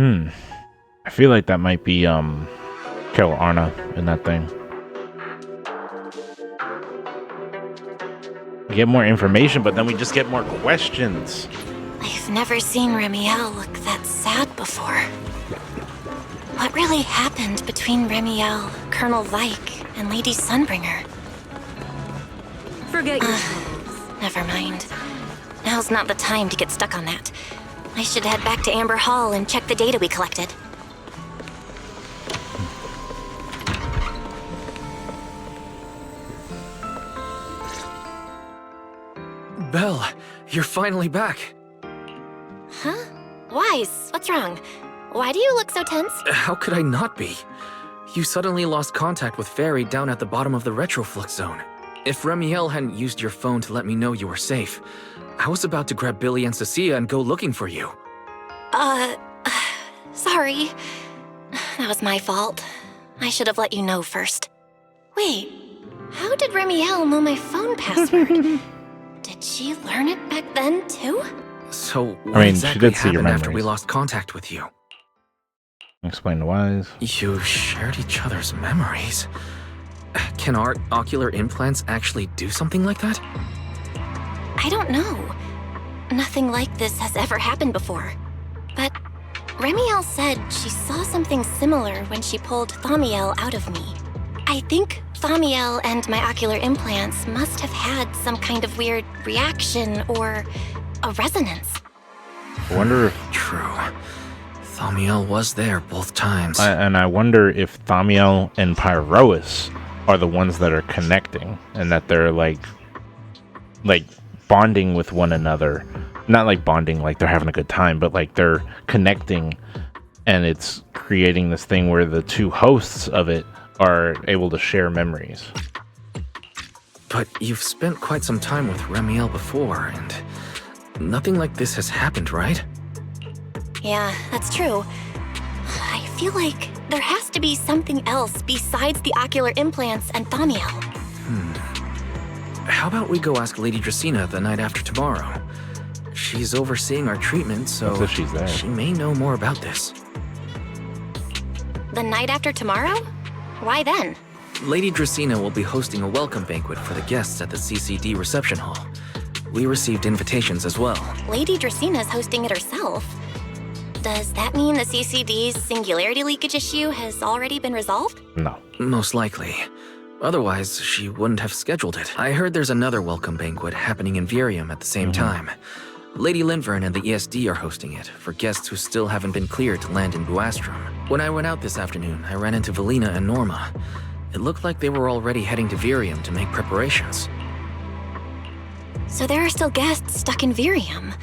I feel like that might be Carol Arna in that thing. We get more information, but then we just get more questions. I've never seen Ramiel look that sad before. What really happened between Ramiel, Colonel Vyke, and Lady Sunbringer? Forget your troubles. Never mind. Now's not the time to get stuck on that. I should head back to Amber Hall and check the data we collected. Belle, you're finally back. Huh? Wise, what's wrong? Why do you look so tense? How could I not be? You suddenly lost contact with Fairy down at the bottom of the Retroflux zone. If Ramiel hadn't used your phone to let me know you were safe, I was about to grab Billy and Cecilia and go looking for you. Sorry. That was my fault. I should have let you know first. Wait, how did Ramiel know my phone password? Did she learn it back then, too? So, what I mean, exactly she did see your happened after we memories. lost contact with you? Explain the whys. You shared each other's memories. Can our ocular implants actually do something like that? I don't know. Nothing like this has ever happened before. But Ramiel said she saw something similar when she pulled Thaumiel out of me. I think Thaumiel and my ocular implants must have had some kind of weird reaction or a resonance. I wonder if... True. Thaumiel was there both times. And I wonder if Thaumiel and Pyrois are the ones that are connecting, and that they're like bonding with one another. Not like bonding like they're having a good time, but like they're connecting and it's creating this thing where the two hosts of it are able to share memories. But you've spent quite some time with Ramiel before, and nothing like this has happened, right? Yeah, that's true. I feel like there has to be something else besides the ocular implants and Thamiel. How about we go ask Lady Dracaena the night after tomorrow? She's overseeing our treatment, so if she's there. She may know more about this. The night after tomorrow? Why then? Lady Dracaena will be hosting a welcome banquet for the guests at the CCD reception hall. We received invitations as well. Lady Draceena's hosting it herself. Does that mean the CCD's singularity leakage issue has already been resolved? No. Most likely. Otherwise, she wouldn't have scheduled it. I heard there's another welcome banquet happening in Virium at the same time. Lady Linvern and the ESD are hosting it for guests who still haven't been cleared to land in Buastrom. When I went out this afternoon, I ran into Valina and Norma. It looked like they were already heading to Virium to make preparations. So there are still guests stuck in Virium.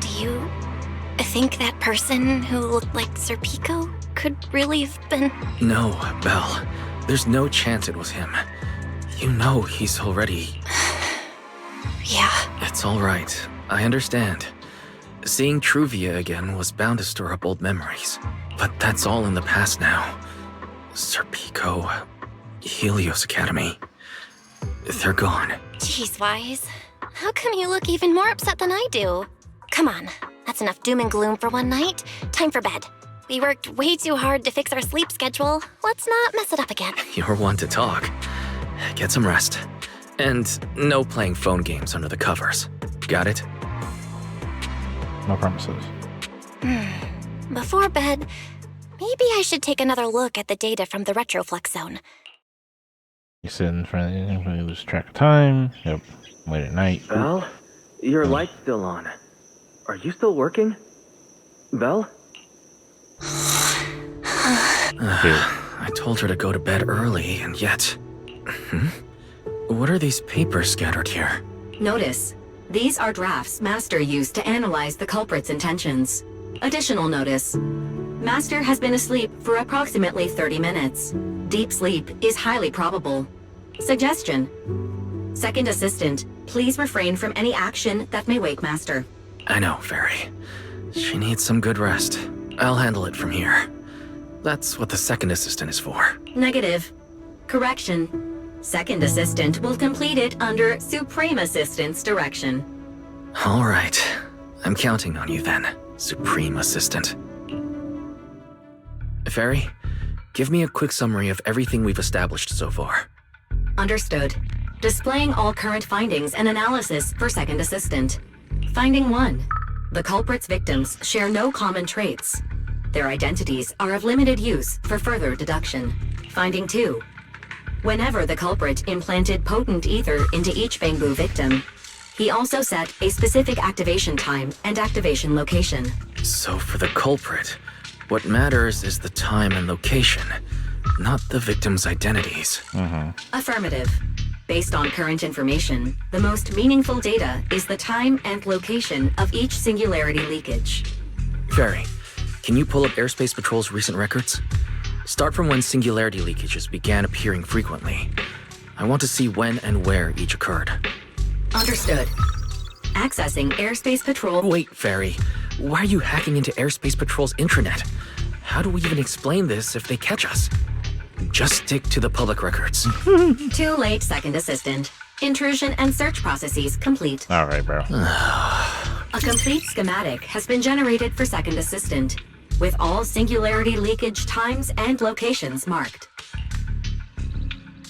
Do you think that person who looked like Sir Pico could really have been... No, Belle. There's no chance it was him. You know he's already... Yeah. It's all right. I understand. Seeing Truvia again was bound to stir up old memories. But that's all in the past now. Sir Pico, Helios Academy. They're gone. Jeez, Wise. How come you look even more upset than I do? Come on. That's enough doom and gloom for one night. Time for bed. We worked way too hard to fix our sleep schedule. Let's not mess it up again. You're one to talk. Get some rest. And no playing phone games under the covers. Got it? No promises. Before bed, maybe I should take another look at the data from the Retroflex zone. You sit in front of you, lose track of time. Yep. Late at night. Belle? Your light's still on. Are you still working? Belle? I told her to go to bed early, and yet... What are these papers scattered here? Notice, these are drafts Master used to analyze the culprit's intentions. Additional notice, Master has been asleep for approximately 30 minutes. Deep sleep is highly probable. Suggestion. Second Assistant, please refrain from any action that may wake Master. I know, Fairy. She needs some good rest. I'll handle it from here. That's what the Second Assistant is for. Negative. Correction. Second Assistant will complete it under Supreme Assistant's direction. All right. I'm counting on you then, Supreme Assistant. Fairy, give me a quick summary of everything we've established so far. Understood. Displaying all current findings and analysis for Second Assistant. Finding 1. The culprit's victims share no common traits. Their identities are of limited use for further deduction. Finding 2. Whenever the culprit implanted potent ether into each Bangbu victim, he also set a specific activation time and activation location. So for the culprit, what matters is the time and location, not the victims' identities. Affirmative. Based on current information, the most meaningful data is the time and location of each singularity leakage. Fairy, can you pull up Airspace Patrol's recent records? Start from when singularity leakages began appearing frequently. I want to see when and where each occurred. Understood. Accessing Airspace Patrol... Wait, Fairy. Why are you hacking into Airspace Patrol's intranet? How do we even explain this if they catch us? Just stick to the public records. Too late, Second Assistant. Intrusion and search processes complete. All right, bro. A complete schematic has been generated for Second Assistant, with all singularity leakage times and locations marked.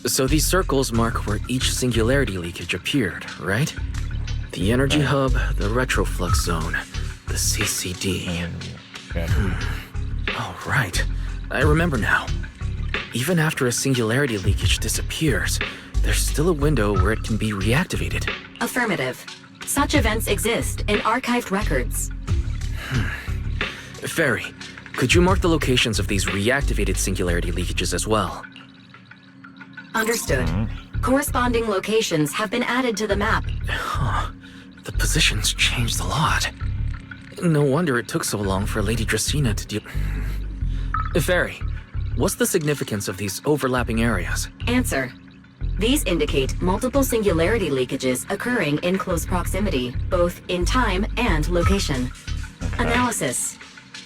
So these circles mark where each singularity leakage appeared, right? The energy hub, the retroflux zone, the CCD. Oh, right. I remember now. Even after a singularity leakage disappears, there's still a window where it can be reactivated. Affirmative. Such events exist in archived records. Fairy, could you mark the locations of these reactivated singularity leakages as well? Understood. Corresponding locations have been added to the map. The positions changed a lot. No wonder it took so long for Lady Dracaena to deal. Fairy, what's the significance of these overlapping areas? Answer. These indicate multiple singularity leakages occurring in close proximity, both in time and location. Analysis.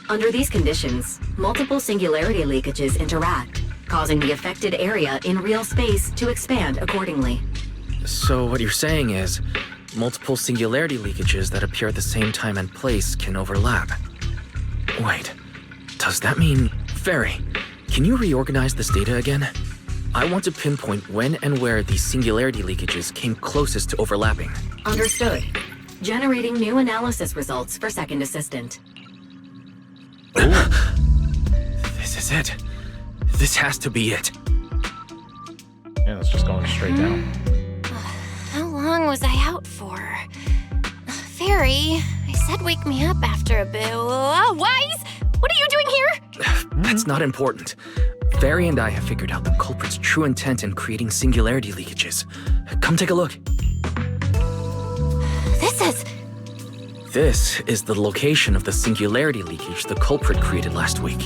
Under these conditions, multiple singularity leakages interact, causing the affected area in real space to expand accordingly. So what you're saying is, multiple singularity leakages that appear at the same time and place can overlap. Wait, does that mean... Fairy, can you reorganize this data again? I want to pinpoint when and where these singularity leakages came closest to overlapping. Understood. Generating new analysis results for Second Assistant. This is it. This has to be it. Yeah, it's just going straight down. How long was I out for? Fairy, I said wake me up after a bit. Wise? What are you doing here? That's not important. Fairy and I have figured out the culprit's true intent in creating singularity leakages. Come take a look. This is the location of the singularity leakage the culprit created last week,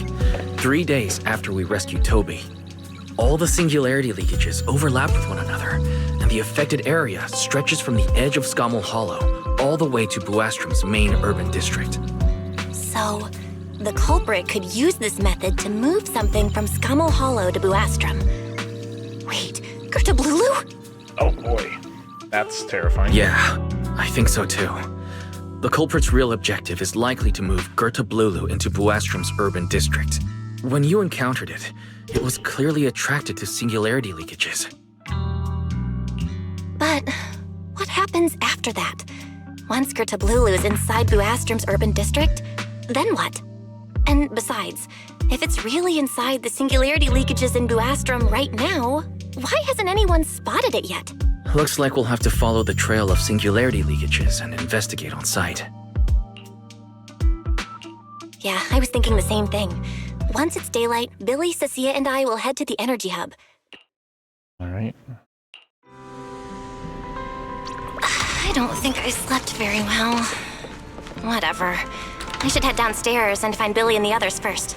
3 days after we rescued Toby. All the singularity leakages overlap with one another, and the affected area stretches from the edge of Scommel Hollow all the way to Buastrum's main urban district. So, the culprit could use this method to move something from Scommel Hollow to Buastrum. Wait, Gertablulu? Oh boy, that's terrifying. Yeah, I think so too. The culprit's real objective is likely to move Gertablulu into Buastrum's urban district. When you encountered it, it was clearly attracted to singularity leakages. But what happens after that? Once Gertablulu is inside Buastrum's urban district, then what? And besides, if it's really inside the singularity leakages in Buastrum right now, why hasn't anyone spotted it yet? Looks like we'll have to follow the trail of singularity leakages and investigate on site. Yeah, I was thinking the same thing. Once it's daylight, Billy, Cecilia, and I will head to the energy hub. All right. I don't think I slept very well. Whatever. I should head downstairs and find Billy and the others first.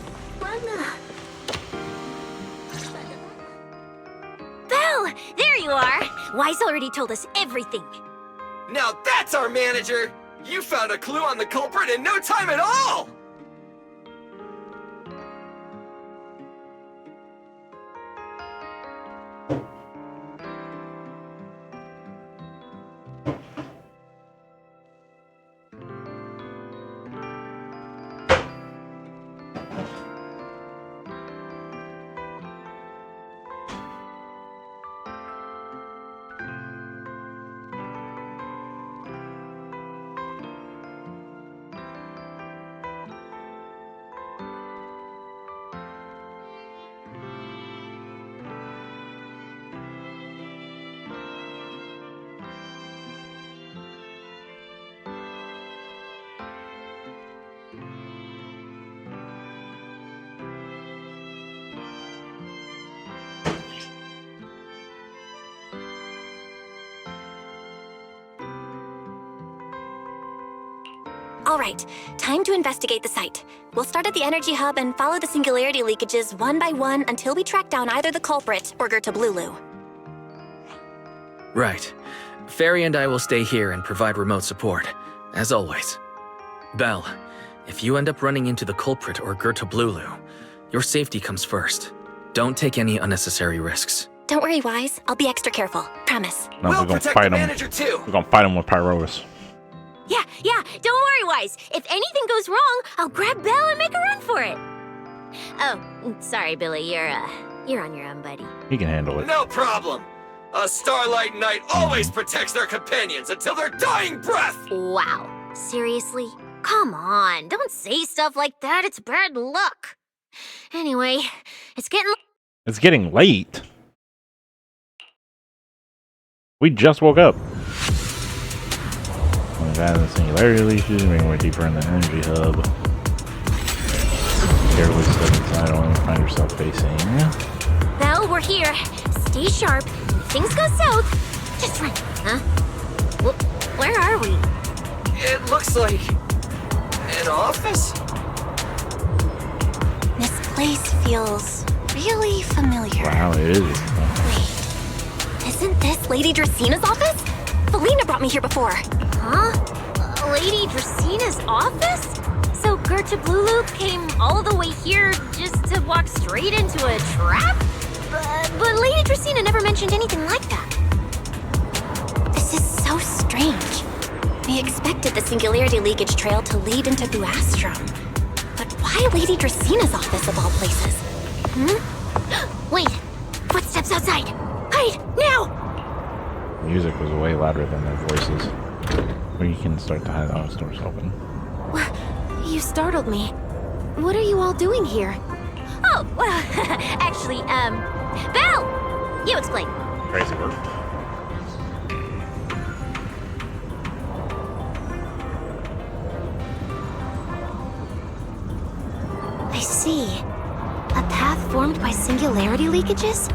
Belle! There you are! Wise already told us everything. Now that's our manager! You found a clue on the culprit in no time at all! All right, time to investigate the site. We'll start at the energy hub and follow the singularity leakages one by one until we track down either the culprit or Gertablulu. Right. Fairy and I will stay here and provide remote support, as always. Belle, if you end up running into the culprit or Gertablulu, your safety comes first. Don't take any unnecessary risks. Don't worry, Wise. I'll be extra careful. Promise. No, we're gonna fight him. We're gonna fight him with Pyrovis. Yeah, don't worry, Wise. If anything goes wrong, I'll grab Belle and make a run for it. Oh, sorry, Billy. You're on your own, buddy. He can handle it. No problem. A Starlight Knight always protects their companions until their dying breath! Wow. Seriously? Come on, don't say stuff like that. It's bad luck. Anyway, it's getting late. We just woke up. The singularity leashes, moving way deeper in the energy hub. Carefully step inside, only find yourself facing. Belle, we're here. Stay sharp. If things go south, just run. Huh? Where are we? It looks like An office? This place feels really familiar. Wow, it is. Isn't this Lady Dracina's office? Felina brought me here before. Huh? Lady Dracina's office? So Gertrude Lulu came all the way here just to walk straight into a trap? But Lady Dracina never mentioned anything like that. This is so strange. We expected the Singularity Leakage Trail to lead into Buastrom. But why Lady Dracina's office of all places? Wait! Footsteps outside! Hide! Now! Music was way louder than their voices. Or you can start to hide. Oh, the door's open. You startled me. What are you all doing here? Oh, well, actually, Belle! You explain. Crazy work. I see. A path formed by singularity leakages?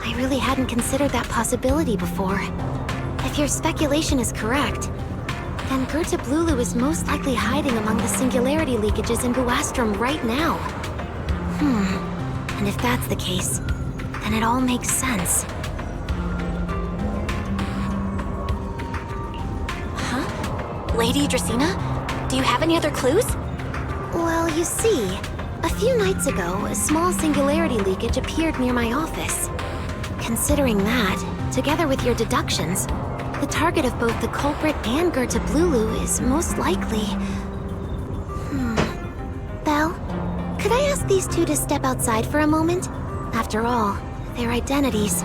I really hadn't considered that possibility before. If your speculation is correct, then Gertrude Lulu is most likely hiding among the singularity leakages in Buastrom right now. And if that's the case, then it all makes sense. Huh? Lady Dracina? Do you have any other clues? Well, you see, a few nights ago, a small singularity leakage appeared near my office. Considering that, together with your deductions, the target of both the culprit and Gertrude Lulu is most likely... Belle, could I ask these two to step outside for a moment? After all, their identities...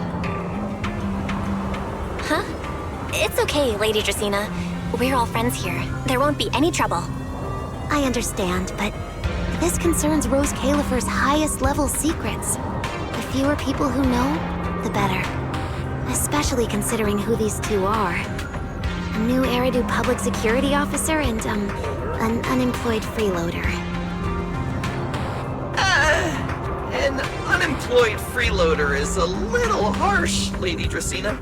Huh? It's okay, Lady Dracina. We're all friends here. There won't be any trouble. I understand, but this concerns Rose Califer's highest level secrets. The fewer people who know, the better. Especially considering who these two are. A new Eridu public security officer and, an unemployed freeloader. An unemployed freeloader is a little harsh, Lady Dracina.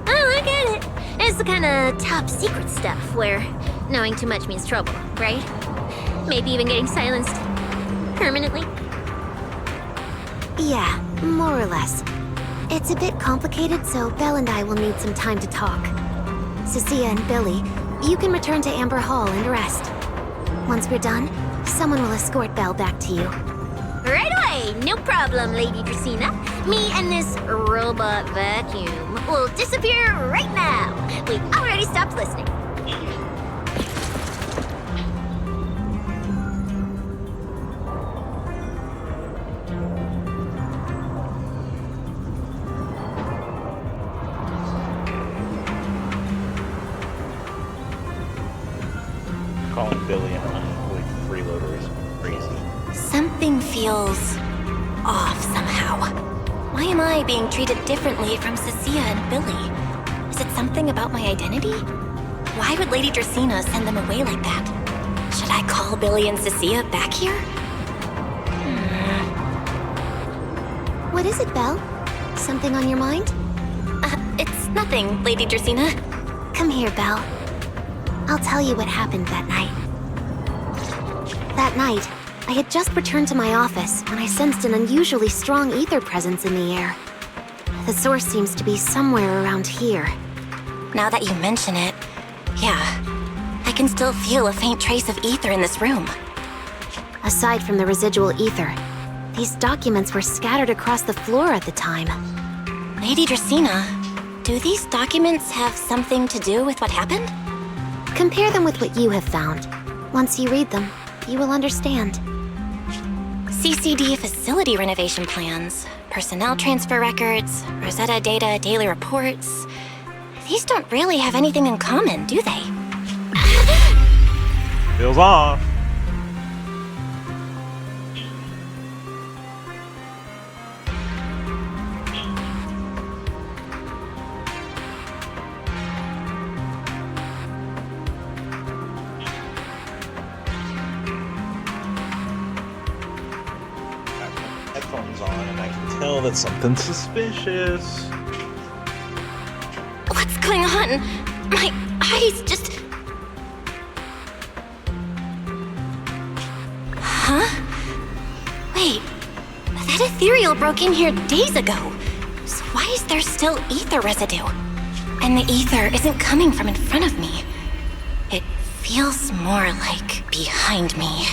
Oh, I get it. It's the kind of top secret stuff where knowing too much means trouble, right? Maybe even getting silenced permanently? Yeah, more or less. It's a bit complicated, so Belle and I will need some time to talk. Cecilia and Billy, you can return to Amber Hall and rest. Once we're done, someone will escort Belle back to you. Right away! No problem, Lady Dracina. Me and this robot vacuum will disappear right now. We already stopped listening. Calling Billy an unemployed freeloader is crazy. Something feels off somehow. Why am I being treated differently from Cecilia and Billy? Is it something about my identity? Why would Lady Dracina send them away like that? Should I call Billy and Cecilia back here? What is it, Belle? Something on your mind? It's nothing, Lady Dracina. Come here, Belle. I'll tell you what happened that night. That night, I had just returned to my office when I sensed an unusually strong ether presence in the air. The source seems to be somewhere around here. Now that you mention it, yeah, I can still feel a faint trace of ether in this room. Aside from the residual ether, these documents were scattered across the floor at the time. Lady Dracina, do these documents have something to do with what happened? Compare them with what you have found. Once you read them, you will understand. CCD facility renovation plans, personnel transfer records, Rosetta data, daily reports. These don't really have anything in common, do they? Feels off. Headphones on, and I can tell that something's suspicious. What's going on? My eyes just... Ethereal broke in here days ago. So why is there still ether residue? And the ether isn't coming from in front of me. It feels more like behind me.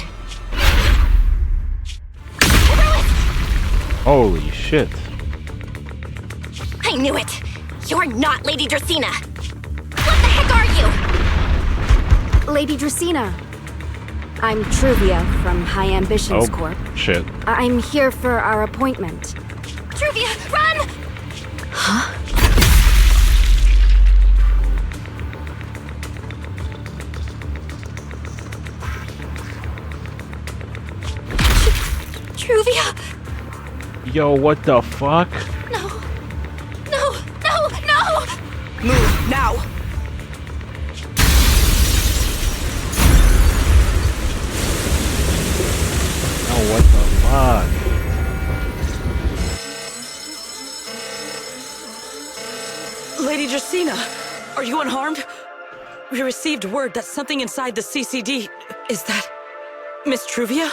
Holy shit. I knew it! You're not Lady Dracena! What the heck are you? Lady Dracena. I'm Truvia from High Ambitions Corp. Shit. I'm here for our appointment. Truvia, run! Huh? Truvia! Yo, what the fuck? No! No! No! No! Move, now! Oh, what the fuck? Lady Dracena, are you unharmed? We received word that something inside the CCD... Is that... Miss Truvia?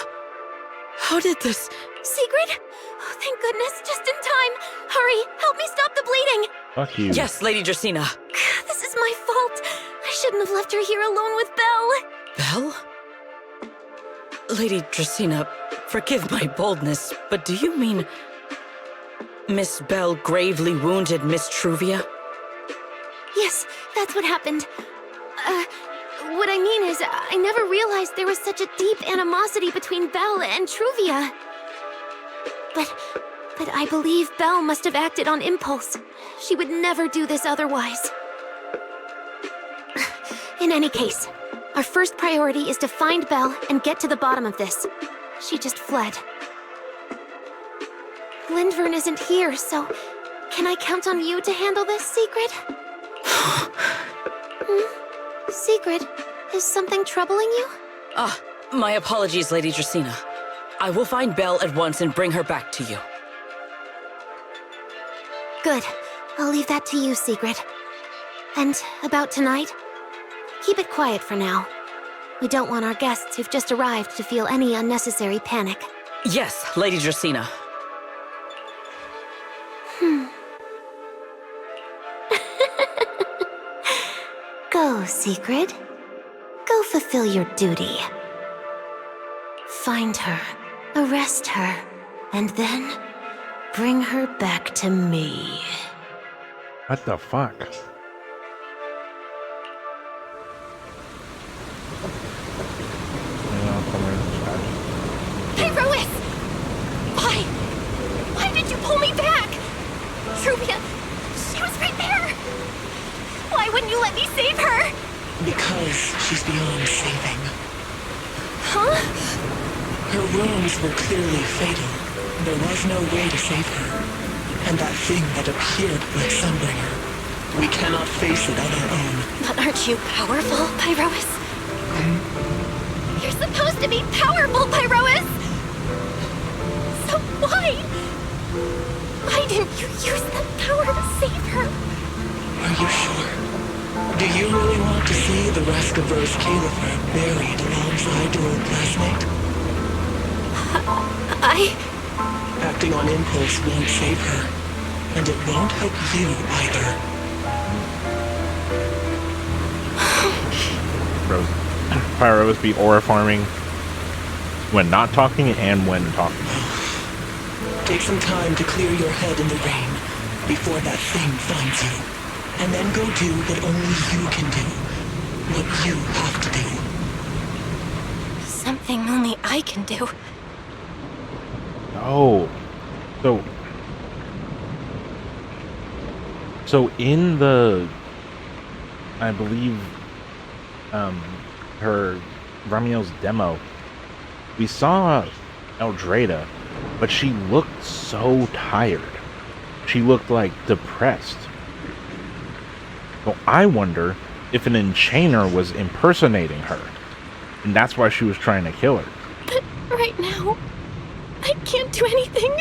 How did this... Sigrid? Oh, thank goodness, just in time. Hurry, help me stop the bleeding. Fuck you. Yes, Lady Dracena. This is my fault. I shouldn't have left her here alone with Belle. Belle? Lady Dracena, forgive my boldness, but do you mean... Miss Belle gravely wounded Miss Truvia? Yes, that's what happened. What I mean is, I never realized there was such a deep animosity between Belle and Truvia. But I believe Belle must have acted on impulse. She would never do this otherwise. In any case, our first priority is to find Belle and get to the bottom of this. She just fled. Lindvern isn't here, so can I count on you to handle this, Sigrid? Sigrid, is something troubling you? My apologies, Lady Dracena. I will find Belle at once and bring her back to you. Good. I'll leave that to you, Sigrid. And about tonight? Keep it quiet for now. We don't want our guests who've just arrived to feel any unnecessary panic. Yes, Lady Dracena. Go, Sigrid. Go fulfill your duty. Find her, arrest her, and then bring her back to me. What the fuck? Pyrois! Why? Why did you pull me back? Truvia, she was right there! Why wouldn't you let me save her? Because she's beyond saving. Huh? Her wounds were clearly fatal. There was no way to save her. And that thing that appeared like Sunbringer, we cannot face it on our own. But aren't you powerful, Pyrois? You're supposed to be powerful, Pyrois! So why? Why didn't you use that power to save her? Are you sure? Do you really want to see the rest of Rose Califer buried alongside your old classmate? Acting on impulse won't save her, and it won't help you either. Rose. Pyrois be aura farming when not talking and when talking. Take some time to clear your head in the rain before that thing finds you. And then go do what only you can do. What you have to do. Something only I can do. Oh. So in the, I believe, her Ramiel's demo, we saw Eldrada, but she looked so tired. She looked like depressed. So I wonder if an Enchainer was impersonating her, and that's why she was trying to kill her. But right now, I can't do anything.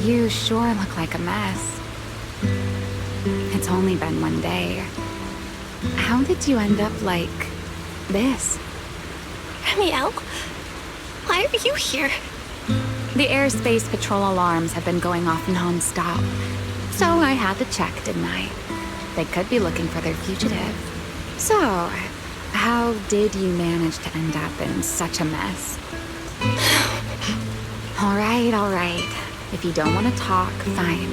You sure look like a mess. It's only been one day. how did you end up like this? Ramiel, why are you here? The airspace patrol alarms have been going off non-stop, so I had to check, didn't I? They could be looking for their fugitive. So, how did you manage to end up in such a mess? All right. If you don't want to talk, fine.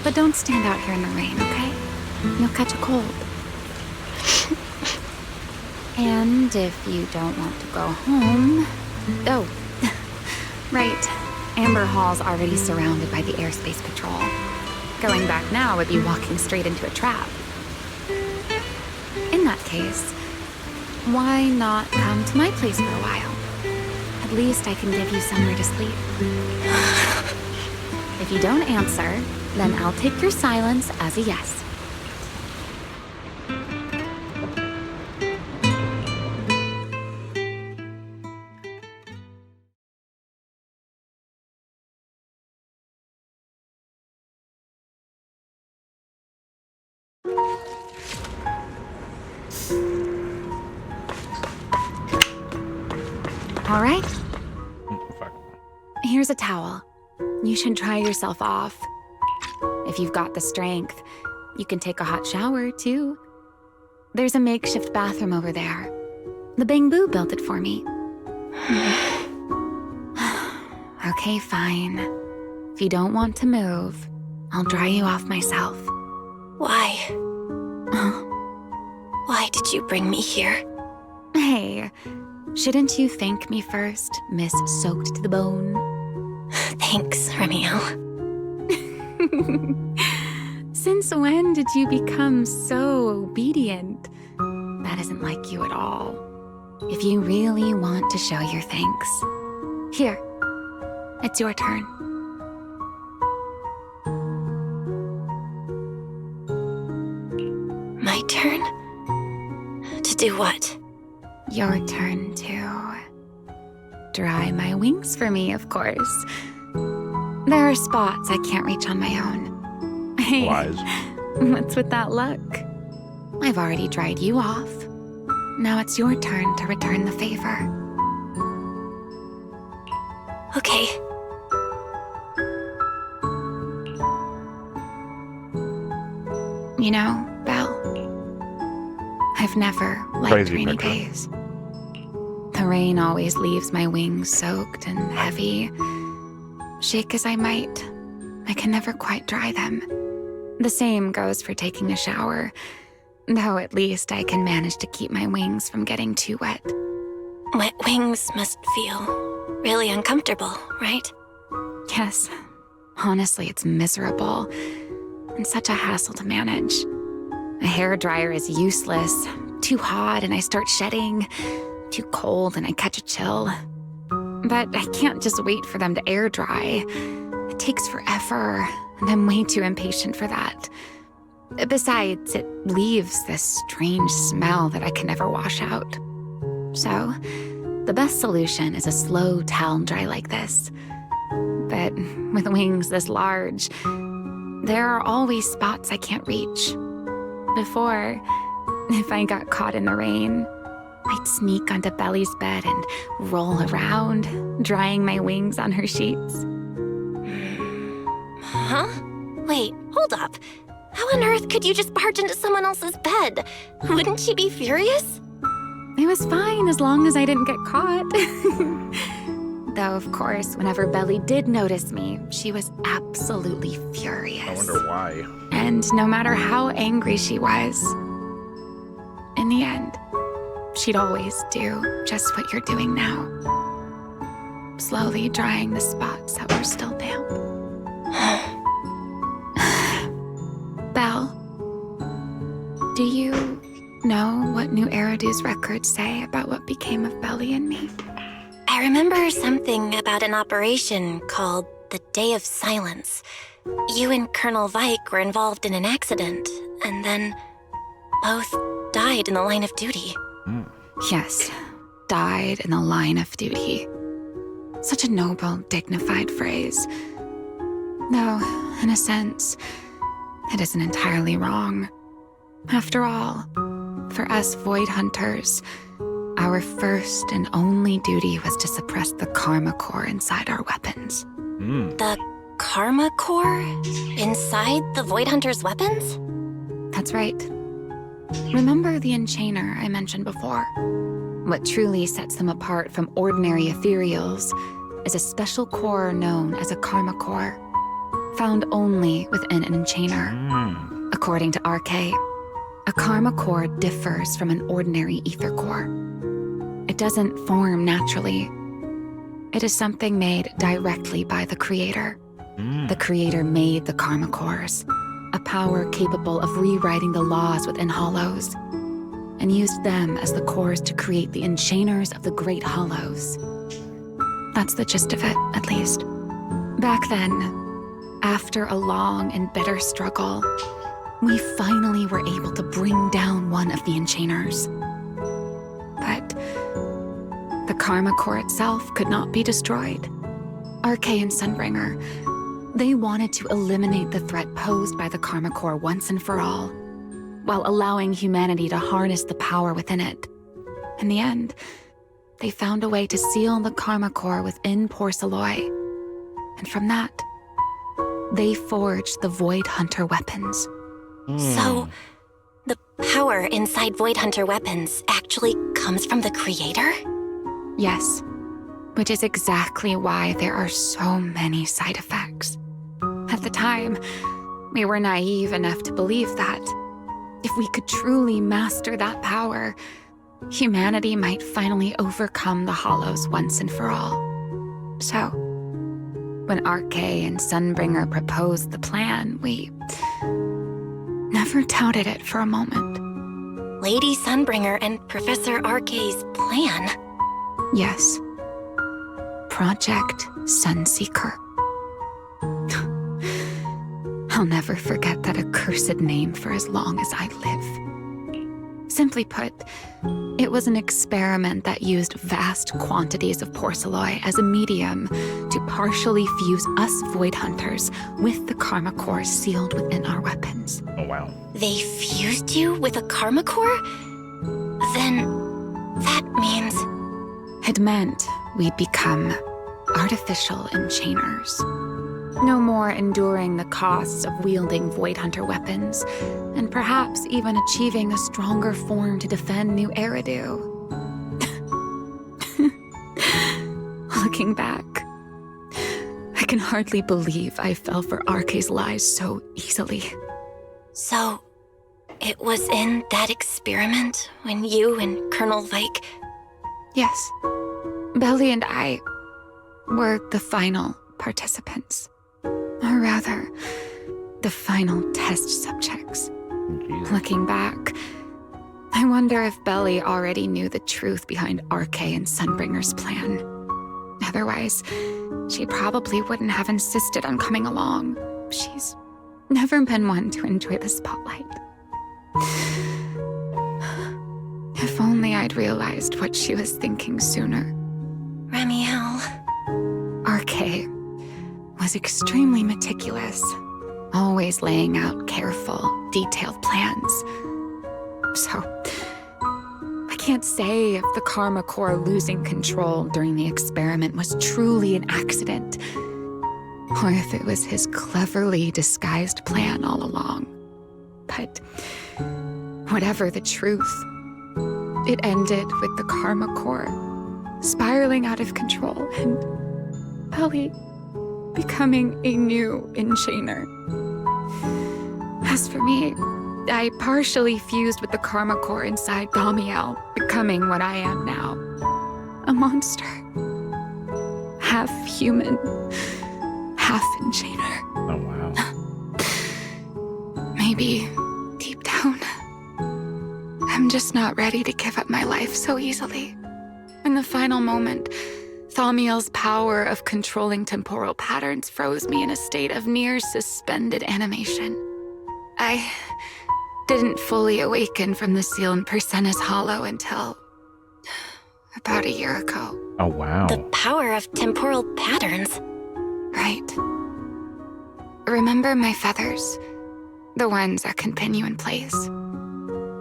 But don't stand out here in the rain, okay? You'll catch a cold. And if you don't want to go home... Oh, right. Amber Hall's already surrounded by the airspace patrol. Going back now would be walking straight into a trap. In that case, why not come to my place for a while? At least I can give you somewhere to sleep. If you don't answer, then I'll take your silence as a yes. All right. Fuck. Here's a towel. You should dry yourself off. If you've got the strength, you can take a hot shower, too. There's a makeshift bathroom over there. The Bangbu built it for me. Okay, fine. If you don't want to move, I'll dry you off myself. Why? Why did you bring me here? Hey, shouldn't you thank me first, Miss Soaked to the Bone? Thanks, Ramiel. Since when did you become so obedient? That isn't like you at all. If you really want to show your thanks, here, it's your turn. My turn? To do what? Your turn to dry my wings for me, of course. There are spots I can't reach on my own. Hey, Wise. What's with that look? I've already dried you off. Now it's your turn to return the favor. Okay. You know, Belle, I've never liked Crazy rainy picture. days. The rain always leaves my wings soaked and heavy. Shake as I might, I can never quite dry them. The same goes for taking a shower, though at least I can manage to keep my wings from getting too wet. Wet wings must feel really uncomfortable, right? Yes, honestly, it's miserable and such a hassle to manage. A hairdryer is useless, too hot and I start shedding, too cold and I catch a chill. But I can't just wait for them to air dry. It takes forever, and I'm way too impatient for that. Besides, it leaves this strange smell that I can never wash out. So, the best solution is a slow towel dry like this. But with wings this large, there are always spots I can't reach. Before, if I got caught in the rain, I'd sneak onto Belly's bed and roll around, drying my wings on her sheets. Huh? Wait, hold up. How on earth could you just barge into someone else's bed? Wouldn't she be furious? It was fine as long as I didn't get caught. Though, of course, whenever Belly did notice me, she was absolutely furious. I wonder why. And no matter how angry she was, in the end, she'd always do just what you're doing now. Slowly drying the spots that were still damp. Belle, do you know what New Eridu's records say about what became of Belly and me? I remember something about an operation called the Day of Silence. You and Colonel Vike were involved in an accident, and then both died in the line of duty. Yes, died in the line of duty. Such a noble, dignified phrase. Though, in a sense, it isn't entirely wrong. After all, For us Void Hunters, our first and only duty was to suppress the Karma Core inside our weapons. The Karma Core? Inside the Void Hunter's weapons? That's right. Remember the Enchainer I mentioned before? What truly sets them apart from ordinary ethereals is a special core known as a Karma Core, found only within an Enchainer. According to RK, a Karma Core differs from an ordinary ether core. It doesn't form naturally. It is something made directly by the Creator. The Creator made the Karma Cores, a power capable of rewriting the laws within Hollows, and used them as the cores to create the Enchainers of the Great Hollows. That's the gist of it, at least. Back then, after a long and bitter struggle, we finally were able to bring down one of the Enchainers. But the Karma Core itself could not be destroyed. RK and Sunbringer, they wanted to eliminate the threat posed by the Karma Core once and for all, while allowing humanity to harness the power within it. In the end, they found a way to seal the Karma Core within Porceloy. And from that, they forged the Void Hunter weapons. So, the power inside Void Hunter weapons actually comes from the Creator? Yes, which is exactly why there are so many side effects. At the time, we were naive enough to believe that if we could truly master that power, humanity might finally overcome the Hollows once and for all. So, when RK and Sunbringer proposed the plan, we never doubted it for a moment. Lady Sunbringer and Professor RK's plan? Yes. Project Sunseeker. I'll never forget that accursed name for as long as I live. Simply put, it was an experiment that used vast quantities of Porceloy as a medium to partially fuse us Void Hunters with the Karma Core sealed within our weapons. Oh, wow. They fused you with a Karma Core? Then that means... It meant we'd become artificial Enchainers. No more enduring the costs of wielding Void Hunter weapons, and perhaps even achieving a stronger form to defend New Eridu. Looking back, I can hardly believe I fell for RK's lies so easily. So, it was in that experiment when you and Colonel Vike... Yes. Belly and I were the final participants. Or rather, the final test subjects. Looking back, I wonder if Belly already knew the truth behind RK and Sunbringer's plan. Otherwise, she probably wouldn't have insisted on coming along. She's never been one to enjoy the spotlight. If only I'd realized what she was thinking sooner. Ramiel. RK was extremely meticulous, always laying out careful, detailed plans. So, I can't say if the Karma Core losing control during the experiment was truly an accident, or if it was his cleverly disguised plan all along. But whatever the truth, it ended with the Karma Core spiraling out of control and Belly becoming a new Enchainer. As for me, I partially fused with the Karma Core inside Damiel, becoming what I am now. A monster. Half human, half Enchainer. Oh, wow. Maybe, deep down, I'm just not ready to give up my life so easily. In the final moment, Thaumiel's power of controlling temporal patterns froze me in a state of near suspended animation. I didn't fully awaken from the seal in Persena's Hollow until about a year ago. Oh, wow. The power of temporal patterns. Right. Remember my feathers? The ones that can pin you in place?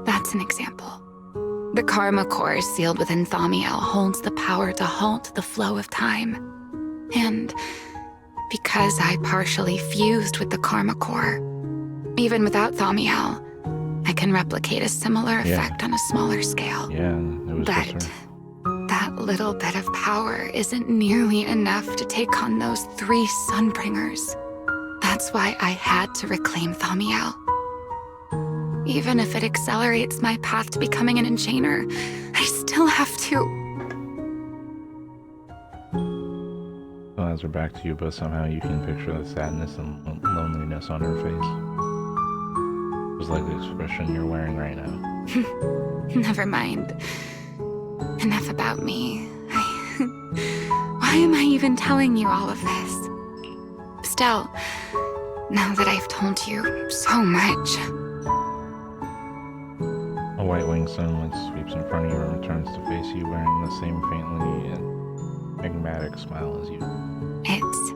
That That's an example. The Karma Core sealed within Thaumiel holds the power to halt the flow of time. And because I partially fused with the Karma Core, even without Thaumiel, I can replicate a similar effect on a smaller scale. Yeah, and it was But just her. that little bit of power isn't nearly enough to take on those 3 Sunbringers. That's why I had to reclaim Thaumiel. Even if it accelerates my path to becoming an Enchainer, I still have to. So as we're back to you, but somehow you can picture the sadness and loneliness on her face. It was like the expression you're wearing right now. Never mind. Enough about me. Why am I even telling you all of this? Still, now that I've told you so much. A white-winged sunlight sweeps in front of you and returns to face you, wearing the same faintly enigmatic smile as you. It's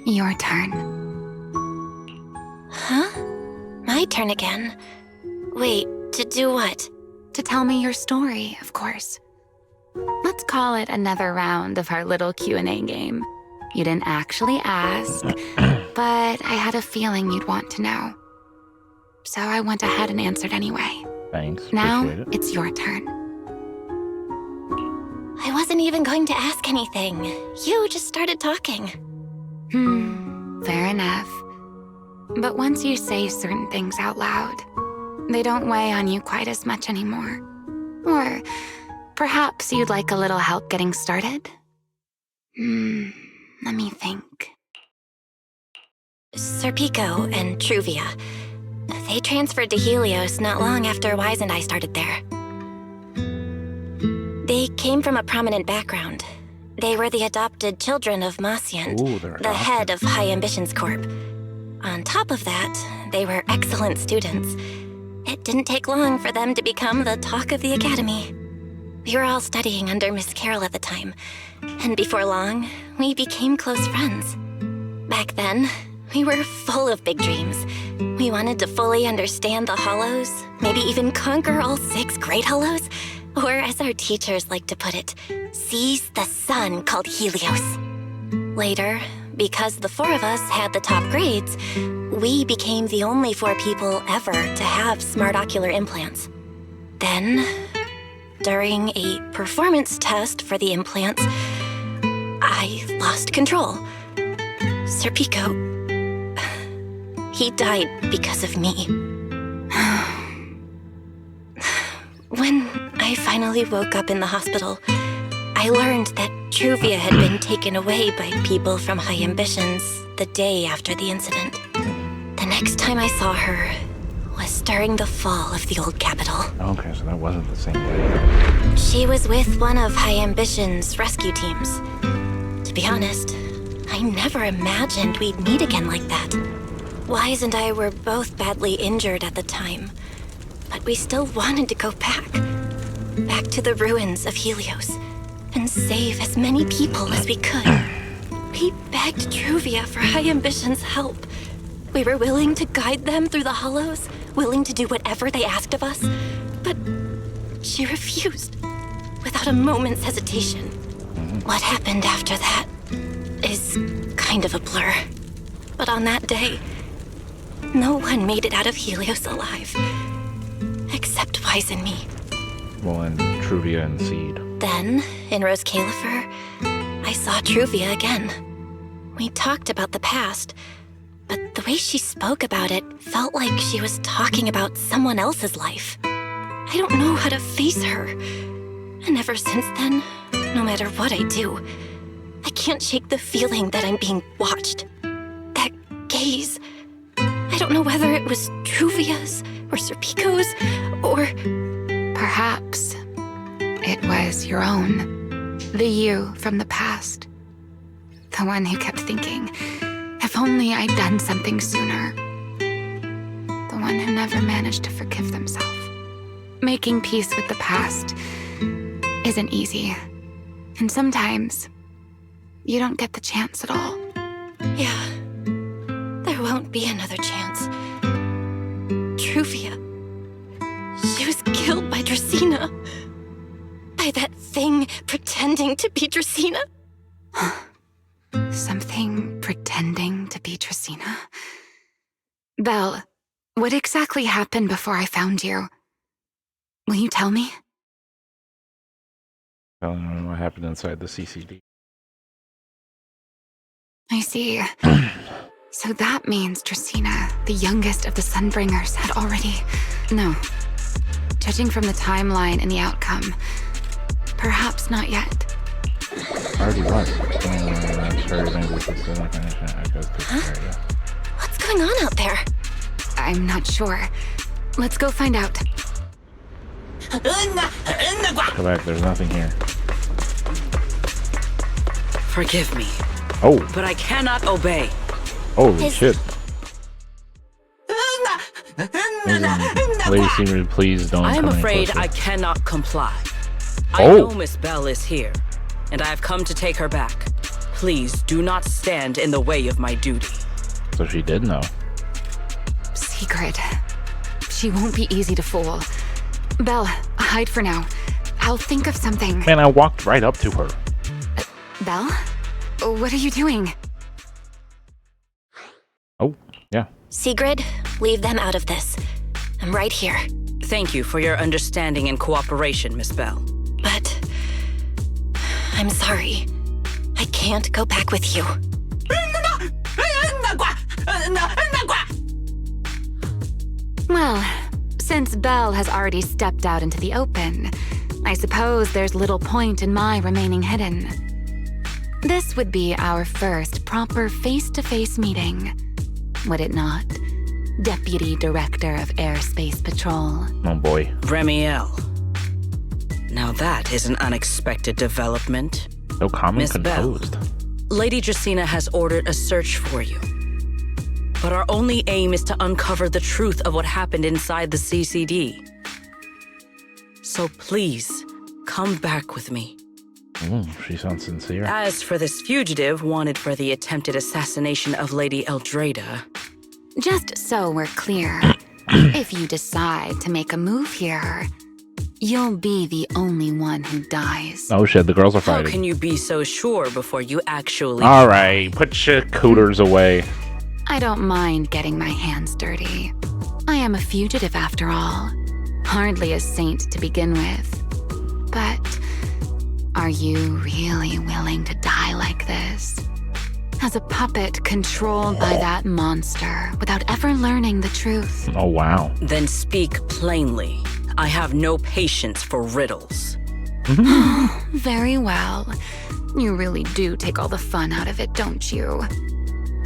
your turn. Huh? My turn again? Wait, to do what? To tell me your story, of course. Let's call it another round of our little Q&A game. You didn't actually ask, but I had a feeling you'd want to know. So I went ahead and answered anyway. Thanks, Now, appreciate it. it's your turn. I wasn't even going to ask anything. You just started talking. Fair enough. But once you say certain things out loud, they don't weigh on you quite as much anymore. Or perhaps you'd like a little help getting started? Let me think. Serpico and Truvia. They transferred to Helios not long after Wise and I started there. They came from a prominent background. They were the adopted children of Masyant, the head of High Ambitions Corp. On top of that, they were excellent students. It didn't take long for them to become the talk of the academy. We were all studying under Miss Carroll at the time, and before long, we became close friends. Back then, we were full of big dreams. We wanted to fully understand the Hollows, maybe even conquer all 6 Great Hollows, or as our teachers like to put it, seize the sun called Helios. Later, because the 4 of us had the top grades, we became the only 4 people ever to have smart ocular implants. Then, during a performance test for the implants, I lost control. Serpico, he died because of me. When I finally woke up in the hospital, I learned that Truvia had been taken away by people from High Ambitions the day after the incident. The next time I saw her was during the fall of the old capital. Okay, so that wasn't the same day. She was with one of High Ambition's rescue teams. To be honest, I never imagined we'd meet again like that. Wise and I were both badly injured at the time, but we still wanted to go back to the ruins of Helios, and save as many people as we could. We begged Truvia for High Ambition's help. We were willing to guide them through the Hollows, willing to do whatever they asked of us, but she refused, without a moment's hesitation. What happened after that is kind of a blur. But on that day, no one made it out of Helios alive, except Wise and me. Well, and Truvia and Seed. Then, in Rose Califer, I saw Truvia again. We talked about the past, but the way she spoke about it felt like she was talking about someone else's life. I don't know how to face her. And ever since then, no matter what I do, I can't shake the feeling that I'm being watched. That gaze. I don't know whether it was Truvia's or Serpico's or... Perhaps it was your own. The you from the past. The one who kept thinking, if only I'd done something sooner. The one who never managed to forgive themselves. Making peace with the past isn't easy. And sometimes, you don't get the chance at all. Yeah, there won't be another chance. Truvia, she was killed Dracaena. By that thing pretending to be Dracaena. Something pretending to be Dracaena? Belle, what exactly happened before I found you? Will you tell me? Telling me what happened inside the CCD. I see. So that means Dracaena, the youngest of the Sunbringers, had already... No. Judging from the timeline and the outcome, perhaps not yet. Already what? What's going on out there? I'm not sure. Let's go find out. Go back, there's nothing here. Forgive me. Oh. But I cannot obey. Holy shit. Lady Seymour, please don't I am come any afraid closer. I cannot comply. I Oh. know Miss Belle is here, and I have come to take her back. Please do not stand in the way of my duty. So she did know. Secret. She won't be easy to fool. Belle, hide for now. I'll think of something. Man, I walked right up to her. Belle? What are you doing? Oh, yeah. Sigrid, leave them out of this. I'm right here. Thank you for your understanding and cooperation, Miss Belle. But... I'm sorry. I can't go back with you. Well, since Belle has already stepped out into the open, I suppose there's little point in my remaining hidden. This would be our first proper face-to-face meeting, would it not? Deputy Director of Airspace Patrol. Oh boy. Remiel. Now that is an unexpected development. So calm and Miss Belle, composed. Lady Dracaena has ordered a search for you. But our only aim is to uncover the truth of what happened inside the CCD. So please, come back with me. She sounds sincere. As for this fugitive wanted for the attempted assassination of Lady Eldrada... Just so we're clear, if you decide to make a move here, you'll be the only one who dies. Oh shit, the girls are How fighting. can you be so sure before you actually... Alright, put your cooters away. I don't mind getting my hands dirty. I am a fugitive after all. Hardly a saint to begin with. But are you really willing to die like this? As a puppet controlled by that monster without ever learning the truth. Oh wow. Then speak plainly. I have no patience for riddles. Very well. You really do take all the fun out of it, don't you?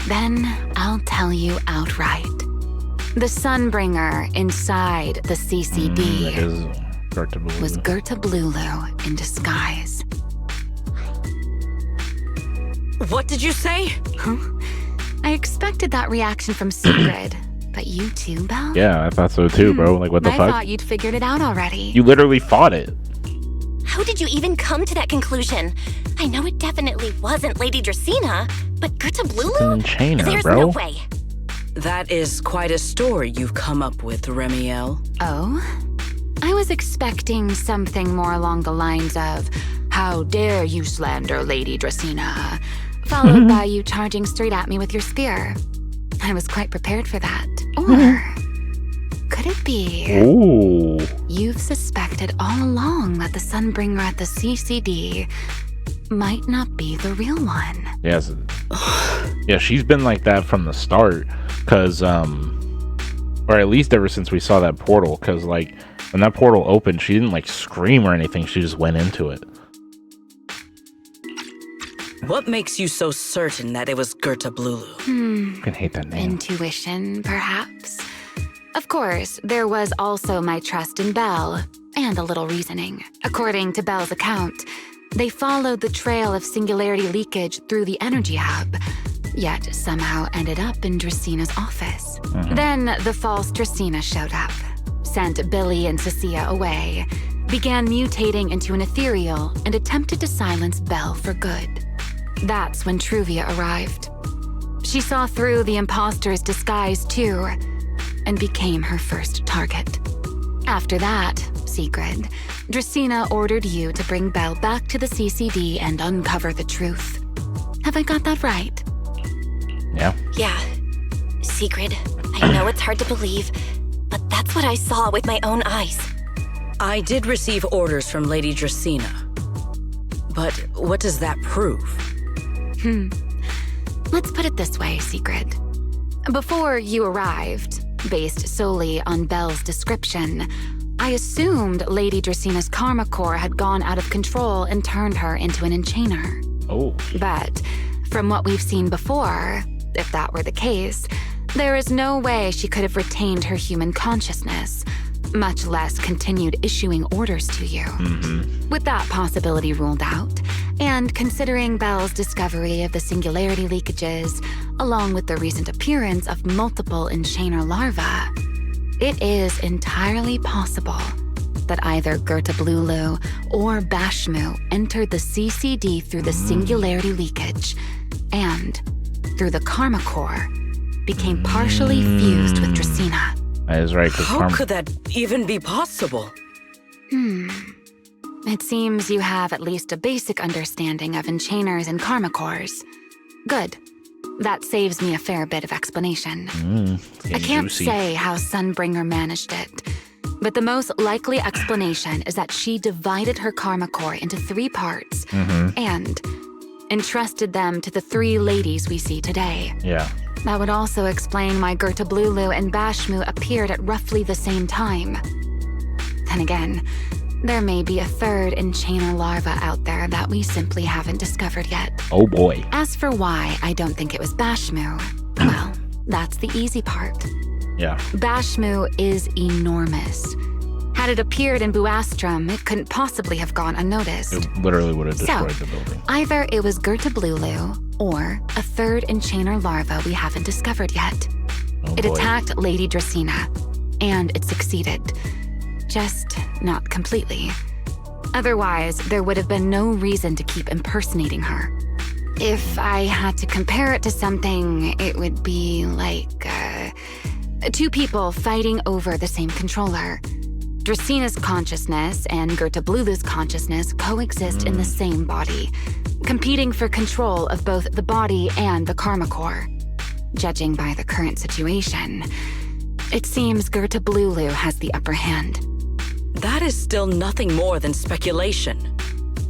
Then I'll tell you outright. The Sunbringer inside the CCD was Gerta Blulu in disguise. What did you say? Huh? I expected that reaction from Sigrid, but you too, Belle? Yeah, I thought so too, bro. Like, what the I fuck? thought you'd figured it out already. You literally fought it. How did you even come to that conclusion? I know it definitely wasn't Lady Dracaena, but Gerta Blulu? Chainer, There's bro. no way. That is quite a story you've come up with, Remiel. Oh? I was expecting something more along the lines of, how dare you slander Lady Dracaena, followed by you charging straight at me with your spear. I was quite prepared for that. Or could it be Ooh. you've suspected all along that the Sunbringer at the CCD might not be the real one? Yes. Yeah, she's been like that from the start. Cause or at least ever since we saw that portal. Cause like when that portal opened, she didn't like scream or anything. She just went into it. What makes you so certain that it was Gerta Blulu? I can hate that name. Intuition, perhaps. Of course, there was also my trust in Belle, and a little reasoning. According to Belle's account, they followed the trail of singularity leakage through the energy hub, yet somehow ended up in Draceena's office. Then the false Dracaena showed up, sent Billy and Cecilia away, began mutating into an ethereal, and attempted to silence Belle for good. That's when Truvia arrived. She saw through the imposter's disguise too, and became her first target. After that, Sigrid, Dracaena ordered you to bring Belle back to the CCD and uncover the truth. Have I got that right? Yeah. Yeah. Sigrid, I know it's hard to believe, but that's what I saw with my own eyes. I did receive orders from Lady Dracaena. But what does that prove? Let's put it this way, Sigrid. Before you arrived, based solely on Belle's description, I assumed Lady Dracena's karma core had gone out of control and turned her into an enchainer. Oh. But from what we've seen before, if that were the case, there is no way she could have retained her human consciousness, much less continued issuing orders to you. With that possibility ruled out, and considering Belle's discovery of the singularity leakages, along with the recent appearance of multiple enchainer larvae, it is entirely possible that either Gerta Blulu or Bashmu entered the CCD through the singularity leakage, and, through the karma core, became partially fused with Dracaena. That is right. How could that even be possible? It seems you have at least a basic understanding of enchainers and karma cores. Good. That saves me a fair bit of explanation. I can't say how Sunbringer managed it, but the most likely explanation is that she divided her karma core into 3 parts and entrusted them to the 3 ladies we see today. Yeah. That would also explain why Gerta Blulu and Bashmu appeared at roughly the same time. Then again, there may be a 3rd enchainer larva out there that we simply haven't discovered yet. Oh boy. As for why I don't think it was Bashmu, well, that's the easy part. Yeah. Bashmu is enormous. Had it appeared in Buastrum, it couldn't possibly have gone unnoticed. It literally would have destroyed the building. Either it was Gerta Blulu or a 3rd enchainer larva we haven't discovered yet. It attacked Lady Dracaena, and it succeeded. Just not completely. Otherwise, there would have been no reason to keep impersonating her. If I had to compare it to something, it would be like 2 people fighting over the same controller. Dracena's consciousness and Gerta Blulu's consciousness coexist in the same body, competing for control of both the body and the karma core. Judging by the current situation, it seems Gerta Blulu has the upper hand. That is still nothing more than speculation.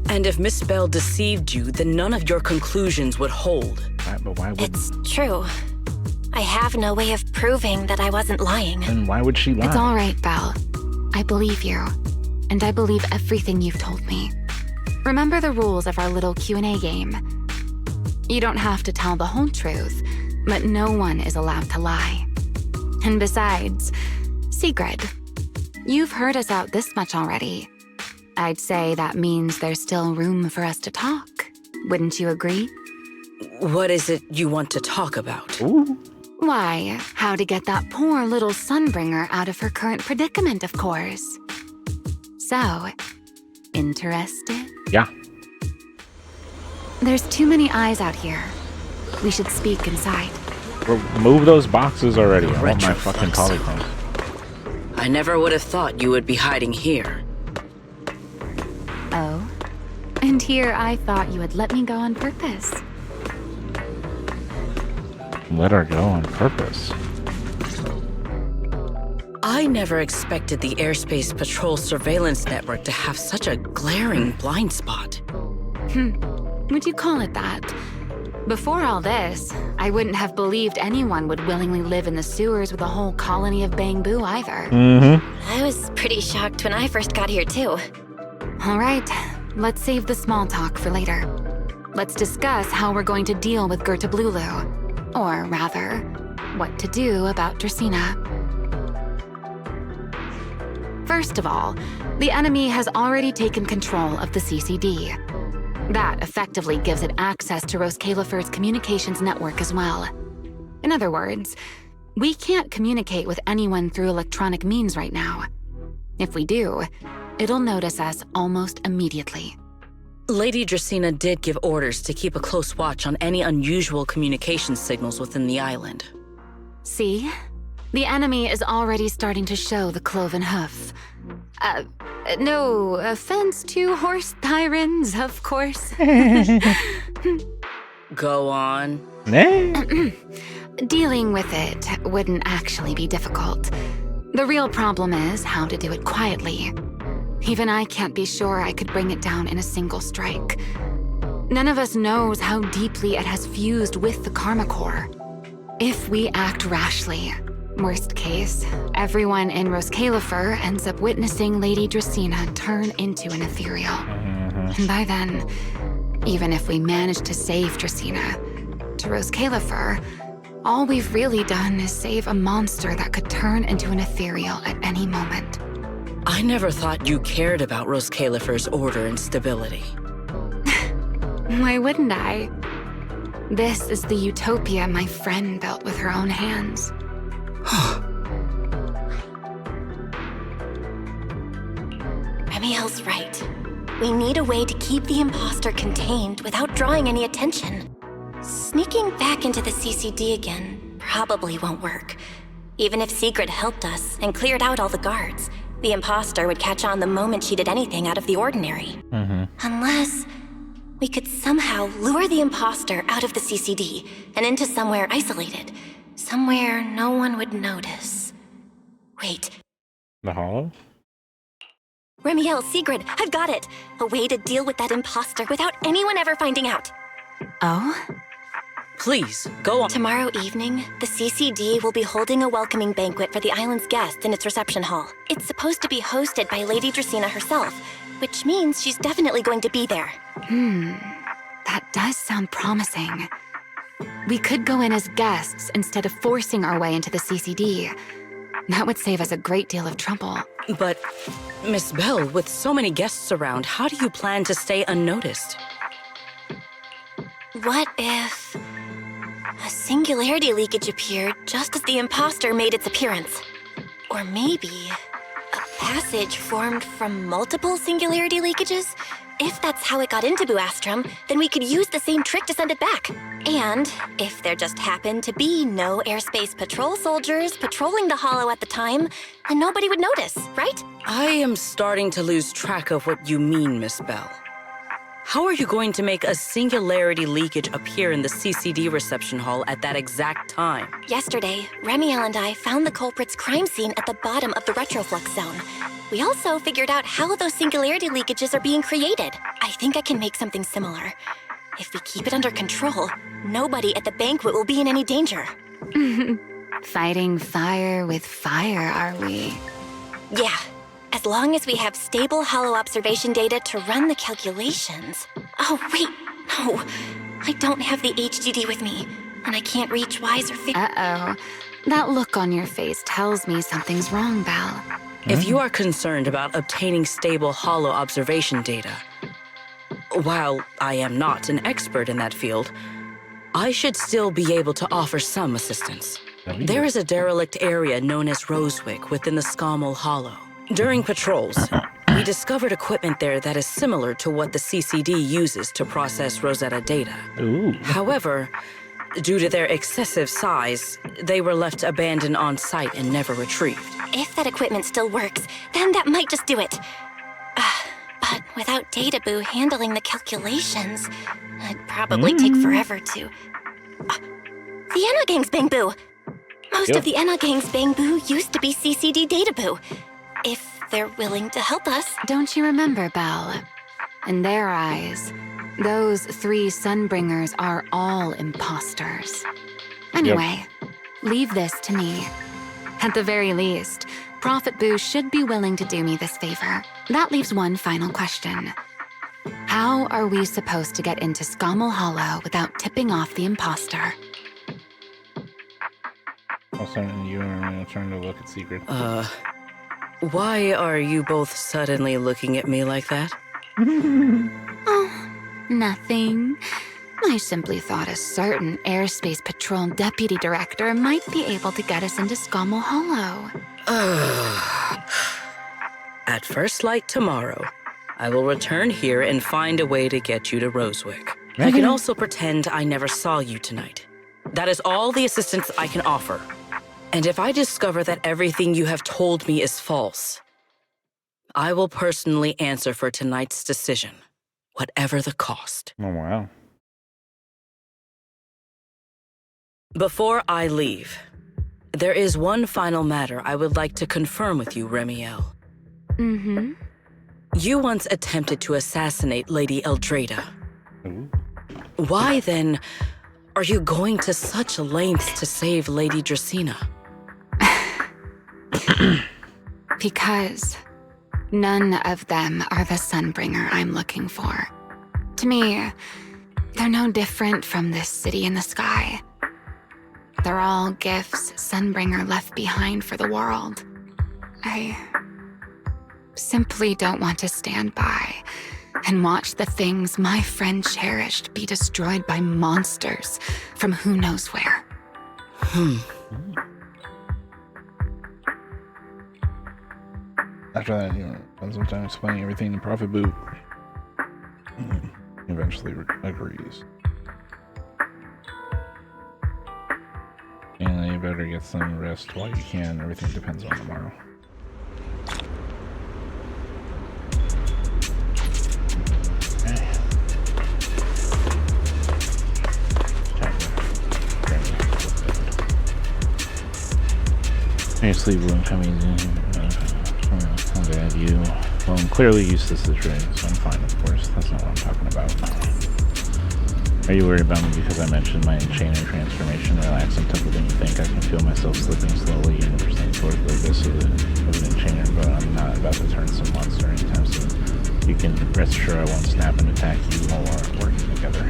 And if Miss Belle deceived you, then none of your conclusions would hold. But why would... It's true. I have no way of proving that I wasn't lying. Then why would she lie? It's all right, Belle. I believe you, and I believe everything you've told me. Remember the rules of our little Q&A game. You don't have to tell the whole truth, but no one is allowed to lie. And besides, Sigrid, you've heard us out this much already. I'd say that means there's still room for us to talk. Wouldn't you agree? What is it you want to talk about? Ooh. Why, how to get that poor little Sunbringer out of her current predicament, of course. So, interested? Yeah. There's too many eyes out here. We should speak inside. Remove those boxes already. I want my fucking polychrome. I never would have thought you would be hiding here. Oh? And here I thought you would let me go on purpose. Let her go on purpose. I never expected the Airspace Patrol surveillance network to have such a glaring blind spot. Would you call it that? Before all this, I wouldn't have believed anyone would willingly live in the sewers with a whole colony of Bangbu either. I was pretty shocked when I first got here too. All right, let's save the small talk for later. Let's discuss how we're going to deal with Gerta Blulu. Or rather, what to do about Dracaena. First of all, the enemy has already taken control of the CCD. That effectively gives it access to Roskalifer's communications network as well. In other words, we can't communicate with anyone through electronic means right now. If we do, it'll notice us almost immediately. Lady Dracaena did give orders to keep a close watch on any unusual communication signals within the island. See? The enemy is already starting to show the cloven hoof. No offense to horse tyrants, of course. Go on. Dealing with it wouldn't actually be difficult. The real problem is how to do it quietly. Even I can't be sure I could bring it down in a single strike. None of us knows how deeply it has fused with the Karma Core. If we act rashly, worst case, everyone in Roskalifer ends up witnessing Lady Dracaena turn into an ethereal. And by then, even if we manage to save Dracaena, to Roskalifer, all we've really done is save a monster that could turn into an ethereal at any moment. I never thought you cared about Roskalifer's order and stability. Why wouldn't I? This is the utopia my friend built with her own hands. Remiel's right. We need a way to keep the imposter contained without drawing any attention. Sneaking back into the CCD again probably won't work. Even if Sigrid helped us and cleared out all the guards, the imposter would catch on the moment she did anything out of the ordinary. Unless we could somehow lure the imposter out of the CCD and into somewhere isolated. Somewhere no one would notice. Wait. The Hollow? Remiel, Sigrid, I've got it! A way to deal with that imposter without anyone ever finding out. Oh? Please, go on. Tomorrow evening, the CCD will be holding a welcoming banquet for the island's guests in its reception hall. It's supposed to be hosted by Lady Dracaena herself, which means she's definitely going to be there. That does sound promising. We could go in as guests instead of forcing our way into the CCD. That would save us a great deal of trouble. But, Miss Bell, with so many guests around, how do you plan to stay unnoticed? What if a singularity leakage appeared just as the imposter made its appearance? Or maybe a passage formed from multiple singularity leakages? If that's how it got into Buastrum, then we could use the same trick to send it back. And if there just happened to be no airspace patrol soldiers patrolling the Hollow at the time, then nobody would notice, right? I am starting to lose track of what you mean, Miss Bell. How are you going to make a singularity leakage appear in the CCD reception hall at that exact time? Yesterday, Remiel and I found the culprit's crime scene at the bottom of the retroflux zone. We also figured out how those singularity leakages are being created. I think I can make something similar. If we keep it under control, nobody at the banquet will be in any danger. Fighting fire with fire, are we? Yeah. As long as we have stable Hollow observation data to run the calculations. Oh, wait, no. I don't have the HDD with me, and I can't reach Wise or Uh-oh. That look on your face tells me something's wrong, Belle. If you are concerned about obtaining stable Hollow observation data, while I am not an expert in that field, I should still be able to offer some assistance. There is a derelict area known as Rosewick within the Scommel Hollow. During patrols, we discovered equipment there that is similar to what the CCD uses to process Rosetta data. However, due to their excessive size, they were left abandoned on site and never retrieved. If that equipment still works, then that might just do it. But without Databoo handling the calculations, it'd probably take forever to... The Enna Gang's Bangboo! Most of the Enna Gang's Bangboo used to be CCD Databoo. If they're willing to help us. Don't you remember, Belle? In their eyes, those 3 Sunbringers are all imposters. Anyway, leave this to me. At the very least, Prophet Boo should be willing to do me this favor. That leaves one final question. How are we supposed to get into Scommel Hollow without tipping off the imposter? Also, you are trying to look at Secret. Why are you both suddenly looking at me like that? Oh, nothing. I simply thought a certain airspace patrol deputy director might be able to get us into Scommel Hollow. At first light tomorrow, I will return here and find a way to get you to Rosewick. I can also pretend I never saw you tonight. That is all the assistance I can offer. And if I discover that everything you have told me is false, I will personally answer for tonight's decision, whatever the cost. Oh, wow. Before I leave, there is one final matter I would like to confirm with you, Remiel. Mm-hmm. You once attempted to assassinate Lady Eldrada. Why, then, are you going to such lengths to save Lady Dracena? Because none of them are the Sunbringer I'm looking for. To me, they're no different from this city in the sky. They're all gifts Sunbringer left behind for the world. I simply don't want to stand by and watch the things my friend cherished be destroyed by monsters from who knows where. After that, spend some time explaining everything to Prophet Boot. He eventually agrees. And you better get some rest while you can. Everything depends on tomorrow. Hey, sleep room coming in. How bad you? Well, I'm clearly used to this situation, so I'm fine, of course. That's not what I'm talking about. Are you worried about me because I mentioned my enchainer transformation? Relax, I'm tougher than you think. I can feel myself slipping slowly and percent towards the abyss of an enchainer, but I'm not about to turn some monster anytime soon. You can rest assured I won't snap and attack you while we're working together.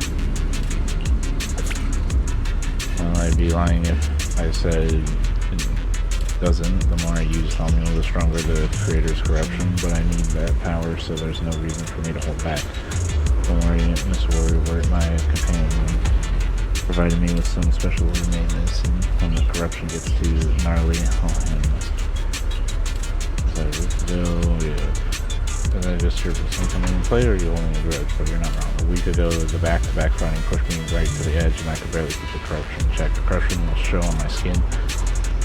Well, I'd be lying if I said it doesn't. The more I use Thaumiel, the stronger the creator's corruption, but I need that power, so there's no reason for me to hold back. Don't worry, Miss Warrior, my companion provided me with some special maintenance, and when the corruption gets too gnarly, I'll handle it. Is that just your coming in play, or are you holding a grudge? But you're not wrong. A week ago, the back-to-back fighting pushed me right to the edge, and I could barely keep the corruption in check. The corruption will show on my skin.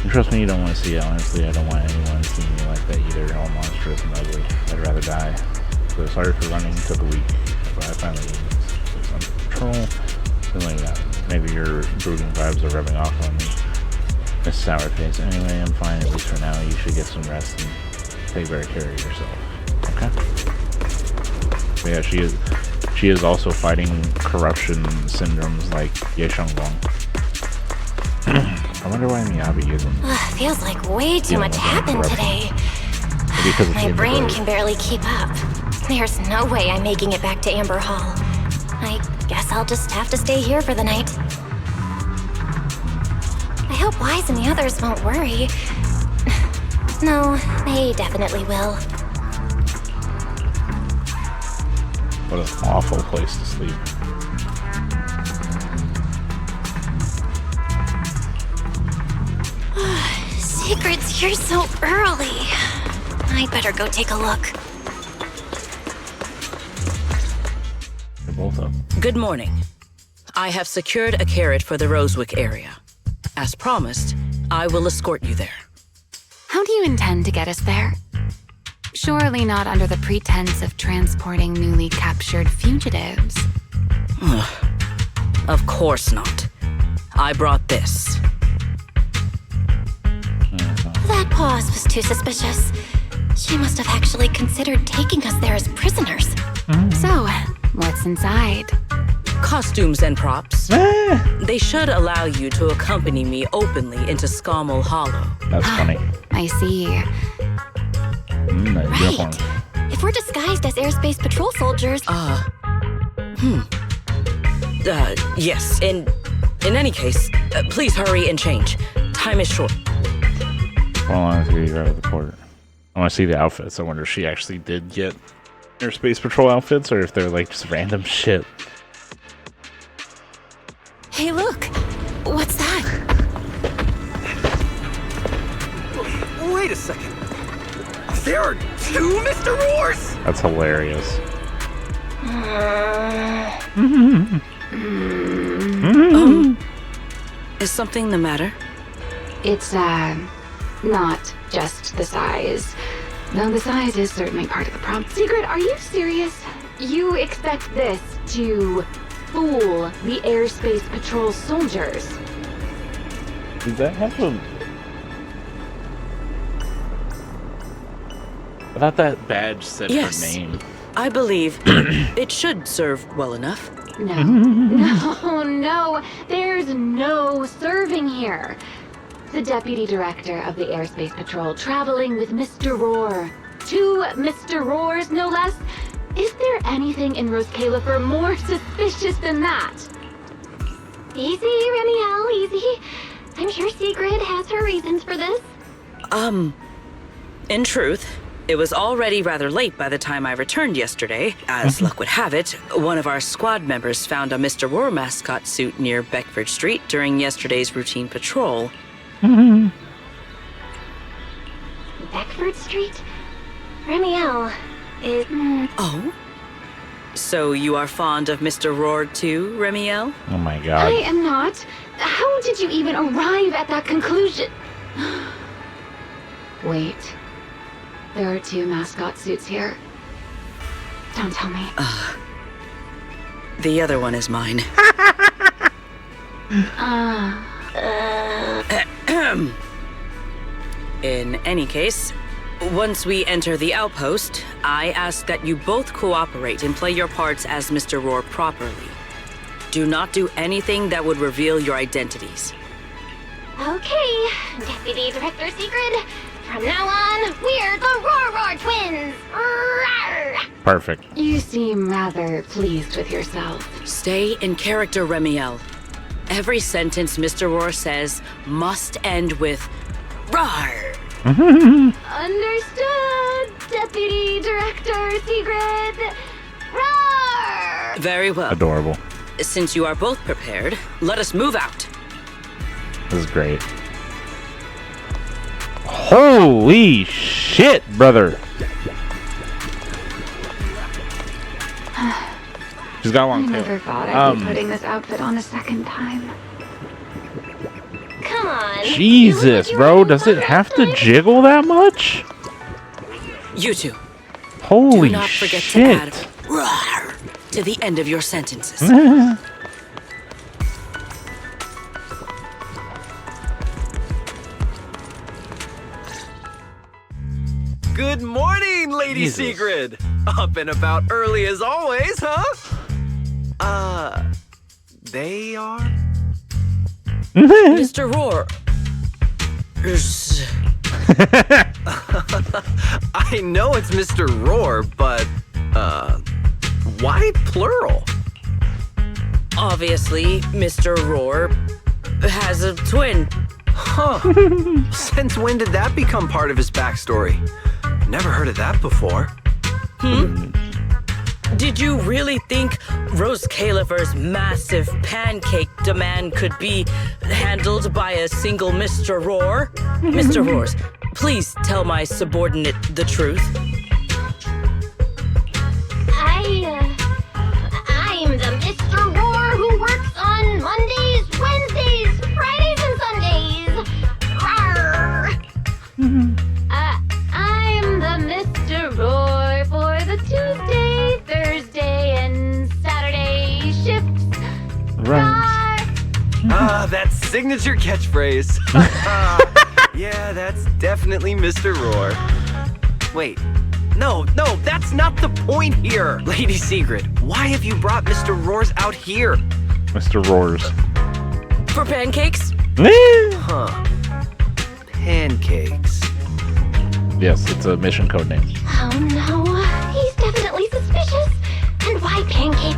And trust me, you don't want to see it. Honestly, I don't want anyone seeing me like that either. All monstrous and ugly. I'd rather die. So sorry for running. It took a week, but I finally was under control. Something like that. Maybe your brooding vibes are rubbing off on me. Miss Sour Face. Anyway, I'm fine at least for now. You should get some rest and take better care of yourself. Okay. But yeah, she is also fighting corruption syndromes like Ye Xianguang. I wonder why Miyabi isn't. Feels like way too much happened today. My brain can barely keep up. There's no way I'm making it back to Amber Hall. I guess I'll just have to stay here for the night. I hope Wise and the others won't worry. No, they definitely will. What an awful place to sleep. Secret's here so early. I'd better go take a look. They're both up. Good morning. I have secured a carrot for the Rosewick area. As promised, I will escort you there. How do you intend to get us there? Surely not under the pretense of transporting newly captured fugitives. Of course not. I brought this. That pause was too suspicious. She must have actually considered taking us there as prisoners. So, what's inside? Costumes and props. They should allow you to accompany me openly into Scommel Hollow. That's funny. I see. Right. If we're disguised as airspace patrol soldiers... Yes. In any case, please hurry and change. Time is short. Well, I want to get out of the port. I want to see the outfits. I wonder if she actually did get airspace patrol outfits, or if they're like just random shit. Hey, look! What's that? Wait a second. There are two Mr. Roars? That's hilarious. Is something the matter? It's, not just the size. Though the size is certainly part of the problem. Secret, are you serious? You expect this to fool the Airspace Patrol soldiers? Does that have a... I thought that badge said Yes. her name. I believe it should serve well enough. No. No. There's no serving here. The Deputy Director of the Airspace Patrol traveling with Mr. Roar. 2 Mr. Roars, no less. Is there anything in Rose Califer more suspicious than that? Easy, Remiel, easy. I'm sure Sigrid has her reasons for this. In truth, it was already rather late by the time I returned yesterday. As luck would have it, one of our squad members found a Mr. Roar mascot suit near Beckford Street during yesterday's routine patrol. Beckford Street? Remiel is... Oh? So you are fond of Mr. Roar too, Remiel? Oh my I god. am not. How did you even arrive at that conclusion? Wait. There are 2 mascot suits here. Don't tell me. The other one is mine. In any case, once we enter the outpost, I ask that you both cooperate and play your parts as Mr. Roar properly. Do not do anything that would reveal your identities. Okay, Deputy Director Sigrid. From now on, we're the Roar Twins! Rawr! Perfect. You seem rather pleased with yourself. Stay in character, Remiel. Every sentence Mr. Roar says must end with "Rawr." Understood, Deputy Director Sigrid. Roar! Very well. Adorable. Since you are both prepared, let us move out. This is great. Holy shit, brother. She's got a long I tail. never thought I'd be putting this outfit on a second time. Come on. Jesus, bro. Does it have to jiggle that much? You two, Holy do not forget shit. to add "Rawr" to the end of your sentences. Good morning, Lady Jesus. Sigrid! Up and about early as always, huh? They are? Mr. Roar. I know it's Mr. Roar, but, why plural? Obviously, Mr. Roar has a twin. Huh. Since when did that become part of his backstory? Never heard of that before. Did you really think Rose Califer's massive pancake demand could be handled by a single Mr. Roar? Mr. Roars, please tell my subordinate the truth. I'm the Mr. Roar who works on Mondays, Wednesdays, Fridays, and Sundays. Rawr! I'm the Mr. Roar for the Tuesday, Thursday, and Saturday shifts. That signature catchphrase. Yeah, that's definitely Mr. Roar. Wait, no, that's not the point here. Lady Sigrid, why have you brought Mr. Roars out here? Mr. Roars. For pancakes? Huh. Pancakes. Yes, it's a mission code name. Oh no, he's definitely suspicious. And why pancake?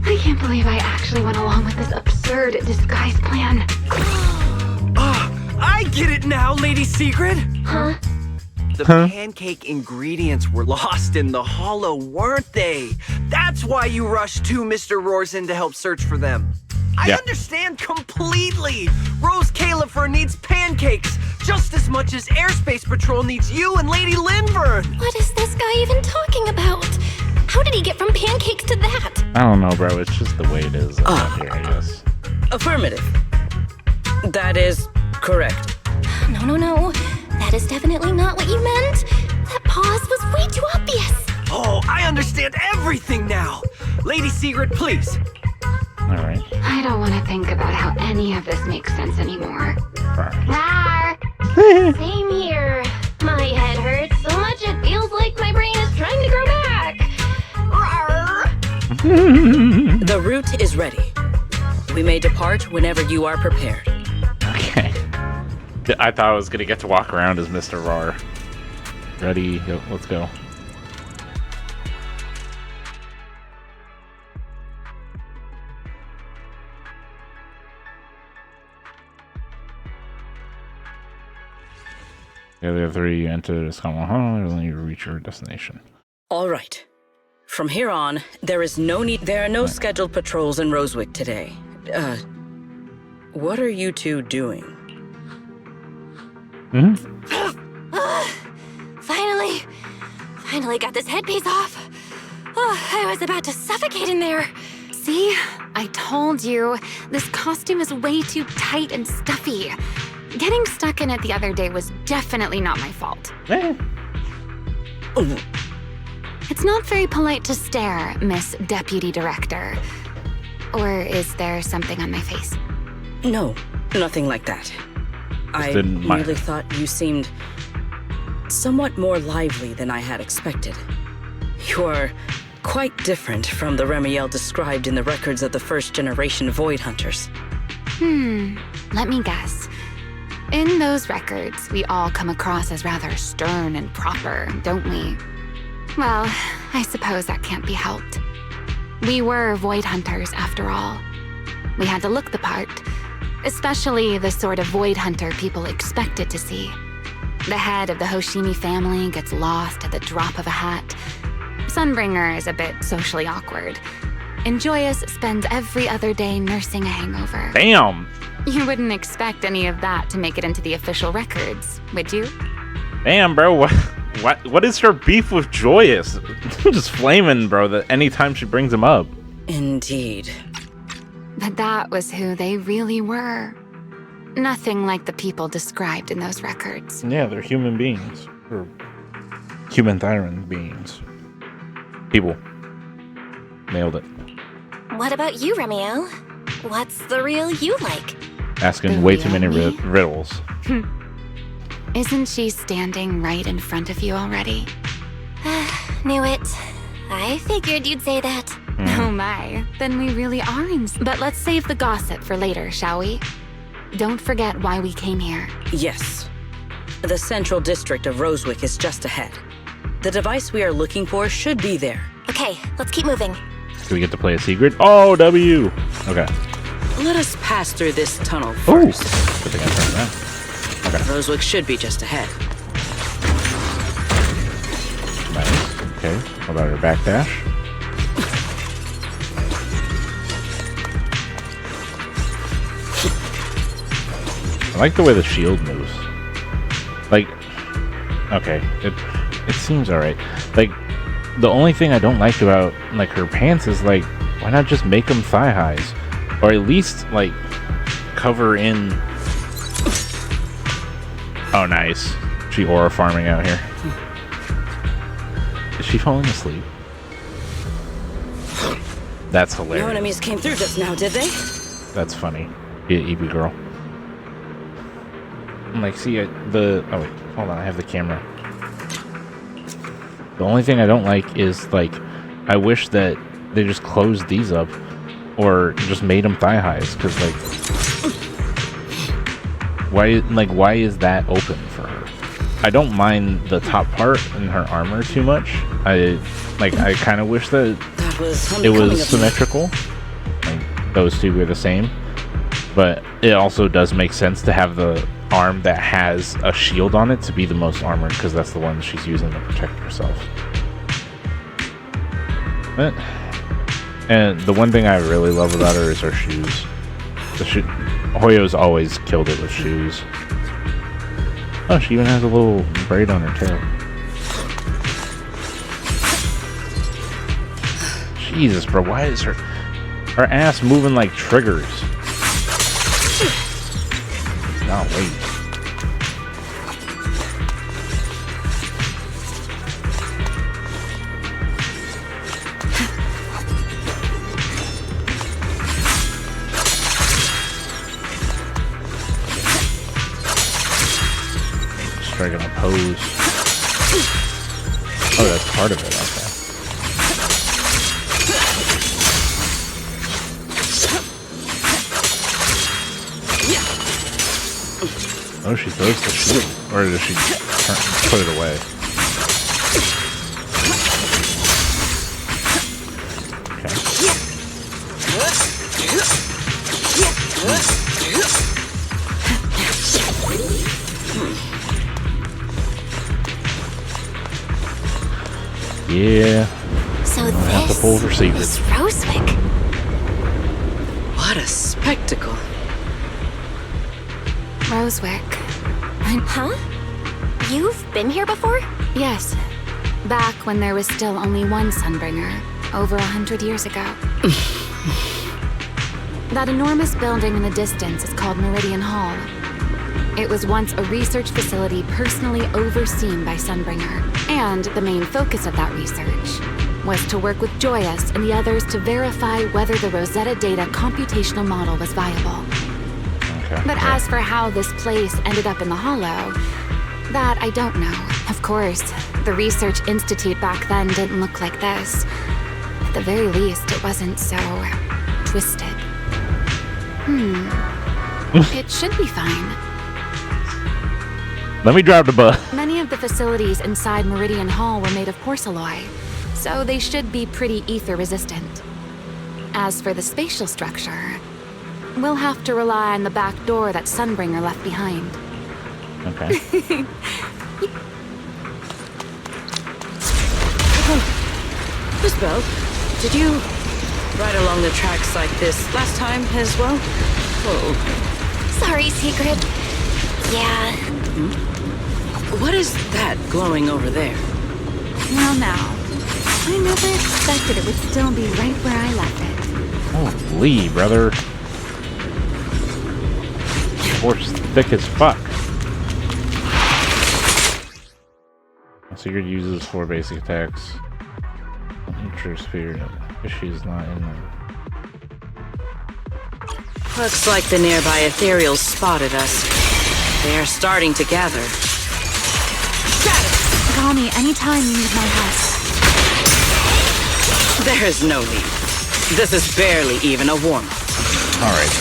I can't believe I actually went along with this absurd disguise plan. I get it now, Lady Sigrid. Huh? The pancake ingredients were lost in the hollow, weren't they? That's why you rushed 2 Mr. Roars in to help search for them. I understand completely. Rose Califer needs pancakes just as much as Airspace Patrol needs you and Lady Linburn. What is this guy even talking about? How did he get from pancakes to that? I don't know, bro. It's just the way it is around here, I guess. Affirmative. That is Correct. No. That is definitely not what you meant. That pause was way too obvious. Oh, I understand everything now. Lady Secret, please. Alright. I don't want to think about how any of this makes sense anymore. Rar. Same here. My head hurts so much it feels like my brain is trying to grow back. Rar. The route is ready. We may depart whenever you are prepared. Okay. I thought I was gonna get to walk around as Mr. Rar. Ready? Go, let's go. The other three enter this common hall and you reach your destination. All right. From here on, there are no scheduled patrols in Rosewick today. What are you two doing? Finally got this headpiece off. Oh, I was about to suffocate in there. See? I told you. This costume is way too tight and stuffy. Getting stuck in it the other day was definitely not my fault. It's not very polite to stare, Miss Deputy Director. Or is there something on my face? No, nothing like that. I merely thought you seemed somewhat more lively than I had expected. You are quite different from the Remiel described in the records of the first-generation Void Hunters. Let me guess. In those records, we all come across as rather stern and proper, don't we? Well, I suppose that can't be helped. We were Void Hunters, after all. We had to look the part, especially the sort of Void Hunter people expected to see. The head of the Hoshimi family gets lost at the drop of a hat. Sunbringer is a bit socially awkward. And Joyous spends every other day nursing a hangover. Damn! You wouldn't expect any of that to make it into the official records, would you? Damn, bro, what is her beef with Joyous? Just flaming, bro, that anytime she brings him up. Indeed. But that was who they really were. Nothing like the people described in those records. Yeah, they're human beings. Or human tyrant beings. People. Nailed it. What about you, Remiel? What's the real you like? Asking way too many riddles. Isn't she standing right in front of you already? Knew it. I figured you'd say that. Oh my, then we really are But let's save the gossip for later, shall we? Don't forget why we came here. Yes. The central district of Rosewick is just ahead. The device we are looking for should be there. Okay, let's keep moving. Do we get to play a secret? Oh, W! Okay. Let us pass through this tunnel first. Good thing I turned around. Okay. Rosewick should be just ahead. Nice. Okay. How about her backdash? I like the way the shield moves. Like, okay, it seems alright. Like, the only thing I don't like about, like, her pants is, like, why not just make them thigh highs? Or at least, like, cover in... Oh, nice. She aura farming out here. Is she falling asleep? That's hilarious. No enemies came through just now, did they? That's funny. Yeah, Eevee girl. Like, see, oh wait, hold on, I have the camera. The only thing I don't like is, like, I wish that they just closed these up or just made them thigh highs, because, like, why is that open for her? I don't mind the top part in her armor too much. I kind of wish that it was symmetrical. Like, those two were the same. But it also does make sense to have the arm that has a shield on it to be the most armored, because that's the one she's using to protect herself. And the one thing I really love about her is her shoes. Hoyo's always killed it with shoes. Oh, she even has a little braid on her tail. Jesus, bro, why is her ass moving like triggers? Golly. Striking a pose. Oh, that's part of it. Okay. Oh, she throws the shield, or does she put it away? Yeah. So have to pull for secrets. is Rosewick. What a spectacle. Rosewick. Huh? You've been here before? Yes. Back when there was still only one Sunbringer, over 100 years ago. That enormous building in the distance is called Meridian Hall. It was once a research facility personally overseen by Sunbringer, and the main focus of that research was to work with Joyous and the others to verify whether the Rosetta Data computational model was viable. But as for how this place ended up in the Hollow, that I don't know. Of course, the Research Institute back then didn't look like this. At the very least, it wasn't so twisted. It should be fine. Let me drive the bus. Many of the facilities inside Meridian Hall were made of porcelain, so they should be pretty ether resistant. As for the spatial structure, we'll have to rely on the back door that Sunbringer left behind. Okay. Miss Bell, did you ride along the tracks like this last time as well? Oh. Sorry, Secret. Yeah. What is that glowing over there? Well, now, I never expected it would still be right where I left it. Holy, brother. Force thick as fuck. Secret uses 4 basic attacks. Sphere. She's not in there. Looks like the nearby ethereals spotted us. They are starting to gather. Call me anytime you need my help. There is no need. This is barely even a warm-up. Alright.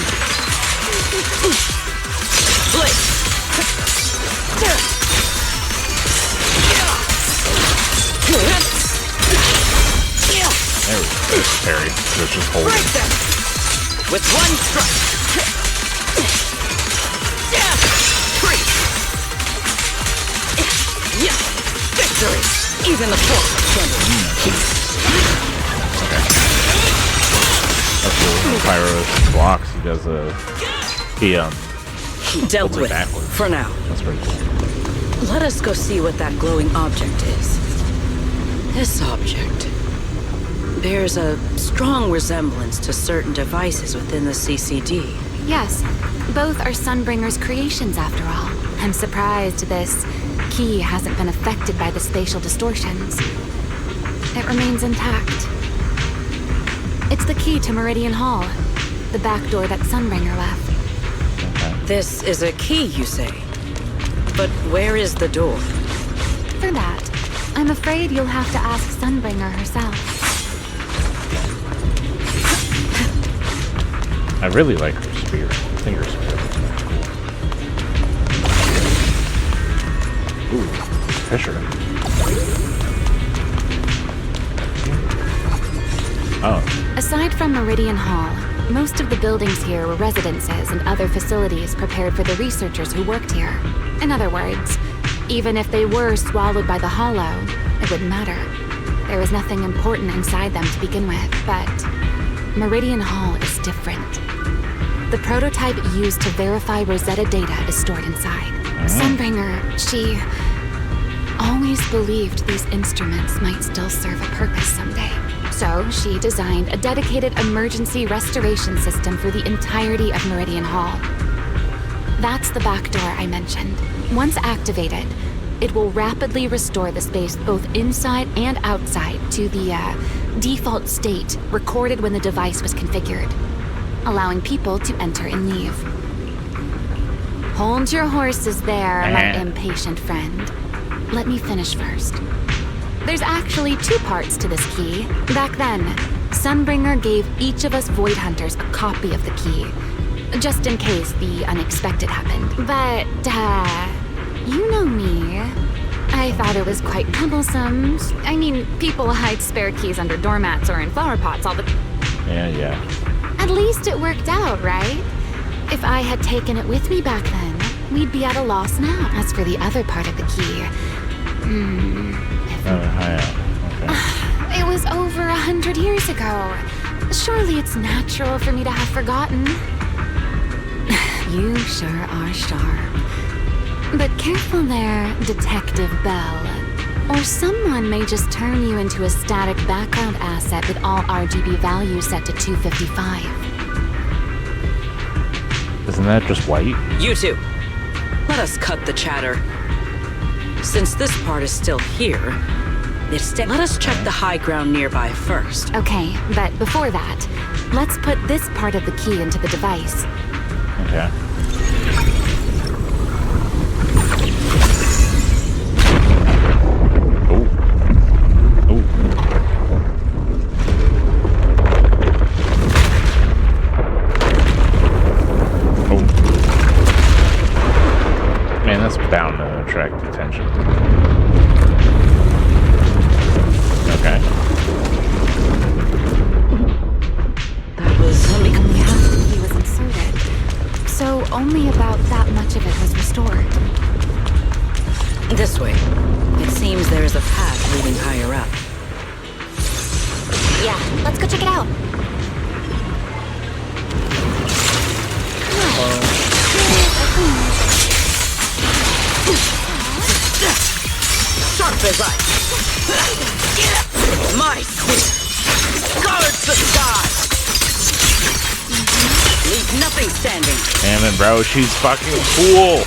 There we go. Parry. Let's just hold it. With one strike. Victory. Even the force can Okay. That's cool. When Pyro blocks, he does he dealt with backwards. for now. That's pretty cool. Let us go see what that glowing object is. This object bears a strong resemblance to certain devices within the CCD. Yes, both are Sunbringer's creations after all. I'm surprised this key hasn't been affected by the spatial distortions. It remains intact. It's the key to Meridian Hall, the back door that Sunbringer left. This is a key, you say? But where is the door? For that, I'm afraid you'll have to ask Sunbringer herself. I really like her spear. I think her spear is cool. Ooh, Fisher. Oh. Aside from Meridian Hall, most of the buildings here were residences and other facilities prepared for the researchers who worked here. In other words, even if they were swallowed by the Hollow, it wouldn't matter. There was nothing important inside them to begin with, but Meridian Hall is different. The prototype used to verify Rosetta Data is stored inside. Sunbringer, she always believed these instruments might still serve a purpose someday. So she designed a dedicated emergency restoration system for the entirety of Meridian Hall. That's the back door I mentioned. Once activated, it will rapidly restore the space both inside and outside to the default state recorded when the device was configured, allowing people to enter and leave. Hold your horses there, my impatient friend. Let me finish first. There's actually 2 parts to this key. Back then, Sunbringer gave each of us Void Hunters a copy of the key, just in case the unexpected happened. But, you know me. I thought it was quite troublesome. I mean, people hide spare keys under doormats or in flower pots all the... Yeah. At least it worked out, right? If I had taken it with me back then, we'd be at a loss now. As for the other part of the key... Okay. It was over 100 years ago. Surely it's natural for me to have forgotten. You sure are sharp. But careful there, Detective Bell. Or someone may just turn you into a static background asset with all RGB values set to 255. Isn't that just white? You two, let us cut the chatter. Since this part is still here, let us check the high ground nearby first. Okay, but before that, let's put this part of the key into the device. Okay. Man, that's bound to attract attention. Okay. That was only half the key was inserted, so only about that much of it was restored. This way. It seems there is a path leading higher up. Yeah, let's go check it out. Sharp as ice. My sweet. Guard the sky. Leave nothing standing. Damn it, bro. She's fucking cool.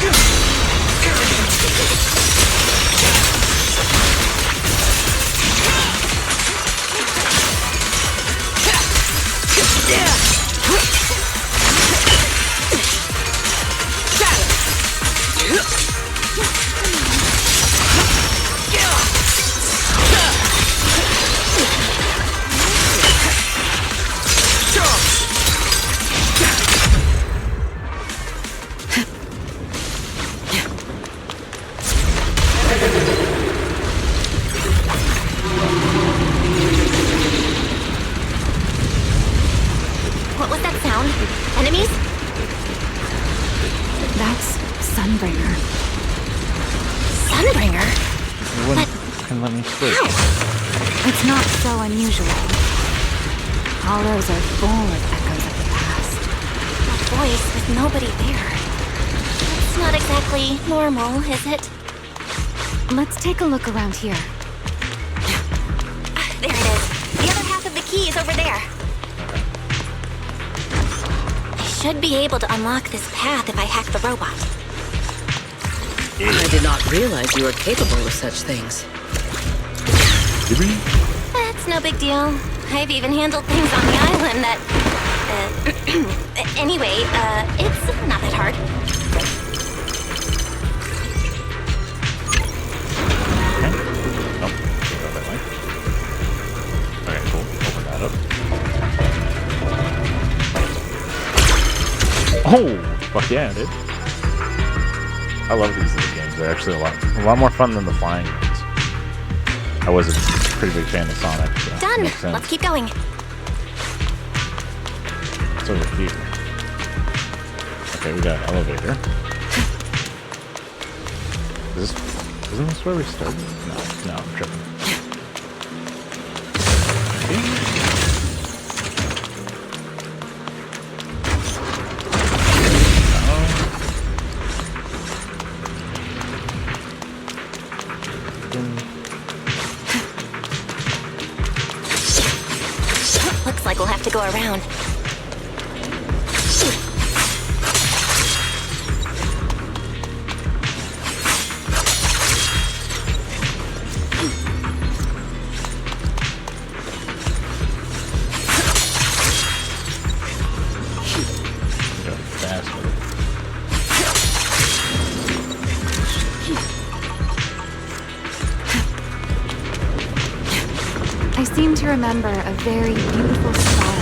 What was that sound? Enemies? That's Sunbringer. Sunbringer? You wouldn't fucking let me sleep. It's not so unusual. Hollows are full of echoes of the past. A voice with nobody there. It's not exactly normal, is it? Let's take a look around here. There it is. The other half of the key is over there. I should be able to unlock this path if I hack the robot. I did not realize you were capable of such things. That's no big deal. I've even handled things on the island that... anyway, it's not that hard. Oh, go that way. Okay, cool. Open that up. Oh, fuck yeah, dude. I love these little games. They're actually a lot more fun than the flying games. I was a pretty big fan of Sonic. So Done. makes sense. Let's keep going. It's over here. Okay, we got an elevator. Isn't this where we started? No, I'm tripping. Looks like we'll have to go around. seem to remember a very beautiful star.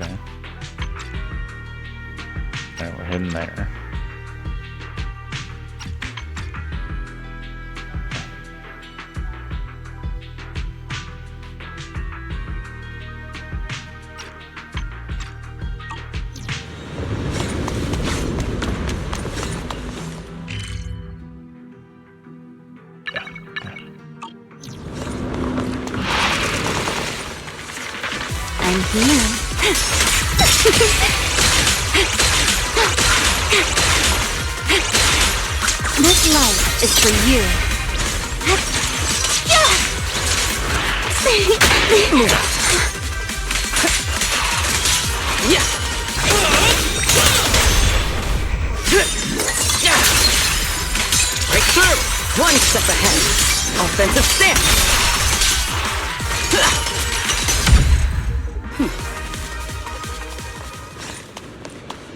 Okay. Alright, we're heading there. I'm here. This life is for you. Breakthrough! One step ahead. Offensive stance.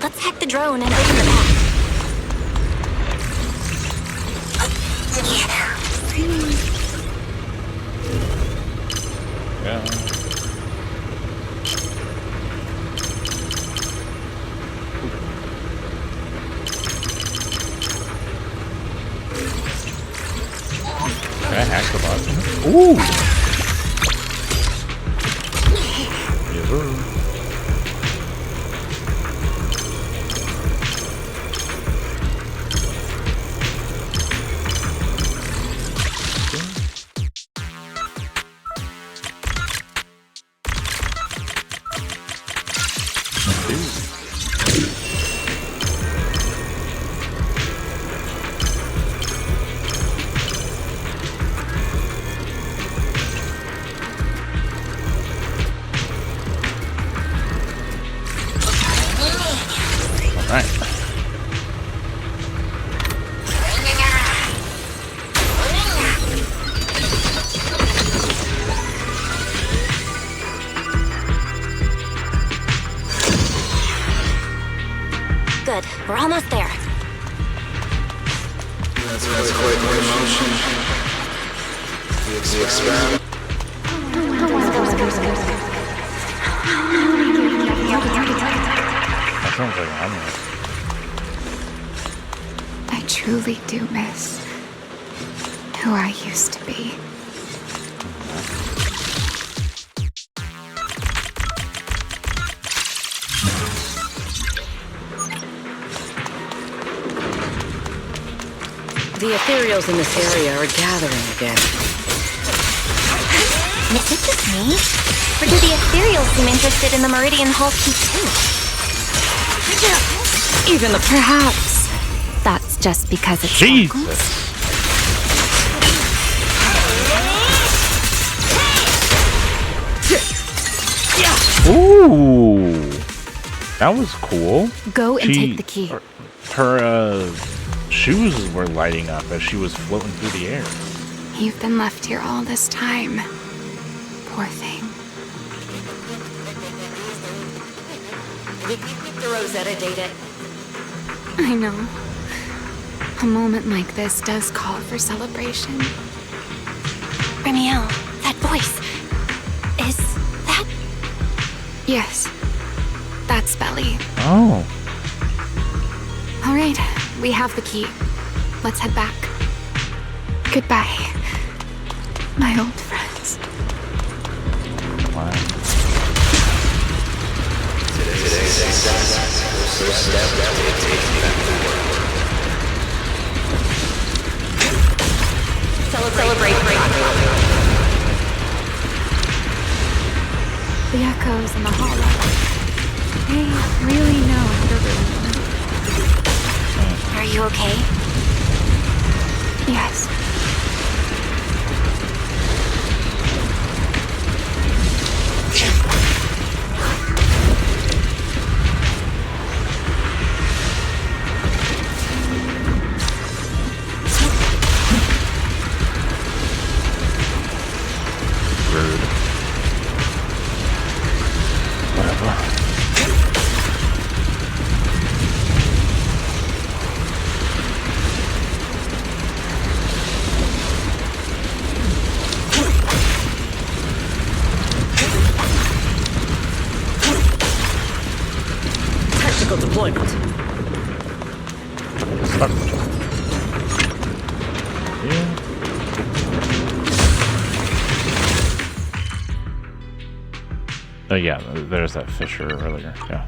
Let's hack the drone and bring the back. Yeah. Can I hack the button? Ooh! Yes, sir. Good. We're almost there. That's quite an emotion. The experiment. That sounds like an omelet. I truly do miss who I used to be. The ethereals in this area are gathering again. Is it just me? Or do the ethereals seem interested in the Meridian Hall key too? Even the... Perhaps that's just because it's Jesus. Ooh, that was cool. Go and take the key. Her shoes were lighting up as she was floating through the air. You've been left here all this time. Poor thing. We keep the Rosetta data. I know. A moment like this does call for celebration. Remiel, that voice. Is that... Yes. That's Belly. Oh. All right. We have the key. Let's head back. Goodbye, my old friends. Wow. Today's success, first step toward taking back the world. Celebrate. The echoes in the hollow. They really know how to ruin me. Are you okay? Yes. Stuck. Yeah. Oh yeah, there's that fissure earlier. Yeah.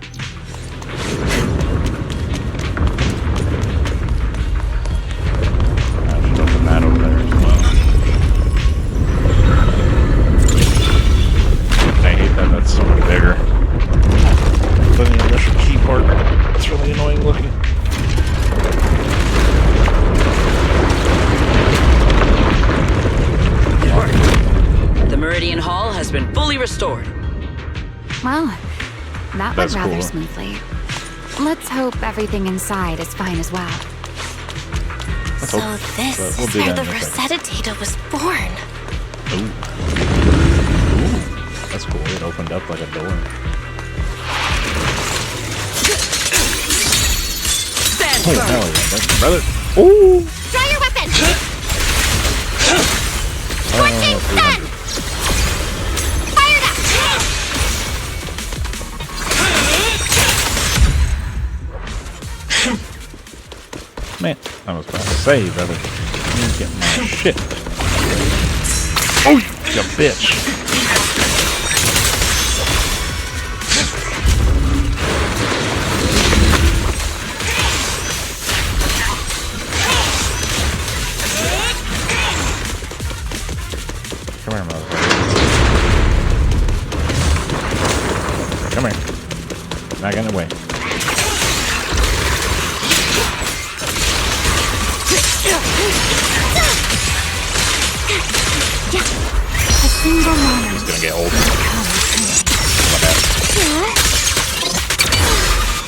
I should open that over there as well. I hate that. That's so much bigger than the initial key part. It's really annoying looking. The Meridian Hall has been fully restored. Well, that went That's rather cool. smoothly. Let's hope everything inside is fine as well. So this we'll is do where that the in a second. Rosetta Data was born. Ooh. Ooh. That's cool. It opened up like a door. Stand Oh, firm. hell yeah, brother. Ooh. Draw your weapon! Oh, Scorching sun! Fired up! Man, I was about to say, brother. You get my shit. Oh, you bitch. Come here, motherfucker. Come here. Not getting away. A single moment. It's gonna get older.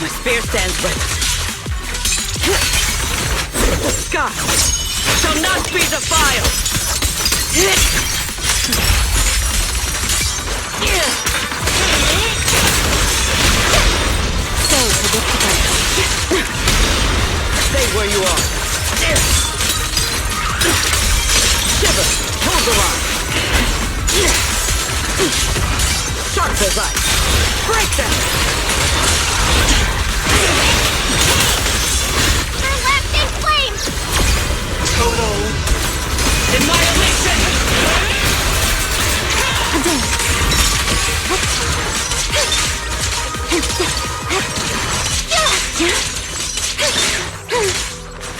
My spear stands ready. The sky shall not be defiled. So predictable. Stay where you are. Shiver, hold the line. Sharp as ice. Break them. We're left in flames! Total annihilation.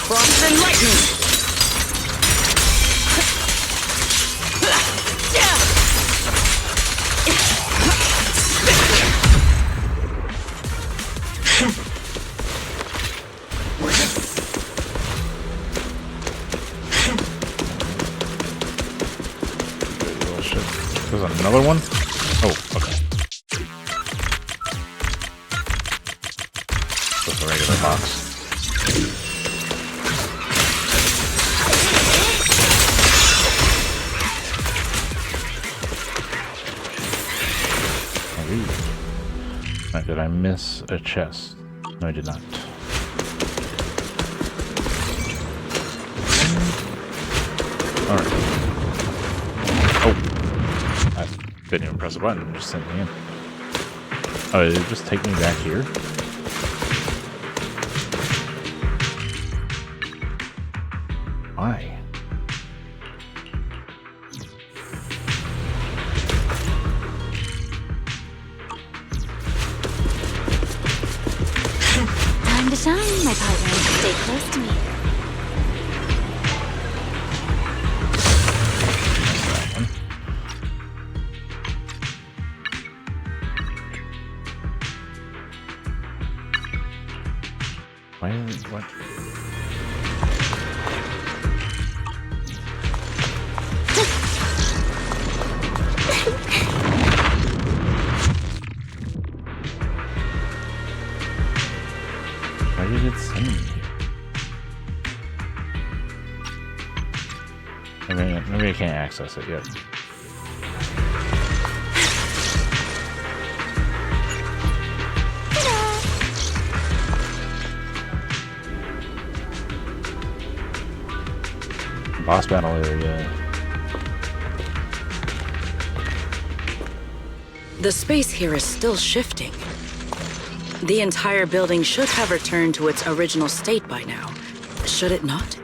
Frost and lightning. Oh, shit. There's another one? Oh, okay. Just a regular box. Alright, did I miss a chest? No, I did not. Alright. Oh! I didn't even press a button, it just sent me in. Oh, did it just take me back here? Why? Time to shine, my partner. Stay close to me. Why is it, what? Why did it send me here? Maybe I can't access it yet. Boss battle area. The space here is still shifting. The entire building should have returned to its original state by now. Should it not?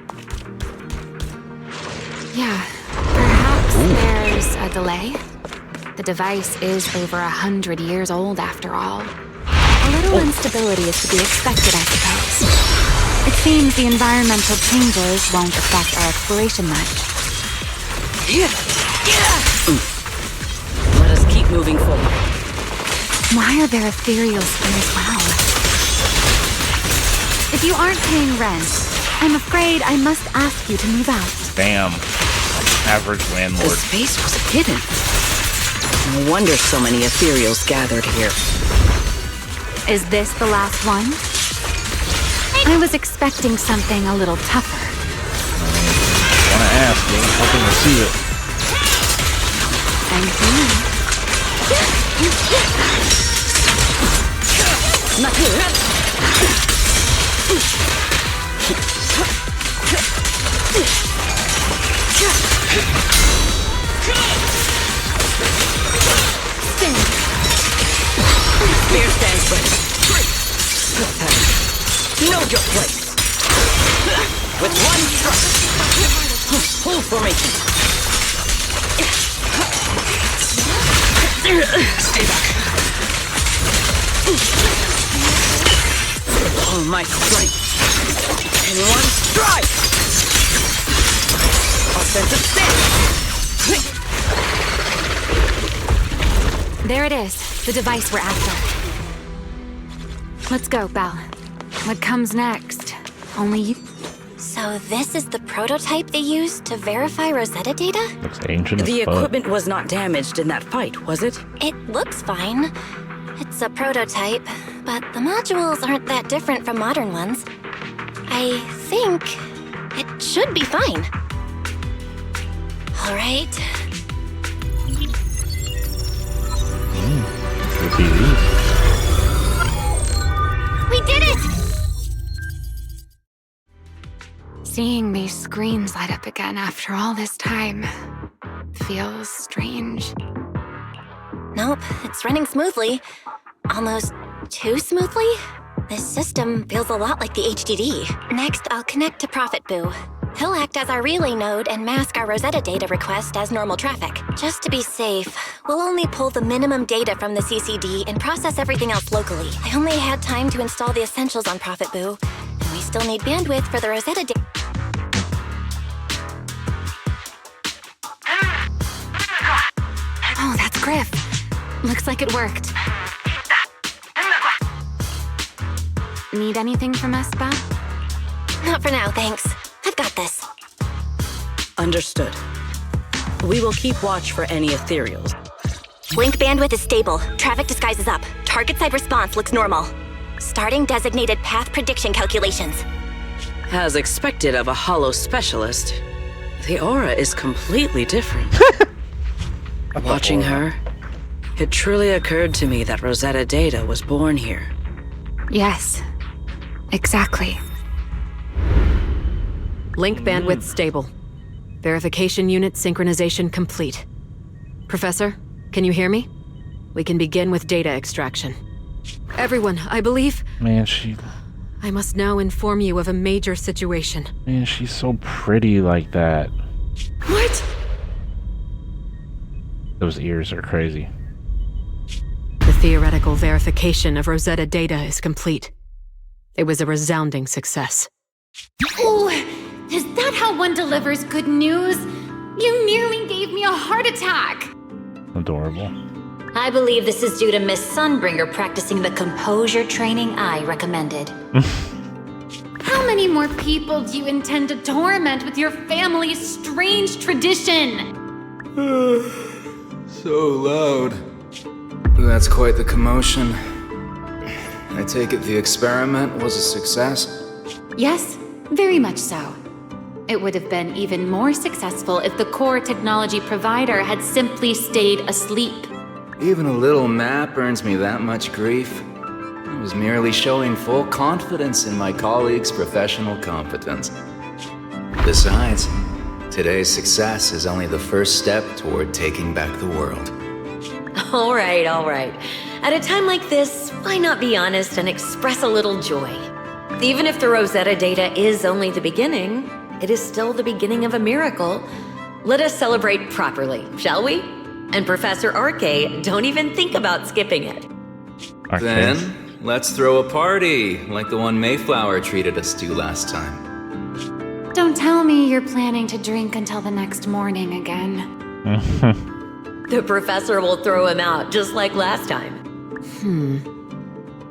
Yeah, perhaps there's a delay. The device is over 100 years old after all. A little instability is to be expected, I suppose. It seems the environmental changes won't affect our exploration much. Let us keep moving forward. Why are there ethereals here as well? If you aren't paying rent, I'm afraid I must ask you to move out. Damn. Average landlord. The space was hidden. No wonder so many ethereals gathered here. Is this the last one? I was expecting something a little tougher. I want to ask, but I'm hoping to see it. Thank you. Not here. Spear stands ready. Know your place. With one thrust. Full formation. Stay back. All my strength. In one strike. Offensive stance. There it is, the device we're after. Let's go, Belle. What comes next? Only you. So this is the prototype they used to verify Rosetta data? Looks ancient as The fuck. equipment was not damaged in that fight, was it? It looks fine. It's a prototype, but the modules aren't that different from modern ones. I think it should be fine. All right. We did it! Seeing these screens light up again after all this time feels strange. Nope, it's running smoothly. Almost too smoothly? This system feels a lot like the HDD. Next, I'll connect to Prophet Boo. He'll act as our relay node and mask our Rosetta data request as normal traffic. Just to be safe, we'll only pull the minimum data from the CCD and process everything else locally. I only had time to install the essentials on Prophet Boo, and we still need bandwidth for the Rosetta data. Oh, that's Griff. Looks like it worked. Need anything from us, Belle? Not for now, thanks. I've got this. Understood. We will keep watch for any ethereals. Link bandwidth is stable. Traffic disguise is up. Target side response looks normal. Starting designated path prediction calculations. As expected of a holo specialist, the aura is completely different. Watching her, it truly occurred to me that Rosetta data was born here. Yes, exactly. Link bandwidth stable. Verification unit synchronization complete. Professor, can you hear me? We can begin with data extraction. Everyone, I believe... Man, I must now inform you of a major situation. Man, she's so pretty like that. What? Those ears are crazy. The theoretical verification of Rosetta data is complete. It was a resounding success. Oh, is that how one delivers good news? You nearly gave me a heart attack! Adorable. I believe this is due to Miss Sunbringer practicing the composure training I recommended. How many more people do you intend to torment with your family's strange tradition? So loud. That's quite the commotion. I take it the experiment was a success? Yes, very much so. It would have been even more successful if the core technology provider had simply stayed asleep. Even a little nap earns me that much grief. I was merely showing full confidence in my colleagues' professional competence. Besides, today's success is only the first step toward taking back the world. All right. At a time like this, why not be honest and express a little joy? Even if the Rosetta data is only the beginning, it is still the beginning of a miracle. Let us celebrate properly, shall we? And Professor Arke, don't even think about skipping it. Then, let's throw a party, like the one Mayflower treated us to last time. Don't tell me you're planning to drink until the next morning again. The professor will throw him out, just like last time.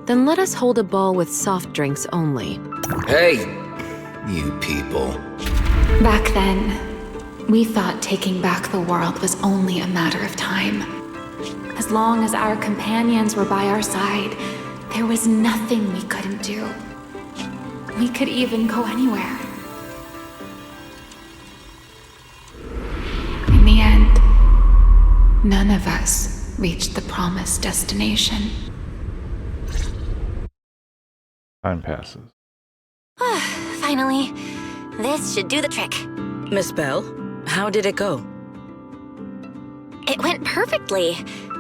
Then let us hold a ball with soft drinks only. Hey, you people. Back then, we thought taking back the world was only a matter of time. As long as our companions were by our side, there was nothing we couldn't do. We could even go anywhere. In the end, none of us reached the promised destination. Time passes. Finally. This should do the trick. Miss Bell, how did it go? It went perfectly.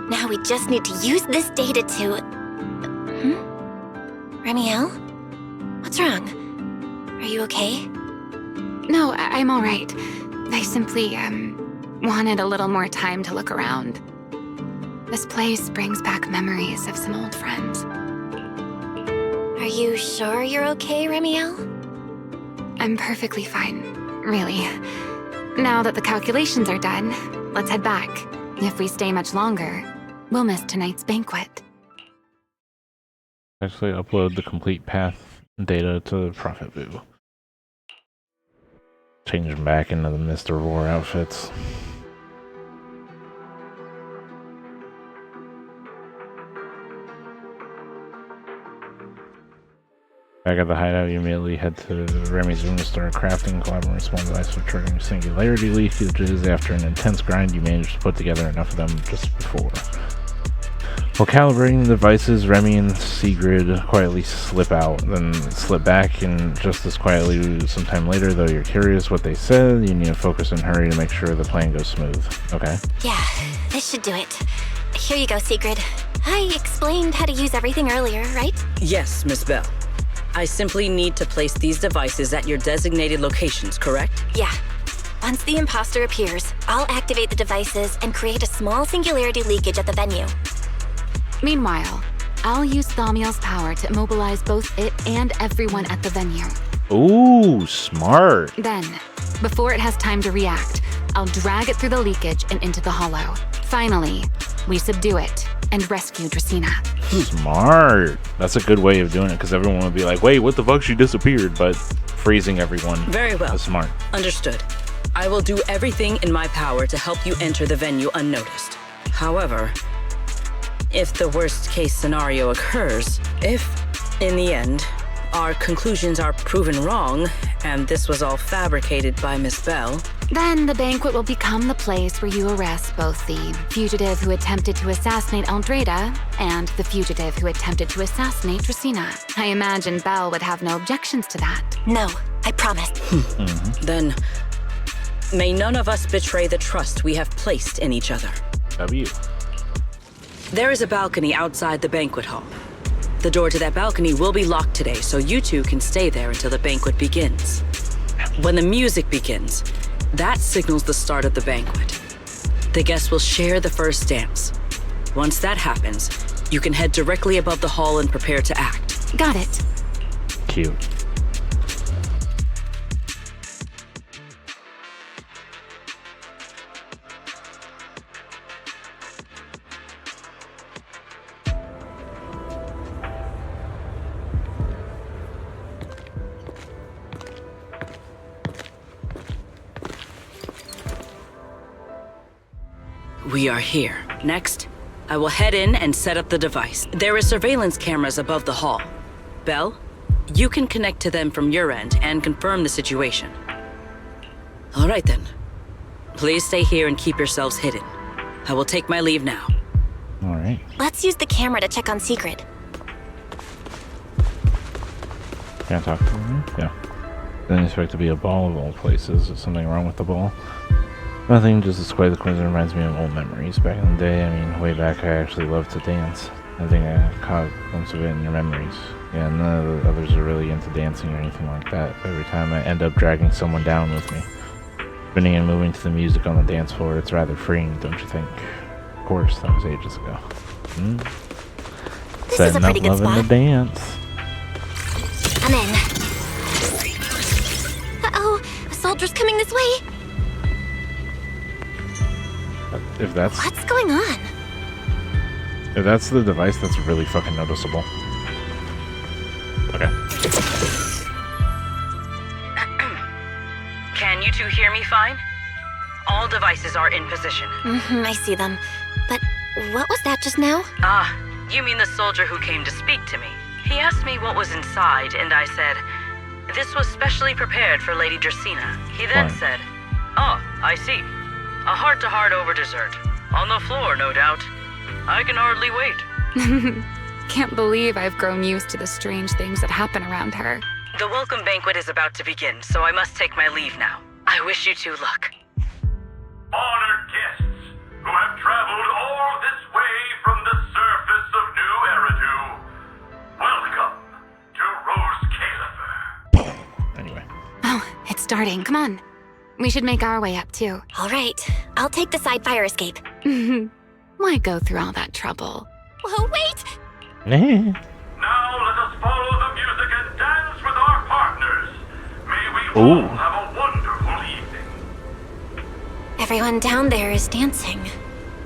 Now we just need to use this data to... Remiel? What's wrong? Are you okay? No, I'm all right. I simply, wanted a little more time to look around. This place brings back memories of some old friends. Are you sure you're okay, Remiel? I'm perfectly fine, really. Now that the calculations are done, let's head back. If we stay much longer, we'll miss tonight's banquet. Actually, upload the complete path data to Prophet Vu. Change them back into the Mr. Roar outfits. Back at the hideout, you immediately head to Remy's room to start crafting, collaborating small device for triggering singularity leakages. After an intense grind, you managed to put together enough of them just before. While calibrating the devices, Remy and Sigrid quietly slip out, then slip back, and just as quietly sometime later, though you're curious what they said, you need to focus and hurry to make sure the plan goes smooth. Okay? Yeah, this should do it. Here you go, Sigrid. I explained how to use everything earlier, right? Yes, Miss Bell. I simply need to place these devices at your designated locations, correct? Yeah. Once the imposter appears, I'll activate the devices and create a small singularity leakage at the venue. Meanwhile, I'll use Thaumiel's power to immobilize both it and everyone at the venue. Ooh, smart. Then, before it has time to react, I'll drag it through the leakage and into the hollow. Finally, we subdue it and rescue Dracena. Smart. That's a good way of doing it, because everyone would be like, wait, what the fuck, she disappeared, but freezing everyone. Very well. That's smart. Understood. I will do everything in my power to help you enter the venue unnoticed. However, if the worst case scenario occurs, if, in the end, our conclusions are proven wrong, and this was all fabricated by Miss Bell, then the banquet will become the place where you arrest both the fugitive who attempted to assassinate Eldrada and the fugitive who attempted to assassinate Dracena. I imagine Bell would have no objections to that. No, I promise. Then, may none of us betray the trust we have placed in each other. W. There is a balcony outside the banquet hall. The door to that balcony will be locked today, so you two can stay there until the banquet begins. When the music begins, that signals the start of the banquet. The guests will share the first dance. Once that happens, you can head directly above the hall and prepare to act. Got it. Cute. We are here. Next, I will head in and set up the device. There are surveillance cameras above the hall. Bell, you can connect to them from your end and confirm the situation. All right then. Please stay here and keep yourselves hidden. I will take my leave now. All right. Let's use the camera to check on Sigrid. Can't talk to her? Yeah. Didn't expect to be a ball of all places. Is something wrong with the ball? Nothing, just display the quiz reminds me of old memories. Back in the day, I mean, way back, I actually loved to dance. I think I caught a glimpse of it in your memories. Yeah, none of the others are really into dancing or anything like that. Every time I end up dragging someone down with me. Spinning and moving to the music on the dance floor, it's rather freeing, don't you think? Of course, that was ages ago. This is a pretty good loving spot. the dance. I'm in. Uh-oh, a soldier's coming this way. If that's What's going on? If that's the device, that's really fucking noticeable. Okay. Can you two hear me fine? All devices are in position. I see them. But what was that just now? Ah, you mean the soldier who came to speak to me. He asked me what was inside, and I said, this was specially prepared for Lady Dracaena. He then said, oh, I see. A heart-to-heart over dessert. On the floor, no doubt. I can hardly wait. Can't believe I've grown used to the strange things that happen around her. The welcome banquet is about to begin, so I must take my leave now. I wish you two luck. Honored guests who have traveled all this way from the surface of New Eridu, welcome to Rose Califer. Anyway. Oh, it's starting. Come on. We should make our way up, too. All right, I'll take the side fire escape. Why go through all that trouble? Whoa, wait! Now let us follow the music and dance with our partners. May we all have a wonderful evening. Everyone down there is dancing.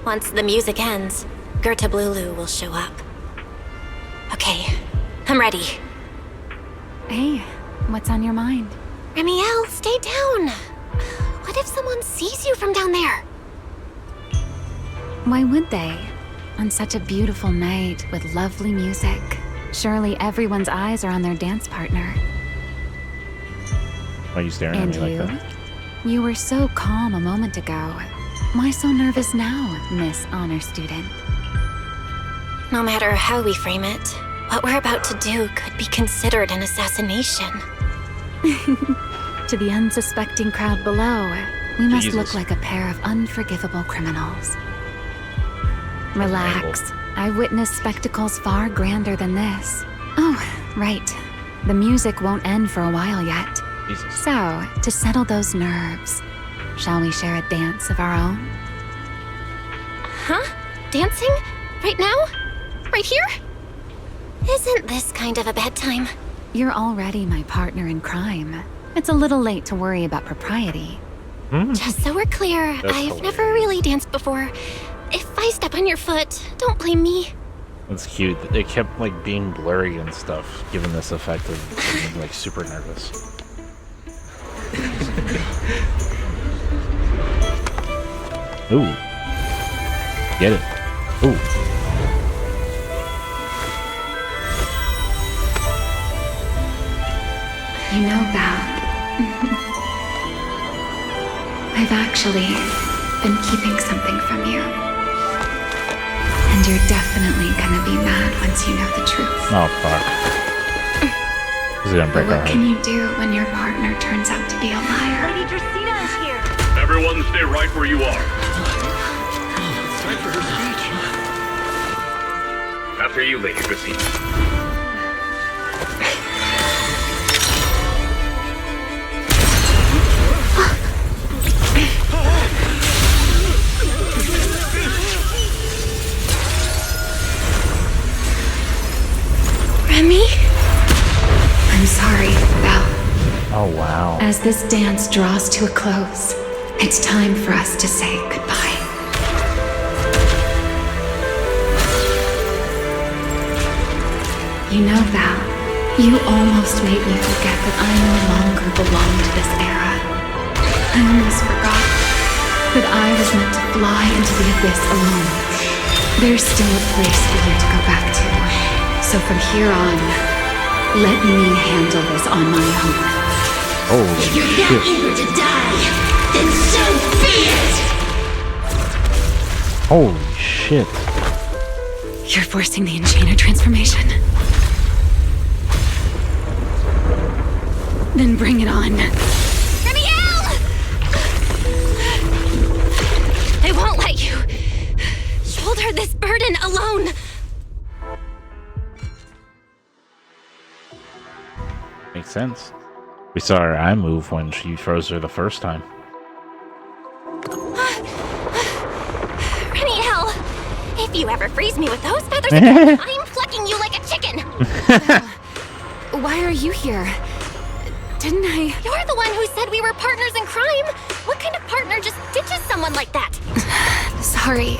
Once the music ends, Gerta Blulu will show up. Okay, I'm ready. Hey, what's on your mind? Remiel, stay down. What if someone sees you from down there? Why would they? On such a beautiful night with lovely music, surely everyone's eyes are on their dance partner. Why are you staring And at me you? like that? You were so calm a moment ago. Why so nervous now, Miss Honor Student? No matter how we frame it, what we're about to do could be considered an assassination. To the unsuspecting crowd below, we must Jesus. look like a pair of unforgivable criminals. Relax. I've witnessed spectacles far grander than this. Oh, right. The music won't end for a while yet. Jesus. So, to settle those nerves, shall we share a dance of our own? Huh? Dancing? Right now? Right here? Isn't this kind of a bad time? You're already my partner in crime. It's a little late to worry about propriety. Just so we're clear, That's I've never really danced before. If I step on your foot, don't blame me. That's cute. It kept like being blurry and stuff, giving this effect of being like super nervous. Ooh. Get it. Ooh. You know, Val, I've actually been keeping something from you. And you're definitely gonna be mad once you know the truth. Oh, fuck. This is gonna break But our what heart. can you do when your partner turns out to be a liar? Lady Dracaena is here. Everyone stay right where you are. It's time for her speech. After you, Lady Dracaena. Remy? I'm sorry, Val. Oh, wow. As this dance draws to a close, it's time for us to say goodbye. You know, Val, you almost made me forget that I no longer belong to this era. I almost forgot that I was meant to fly into the abyss alone. There's still a place for you to go back to. So from here on, let me handle this on my own. Holy If you're that eager to die, then so be it! Holy shit. You're forcing the Enchanter transformation. Then bring it on. Remiel! I won't let you shoulder this burden alone. sense. We saw her eye move when she froze her the first time. Reniel, if you ever freeze me with those feathers again, I'm plucking you like a chicken. Why are you here? Didn't I? You're the one who said we were partners in crime. What kind of partner just ditches someone like that? Sorry.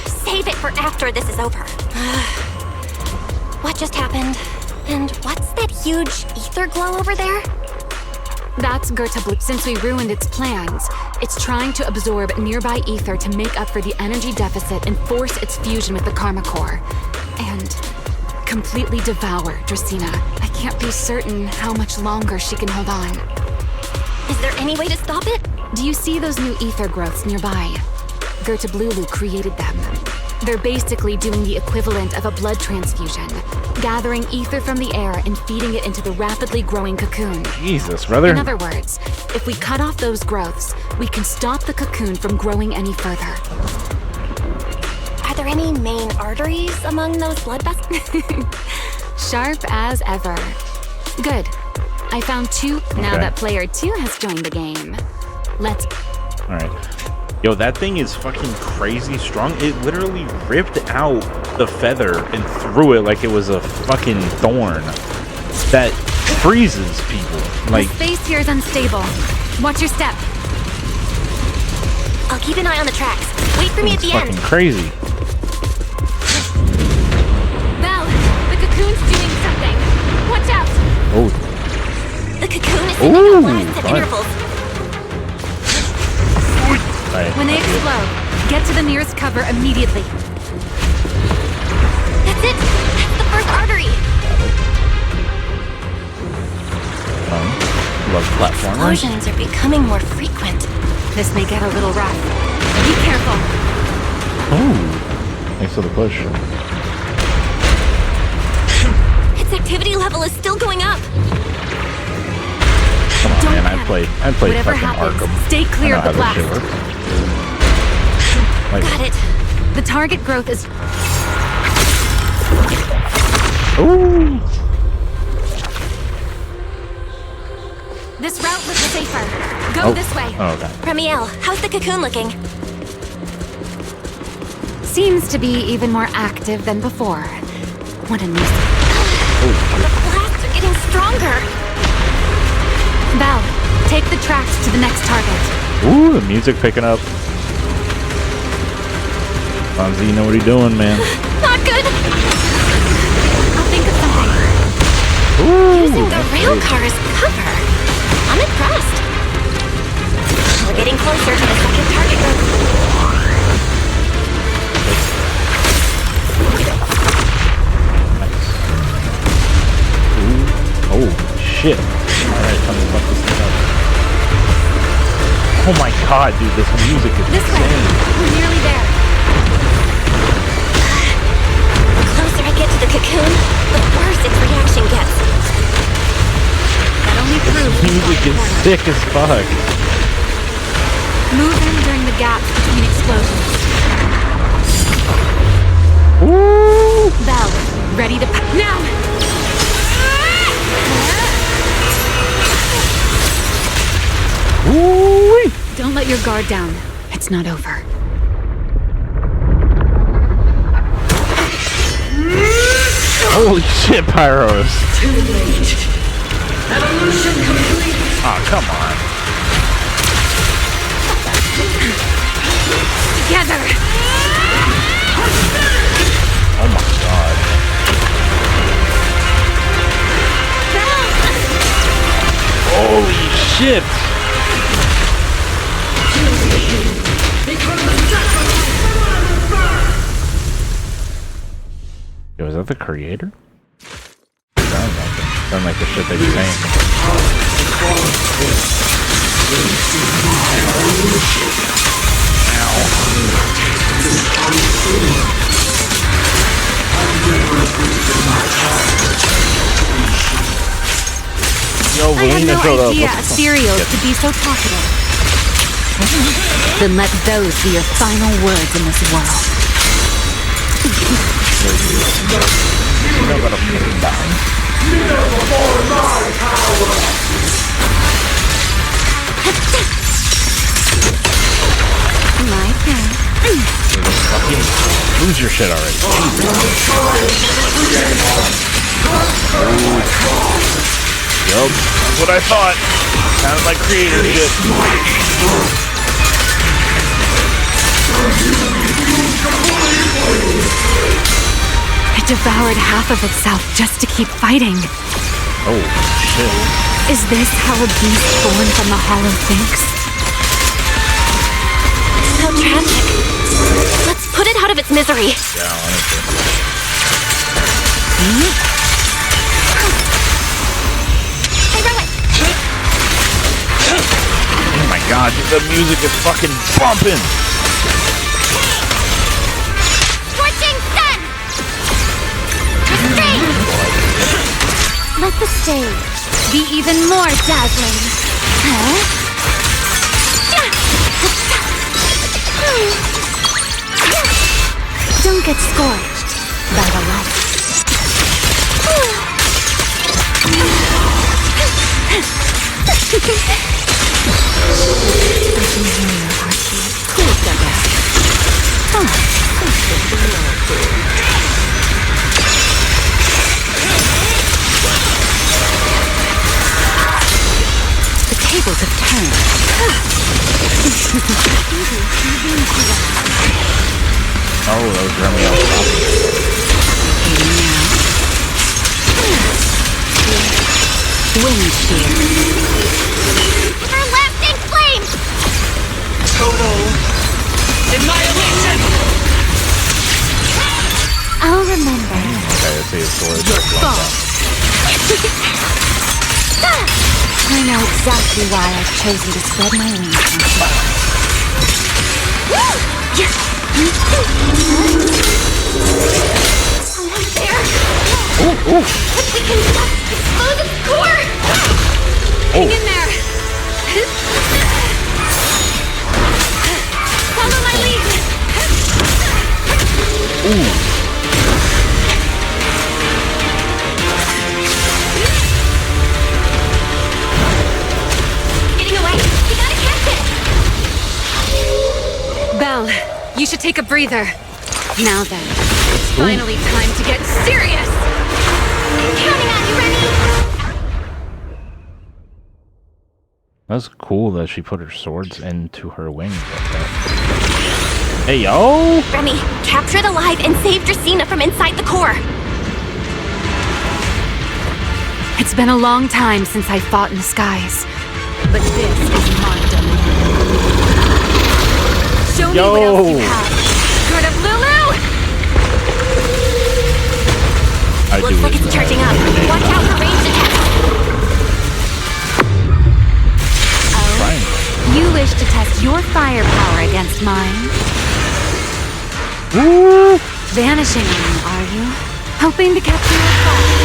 Save it for after this is over. What just happened? And what's that huge ether glow over there? That's Goethe Blue. Since we ruined its plans, it's trying to absorb nearby ether to make up for the energy deficit and force its fusion with the Karma Core. And completely devour Dracaena. I can't be certain how much longer she can hold on. Is there any way to stop it? Do you see those new ether growths nearby? Goethe Blulu created them. They're basically doing the equivalent of a blood transfusion, gathering ether from the air and feeding it into the rapidly growing cocoon. Jesus, brother. In other words, if we cut off those growths, we can stop the cocoon from growing any further. Are there any main arteries among those blood vessels? Sharp as ever. Good. I found 2 now that player 2 has joined the game. Let's... Alright. Yo, that thing is fucking crazy strong. It literally ripped out the feather and threw it like it was a fucking thorn. That freezes people. Like, the space here is unstable. Watch your step. I'll keep an eye on the tracks. Wait for me at the fucking end. Crazy. Belle, the cocoon's doing something. Watch out. Oh. The cocoon is sending out blasts at intervals. Right. When they explode, get to the nearest cover immediately. That's it! That's the first artery! Love platformers. Explosions are becoming more frequent. This may get a little rough. Be careful. Ooh. Thanks for the push. Its activity level is still going up. Come on, man. I played Whatever fucking happens, Arkham. stay clear of the blast. Like, got it. The target growth is... Ooh. This route looks safer. Go this way. Oh, okay. Remiel, how's the cocoon looking? Seems to be even more active than before. What a nuisance. The blasts are getting stronger. Belle, take the tracks to the next target. Ooh, the music picking up. Fonzie, you know what he's doing, man. Not good. I'll think of something. Ooh, Using the rail car as cover. I'm impressed. We're getting closer to the second target group. Ooh. Oh, shit. Alright, time to fuck this thing up. Oh my god, dude, this music is This way. insane. We're nearly there. The closer I get to the cocoon, the worse its reaction gets. That only proves This music is sick as fuck. Move in during the gaps between explosions. Ooh. Belle, ready to now! Ooh. Don't let your guard down. It's not over. Holy shit, Pyros. Too late. Evolution complete. Oh, come on. Together! Oh my god. Holy shit. Yo, is that the creator? Sound like the shit they be saying. Yo, I had Valina showed no up. idea What the fuck? Asterios could be so talkative. Then let those be your final words in this world. You're gonna fucking die. My turn. Fucking lose your shit already. Yup, that's what I thought. Sounded like creator shit. It devoured half of itself just to keep fighting. Oh, shit. Is this how a beast born from the Hollow thinks? How tragic. Let's put it out of its misery. Yeah, honestly. Oh my god, the music is fucking bumping! Scorching sun! Restrain! Let the stage be even more dazzling. Huh? Don't get scorched by the light. I can hear your heartbeat. Cool step back. The tables have turned. Oh, that was Romeo. Wind shear. Her lasting flame! Total annihilation! I'll remember. Okay, I see his sword. I know exactly why I've chosen to spread my wings. Almost there! Ooh, ooh! We can explode its core! Oh. Hang in there! Follow my lead! Ooh! Getting away! We gotta catch it! Belle, you should take a breather. Now then, it's finally time to get serious! Counting on you, Remy! That's cool that she put her swords into her wings like that. Hey, yo! Remy, capture it alive and save Dracaena from inside the core. It's been a long time since I fought in the skies, but this is my domain. Show me what else you have. Good of Lulu! Looks like it's charging up. Watch out for ranged attacks. Oh, you wish to test your firepower against mine? Woo! Vanishing on me, are you? Hoping to capture your fire?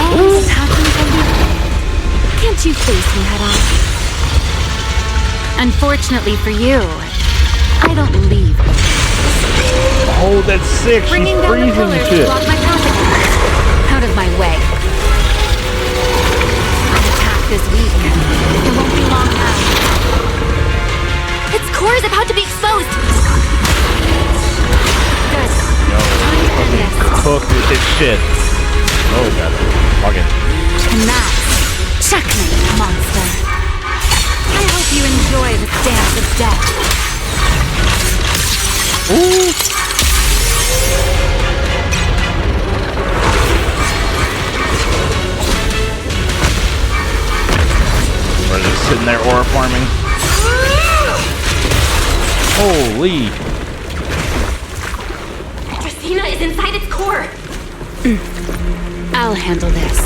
Always attacking from behind. Can't you face me head on? Unfortunately for you, I don't leave. Oh, that's sick. She's Bringing down the freezing pillars shit. to block my path again. Out of my way. An attack this week. It won't be long now. Its core is about to be exposed. Good. Yo, fucking cooked with this shit. Oh, god. Fucking. And that's checkmate, monster. I hope you enjoy the dance of death. Ooh. We're just sitting there aura farming. Holy. Dracaena is inside its core. I'll handle this.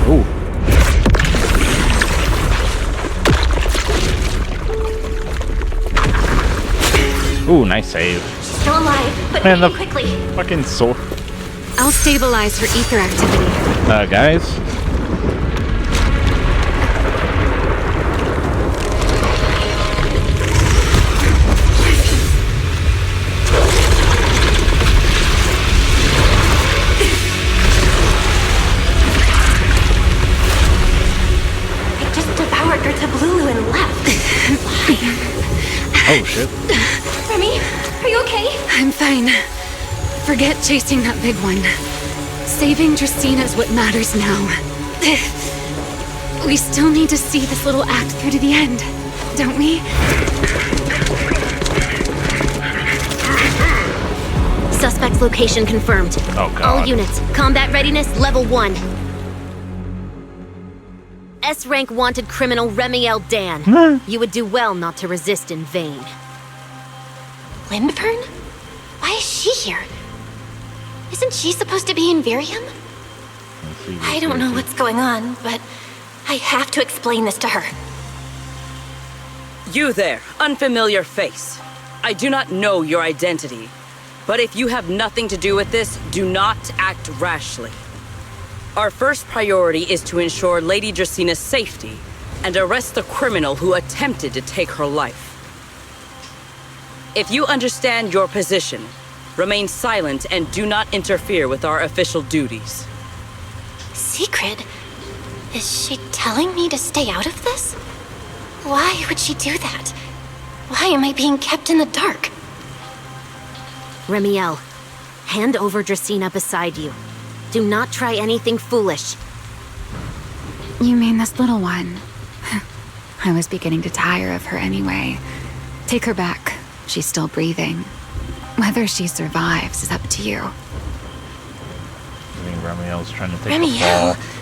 Ooh. Ooh, nice save. still alive, but Man, maybe quickly. Fucking sword. I'll stabilize her ether activity. Guys. It just devoured Gertablulu and left. Oh shit. Remy, are you okay? I'm fine. Forget chasing that big one. Saving Dracaena is what matters now. We still need to see this little act through to the end, don't we? Suspect's location confirmed. Oh god. All units, combat readiness level 1. S-rank wanted criminal Remiel Dan. You would do well not to resist in vain. Lindvern? Why is she here? Isn't she supposed to be in Virium? I don't know what's going on, but I have to explain this to her. You there, unfamiliar face. I do not know your identity, but if you have nothing to do with this, do not act rashly. Our first priority is to ensure Lady Draceena's safety and arrest the criminal who attempted to take her life. If you understand your position, remain silent and do not interfere with our official duties. Secret? Is she telling me to stay out of this? Why would she do that? Why am I being kept in the dark? Remiel, hand over Dracaena beside you. Do not try anything foolish. You mean this little one? I was beginning to tire of her anyway. Take her back. She's still breathing. Whether she survives is up to you. I think Remiel's trying to take Remiel, the fall.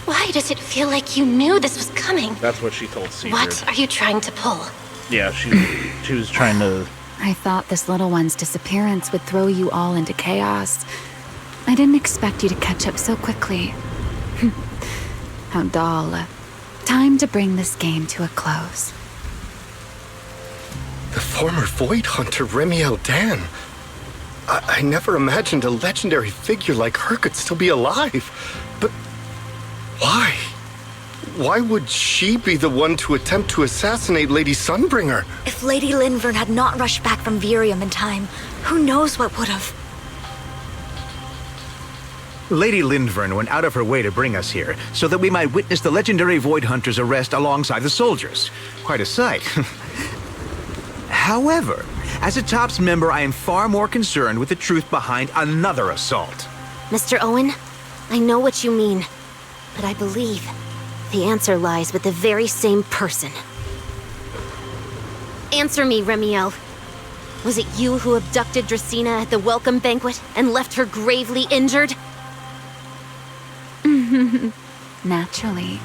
why does it feel like you knew this was coming? That's what she told Sigrid. What are you trying to pull? Yeah, she was trying to... I thought this little one's disappearance would throw you all into chaos. I didn't expect you to catch up so quickly. How dull. Time to bring this game to a close. The former Void Hunter Remiel Dan. I never imagined a legendary figure like her could still be alive. But why? Why would she be the one to attempt to assassinate Lady Sunbringer? If Lady Lindvern had not rushed back from Virium in time, who knows what would have. Lady Lindvern went out of her way to bring us here, so that we might witness the legendary Void Hunter's arrest alongside the soldiers. Quite a sight. However, as a TOPS member, I am far more concerned with the truth behind another assault. Mr. Owen, I know what you mean, but I believe the answer lies with the very same person. Answer me, Remiel. Was it you who abducted Dracaena at the welcome banquet and left her gravely injured? Naturally.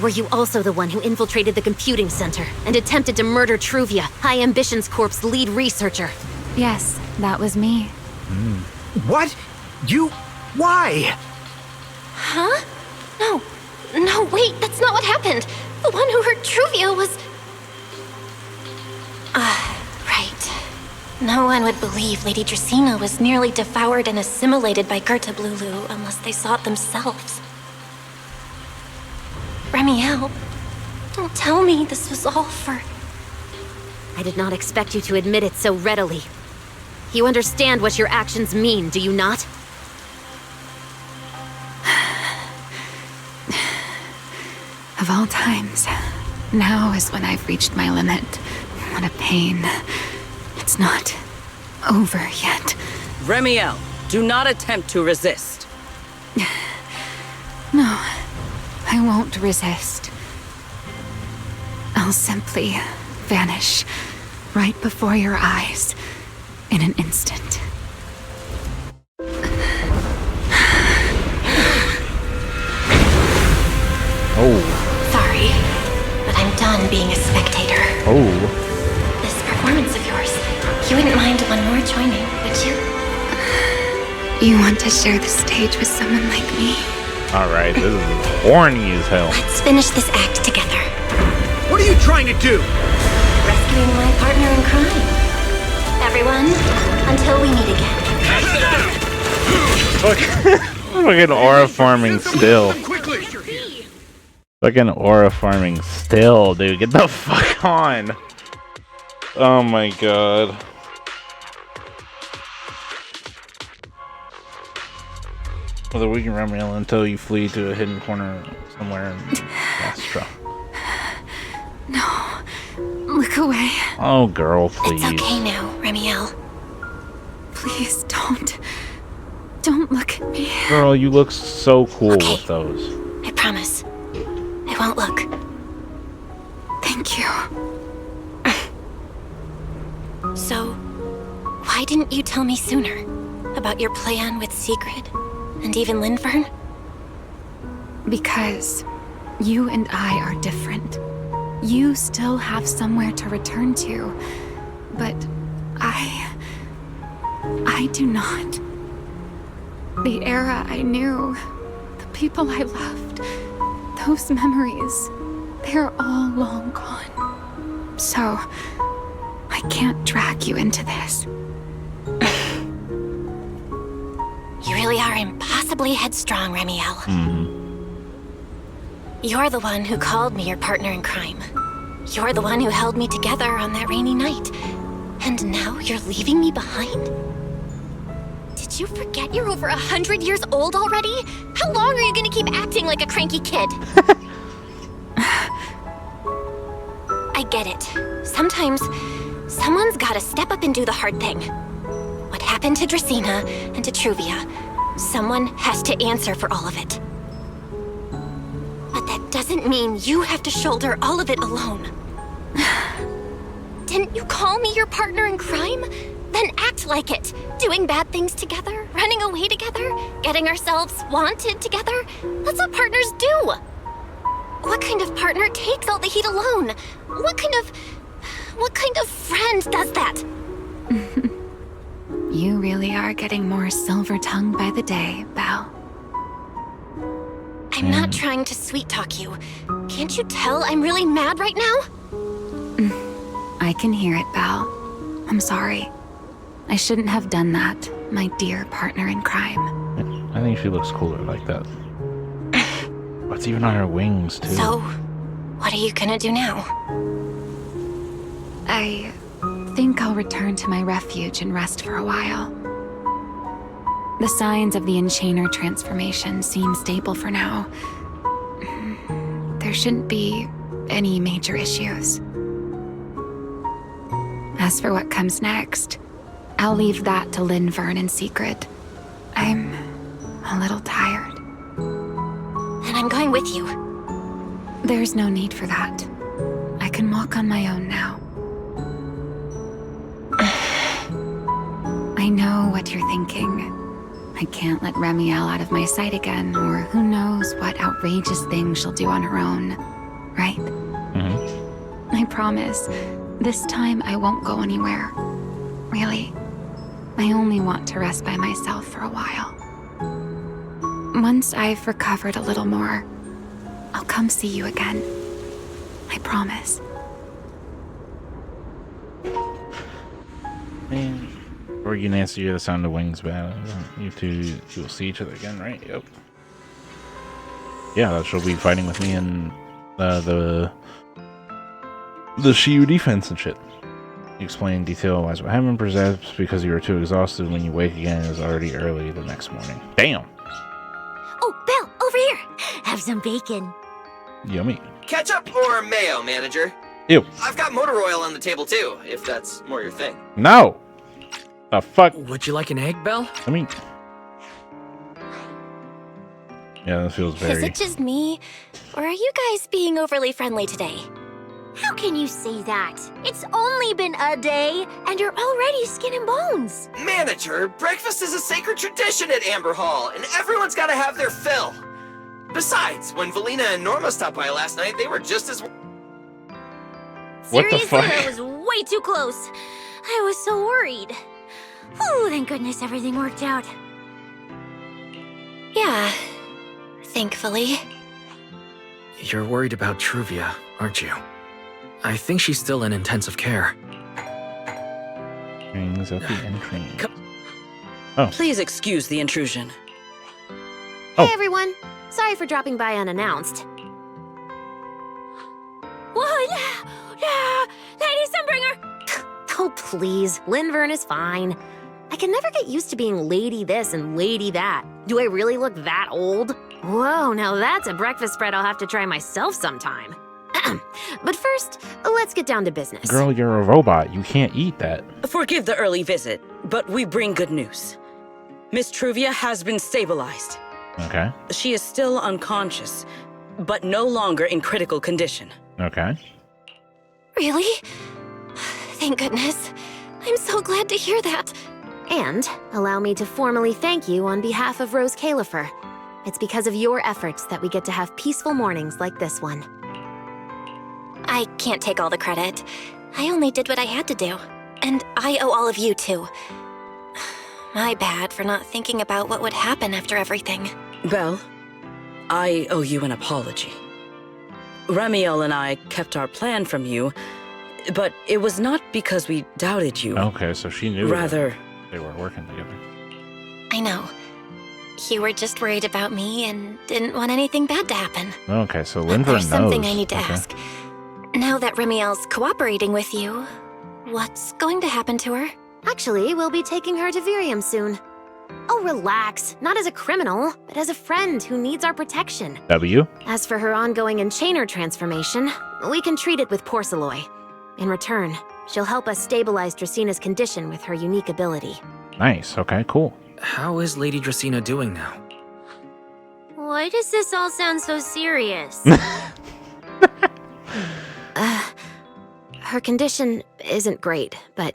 Were you also the one who infiltrated the computing center and attempted to murder Truvia, High Ambitions Corp's lead researcher? Yes, that was me. What? You? Why? Huh? No, wait, that's not what happened. The one who hurt Truvia was... right. No one would believe Lady Dracaena was nearly devoured and assimilated by Gertablulu unless they saw it themselves. Remiel, don't tell me this was all for... I did not expect you to admit it so readily. You understand what your actions mean, do you not? Of all times, now is when I've reached my limit. What a pain. It's not over yet. Remiel, do not attempt to resist. No, I won't resist. I'll simply vanish right before your eyes in an instant. Oh. Sorry, but I'm done being a spectator. Oh. This performance of yours, you wouldn't mind one more joining, would you? You want to share the stage with someone like me? Alright, this is horny as hell. Let's finish this act together. What are you trying to do? Rescuing my partner in crime. everyone. Until we meet again. Fucking aura farming still. Fucking aura farming still, dude. Get the fuck on. Oh my god. Whether we can Ramiel until you flee to a hidden corner somewhere in Astro. No. Look away. Oh, girl, please. It's okay now, Ramiel. Please don't. Don't look at me. Girl, you look so cool with those. I promise. I won't look. Thank you. So, why didn't you tell me sooner about your plan with Sigrid and even Lindvern? Because you and I are different. You still have somewhere to return to, but I do not. The era I knew, the people I loved, those memories, they're all long gone. So, I can't drag you into this. You really are impossibly headstrong, Ramiel. You're the one who called me your partner in crime. You're the one who held me together on that rainy night. And now you're leaving me behind? Did you forget you're over 100 years old already? How long are you gonna keep acting like a cranky kid? I get it. Sometimes, someone's gotta step up and do the hard thing. What happened to Dracena and to Truvia, someone has to answer for all of it. But that doesn't mean you have to shoulder all of it alone. Didn't you call me your partner in crime? Then act like it. Doing bad things together, running away together, getting ourselves wanted together. That's what partners do. What kind of partner takes all the heat alone? What kind of friend does that? You really are getting more silver-tongued by the day, Belle. I'm not trying to sweet-talk you. Can't you tell I'm really mad right now? I can hear it, Belle. I'm sorry. I shouldn't have done that, my dear partner in crime. I think she looks cooler like that. What's even on her wings, too? So, what are you gonna do now? I think I'll return to my refuge and rest for a while. The signs of the Enchainer transformation seem stable for now. There shouldn't be any major issues. As for what comes next, I'll leave that to Lindvern and Sigrid. I'm a little tired. And I'm going with you. There's no need for that. I can walk on my own now. I know what you're thinking. I can't let Ramiel out of my sight again, or who knows what outrageous thing she'll do on her own, right? I promise, this time I won't go anywhere. Really, I only want to rest by myself for a while. Once I've recovered a little more, I'll come see you again. I promise. Or you can answer you the sound of wings battle. You two will see each other again, right? Yep. Yeah, she'll be fighting with me in the Shiyu defense and shit. You explain in detail why what happened, perhaps because you were too exhausted when you wake again. It was already early the next morning. Damn. Oh, Belle, over here. Have some bacon. Yummy. Ketchup or mayo, manager? Ew. I've got motor oil on the table too, if that's more your thing. No. The fuck? Would you like an egg, Belle? I mean, yeah, that feels Is very. it just me? Or are you guys being overly friendly today? How can you say that? It's only been a day, and you're already skin and bones. Manager, breakfast is a sacred tradition at Amber Hall, and everyone's gotta have their fill. Besides, when Valina and Norma stopped by last night, they were just as... What the fuck? Seriously, I was way too close. I was so worried. Whew, thank goodness everything worked out. Yeah, thankfully. You're worried about Truvia, aren't you? I think she's still in intensive care. Rings at the entry. Please excuse the intrusion. Hey everyone! Sorry for dropping by unannounced. Lady Sunbringer! Oh please, Linvern is fine. I can never get used to being lady this and lady that. Do I really look that old? Whoa, now that's a breakfast spread I'll have to try myself sometime. But first, let's get down to business. Girl, you're a robot. You can't eat that. Forgive the early visit, but we bring good news. Miss Truvia has been stabilized. Okay. She is still unconscious, but no longer in critical condition. Okay. Really? Thank goodness. I'm so glad to hear that. And allow me to formally thank you on behalf of Rose Califer. It's because of your efforts that we get to have peaceful mornings like this one. I can't take all the credit. I only did what I had to do. And I owe all of you, too. My bad for not thinking about what would happen after everything. Belle, I owe you an apology. Remiel and I kept our plan from you, but it was not because we doubted you. Okay, so she knew Rather, that they were working together. I know. You were just worried about me and didn't want anything bad to happen. Okay, so But Linvern there's knows. something I need to Okay. ask. Now that Remiel's cooperating with you, what's going to happen to her? Actually, we'll be taking her to Virium soon. Oh, relax. Not as a criminal, but as a friend who needs our protection. W? As for her ongoing Enchainer transformation, we can treat it with Porceloy. In return, she'll help us stabilize Dracina's condition with her unique ability. Nice. Okay, cool. How is Lady Dracina doing now? Why does this all sound so serious? Her condition isn't great, but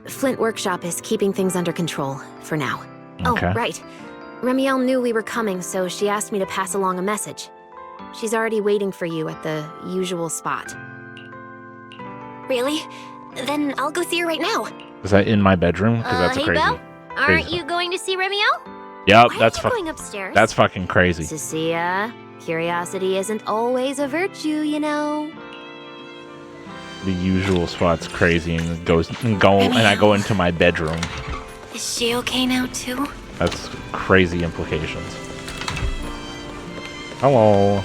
Flint Workshop is keeping things under control for now. Okay. Oh, right. Remiel knew we were coming, so she asked me to pass along a message. She's already waiting for you at the usual spot. Really? Then I'll go see her right now. Is that in my bedroom? Because that's a hey, crazy. Belle? Aren't crazy. you going to see Remiel? Yep, Why that's are you going upstairs? That's fucking crazy. Cecilia, curiosity isn't always a virtue, you know. The usual spot's crazy and I go into my bedroom. Is she okay now, too? That's crazy implications. Hello.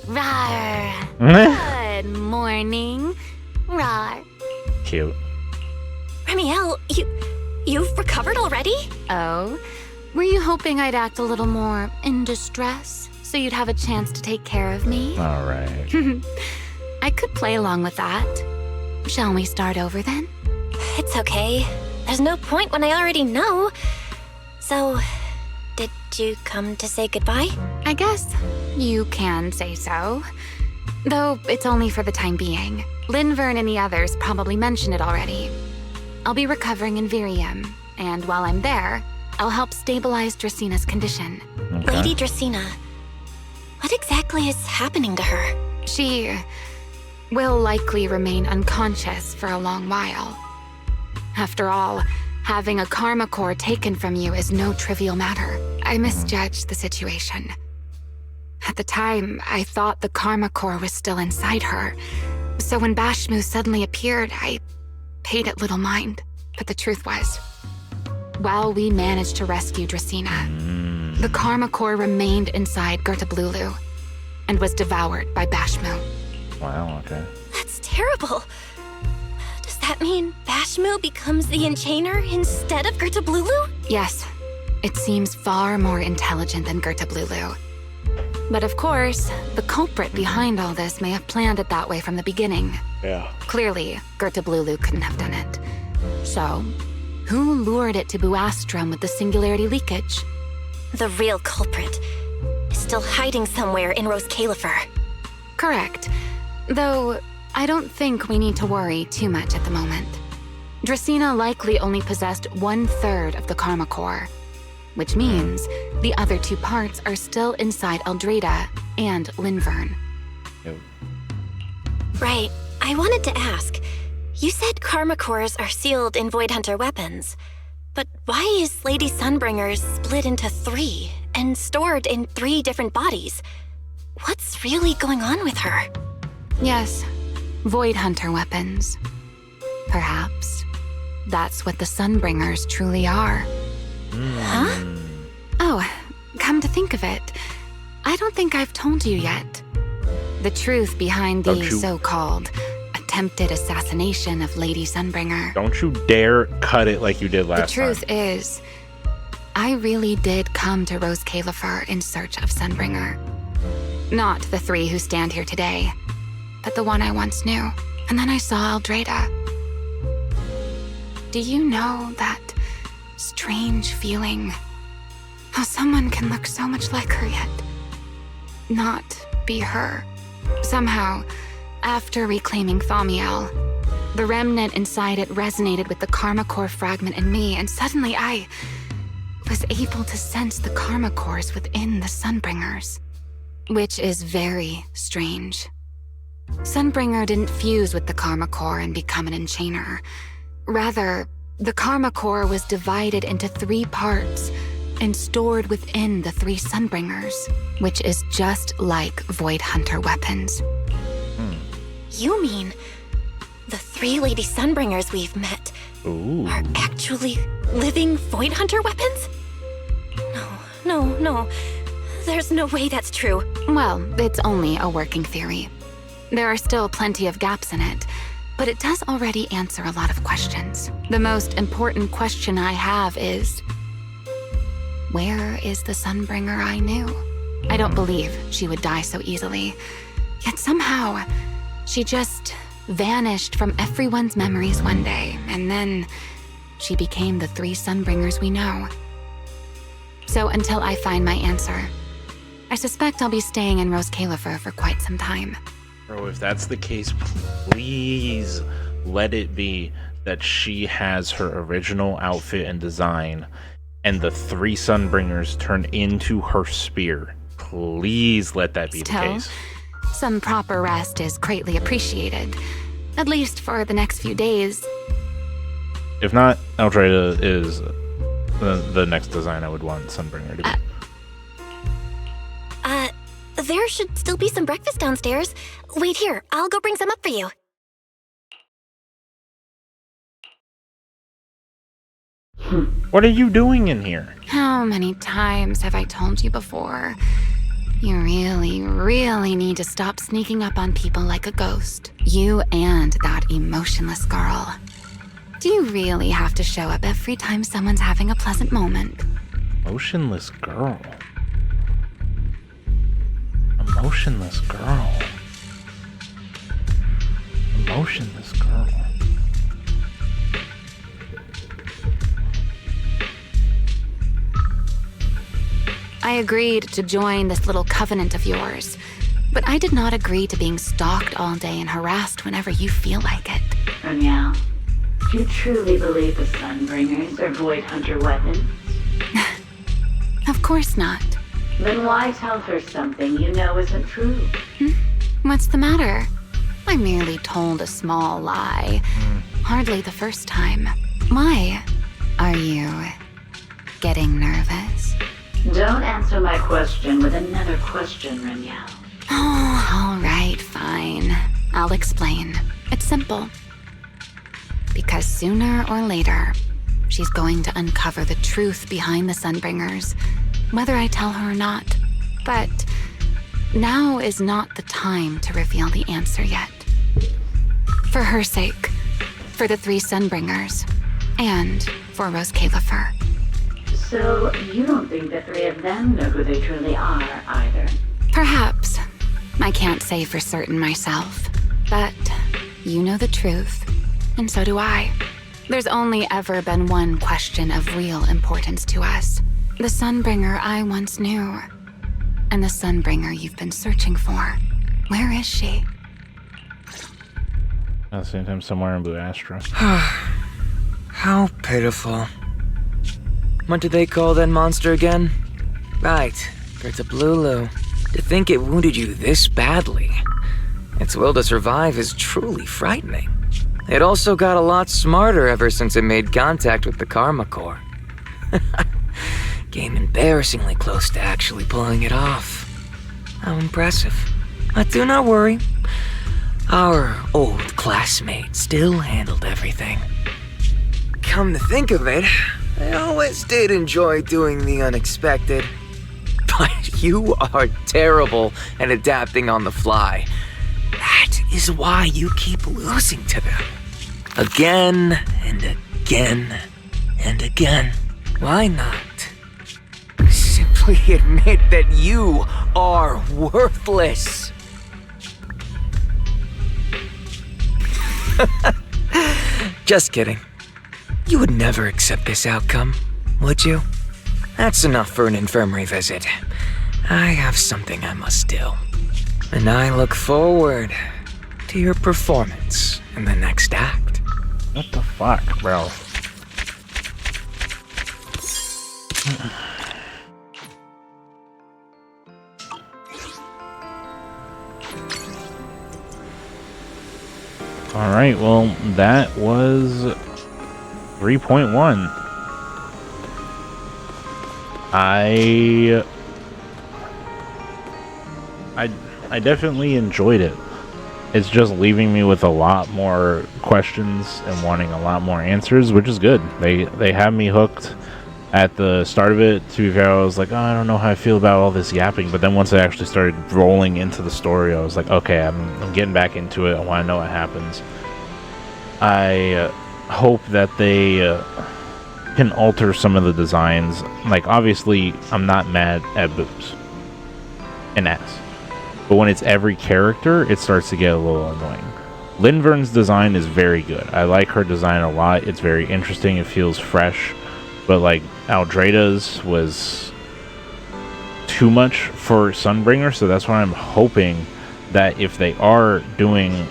Rawr. Good morning. Rawr. Cute. Remiel, you've recovered already? Oh? Were you hoping I'd act a little more in distress so you'd have a chance to take care of me? All right. I could play along with that. Shall we start over then? It's okay. There's no point when I already know. So, did you come to say goodbye? I guess you can say so. Though it's only for the time being. Linvern and the others probably mentioned it already. I'll be recovering in Virium, and while I'm there, I'll help stabilize Dracina's condition. Okay. Lady Dracina, what exactly is happening to her? She will likely remain unconscious for a long while. After all, having a karma core taken from you is no trivial matter. I misjudged the situation. At the time, I thought the karma core was still inside her. So when Bashmu suddenly appeared, I paid it little mind. But the truth was, while we managed to rescue Dracina, the karma core remained inside Gertablulu and was devoured by Bashmu. Wow, okay. That's terrible. Does that mean Bashmu becomes the Enchainer instead of Gertablulu? Yes, it seems far more intelligent than Gertablulu. But of course, the culprit behind all this may have planned it that way from the beginning. Yeah. Clearly, Gertablulu couldn't have done it. So, who lured it to Buastrum with the singularity leakage? The real culprit is still hiding somewhere in Rose Califer. Correct. Though, I don't think we need to worry too much at the moment. Dracina likely only possessed 1/3 of the karma core, which means the other 2 parts are still inside Eldrada and Linvern. Right. I wanted to ask. You said karma cores are sealed in Void Hunter weapons. But why is Lady Sunbringer's split into 3 and stored in 3 different bodies? What's really going on with her? Yes, Void Hunter weapons. Perhaps that's what the Sunbringers truly are. Huh? Oh, come to think of it, I don't think I've told you yet. The truth behind the so-called attempted assassination of Lady Sunbringer. Don't you dare cut it like you did last time. The truth is, I really did come to Rose Califer in search of Sunbringer. Not the three who stand here today, but the one I once knew. And then I saw Eldrada. Do you know that strange feeling? How someone can look so much like her yet not be her. Somehow, after reclaiming Thaumiel, the remnant inside it resonated with the Karma Core fragment in me, and suddenly I was able to sense the Karma Cores within the Sunbringers, which is very strange. Sunbringer didn't fuse with the Karma Core and become an Enchainer. Rather, the Karma Core was divided into 3 parts and stored within the 3 Sunbringers, which is just like Void Hunter weapons. You mean the 3 Lady Sunbringers we've met are actually living Void Hunter weapons? No. There's no way that's true. Well, it's only a working theory. There are still plenty of gaps in it, but it does already answer a lot of questions. The most important question I have is, where is the Sunbringer I knew? I don't believe she would die so easily. Yet somehow, she just vanished from everyone's memories one day, and then she became the 3 Sunbringers we know. So until I find my answer, I suspect I'll be staying in Rose Califer for quite some time. Bro, if that's the case, please let it be that she has her original outfit and design, and the 3 Sunbringers turn into her spear. Please let that be the case. Some proper rest is greatly appreciated, at least for the next few days. If not, Eldrada is the next design I would want Sunbringer to be. There should still be some breakfast downstairs. Wait here, I'll go bring some up for you. What are you doing in here? How many times have I told you before? You really need to stop sneaking up on people like a ghost. You and that emotionless girl. Do you really have to show up every time someone's having a pleasant moment? Motionless girl. Emotionless girl. Emotionless girl. I agreed to join this little covenant of yours, but I did not agree to being stalked all day and harassed whenever you feel like it. Remiel, do you truly believe the Sunbringers are Void Hunter weapons? Of course not. Then why tell her something you know isn't true? What's the matter? I merely told a small lie. Hardly the first time. Why? Are you getting nervous? Don't answer my question with another question, Remiel. Oh, all right, fine. I'll explain. It's simple. Because sooner or later, she's going to uncover the truth behind the Sunbringers, whether I tell her or not. But now is not the time to reveal the answer yet. For her sake, for the 3 Sunbringers, and for Rose Califer. So, you don't think the 3 of them know who they truly are, either? Perhaps. I can't say for certain myself. But you know the truth, and so do I. There's only ever been one question of real importance to us. The Sunbringer I once knew. And the Sunbringer you've been searching for. Where is she? At the same time, somewhere in Blue Astra. How pitiful. What do they call that monster again? Right, Gertablulu. To think it wounded you this badly. Its will to survive is truly frightening. It also got a lot smarter ever since it made contact with the Karma Core. Came embarrassingly close to actually pulling it off. How impressive. But do not worry. Our old classmate still handled everything. Come to think of it, I always did enjoy doing the unexpected. But you are terrible at adapting on the fly. That is why you keep losing to them. Again and again and again. Why not? Simply admit that you are worthless. Just kidding. You would never accept this outcome, would you? That's enough for an infirmary visit. I have something I must do. And I look forward to your performance in the next act. What the fuck, bro? Alright, well, that was 3.1. I definitely enjoyed it. It's just leaving me with a lot more questions and wanting a lot more answers, which is good. They have me hooked at the start of it. To be fair, I was like, oh, I don't know how I feel about all this yapping. But then once I actually started rolling into the story, I was like, okay, I'm getting back into it. I want to know what happens. I hope that they can alter some of the designs. Like, obviously, I'm not mad at boobs and ass. But when it's every character, it starts to get a little annoying. Linvern's design is very good. I like her design a lot. It's very interesting. It feels fresh. But, like, Aldrada's was too much for Sunbringer, so that's why I'm hoping that if they are doing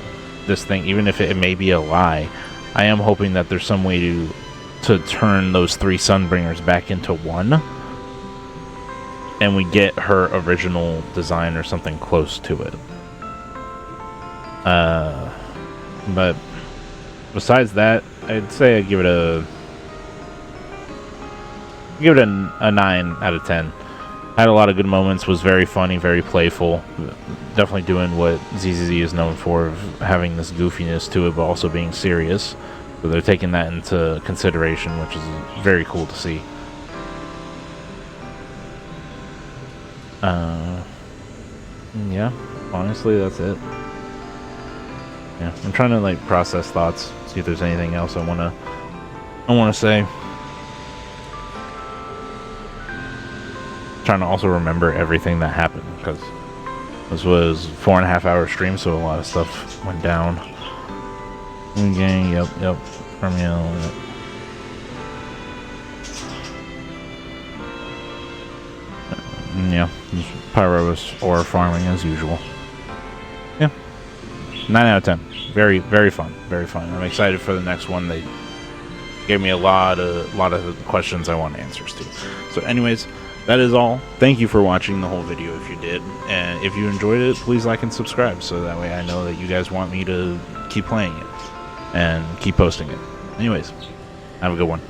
this thing, even if it may be a lie, I am hoping that there's some way to turn those 3 Sunbringers back into one, and we get her original design or something close to it. But besides that, I'd say I'd give it a 9 out of 10. Had a lot of good moments, was very funny, very playful. Definitely doing what ZZZ is known for, of having this goofiness to it, but also being serious. So they're taking that into consideration, which is very cool to see. Yeah, honestly, that's it. Yeah, I'm trying to like process thoughts, see if there's anything else I wanna say. Trying to also remember everything that happened, because this was 4.5 hour stream, so a lot of stuff went down. Gang, yep, Romeo, yep. Yeah, Pyros or farming as usual. Yeah, 9 out of 10. Very, very fun. Very fun. I'm excited for the next one. They gave me a lot of questions I want answers to. So, anyways, that is all. Thank you for watching the whole video if you did, and if you enjoyed it, please like and subscribe so that way I know that you guys want me to keep playing it and keep posting it. Anyways, have a good one.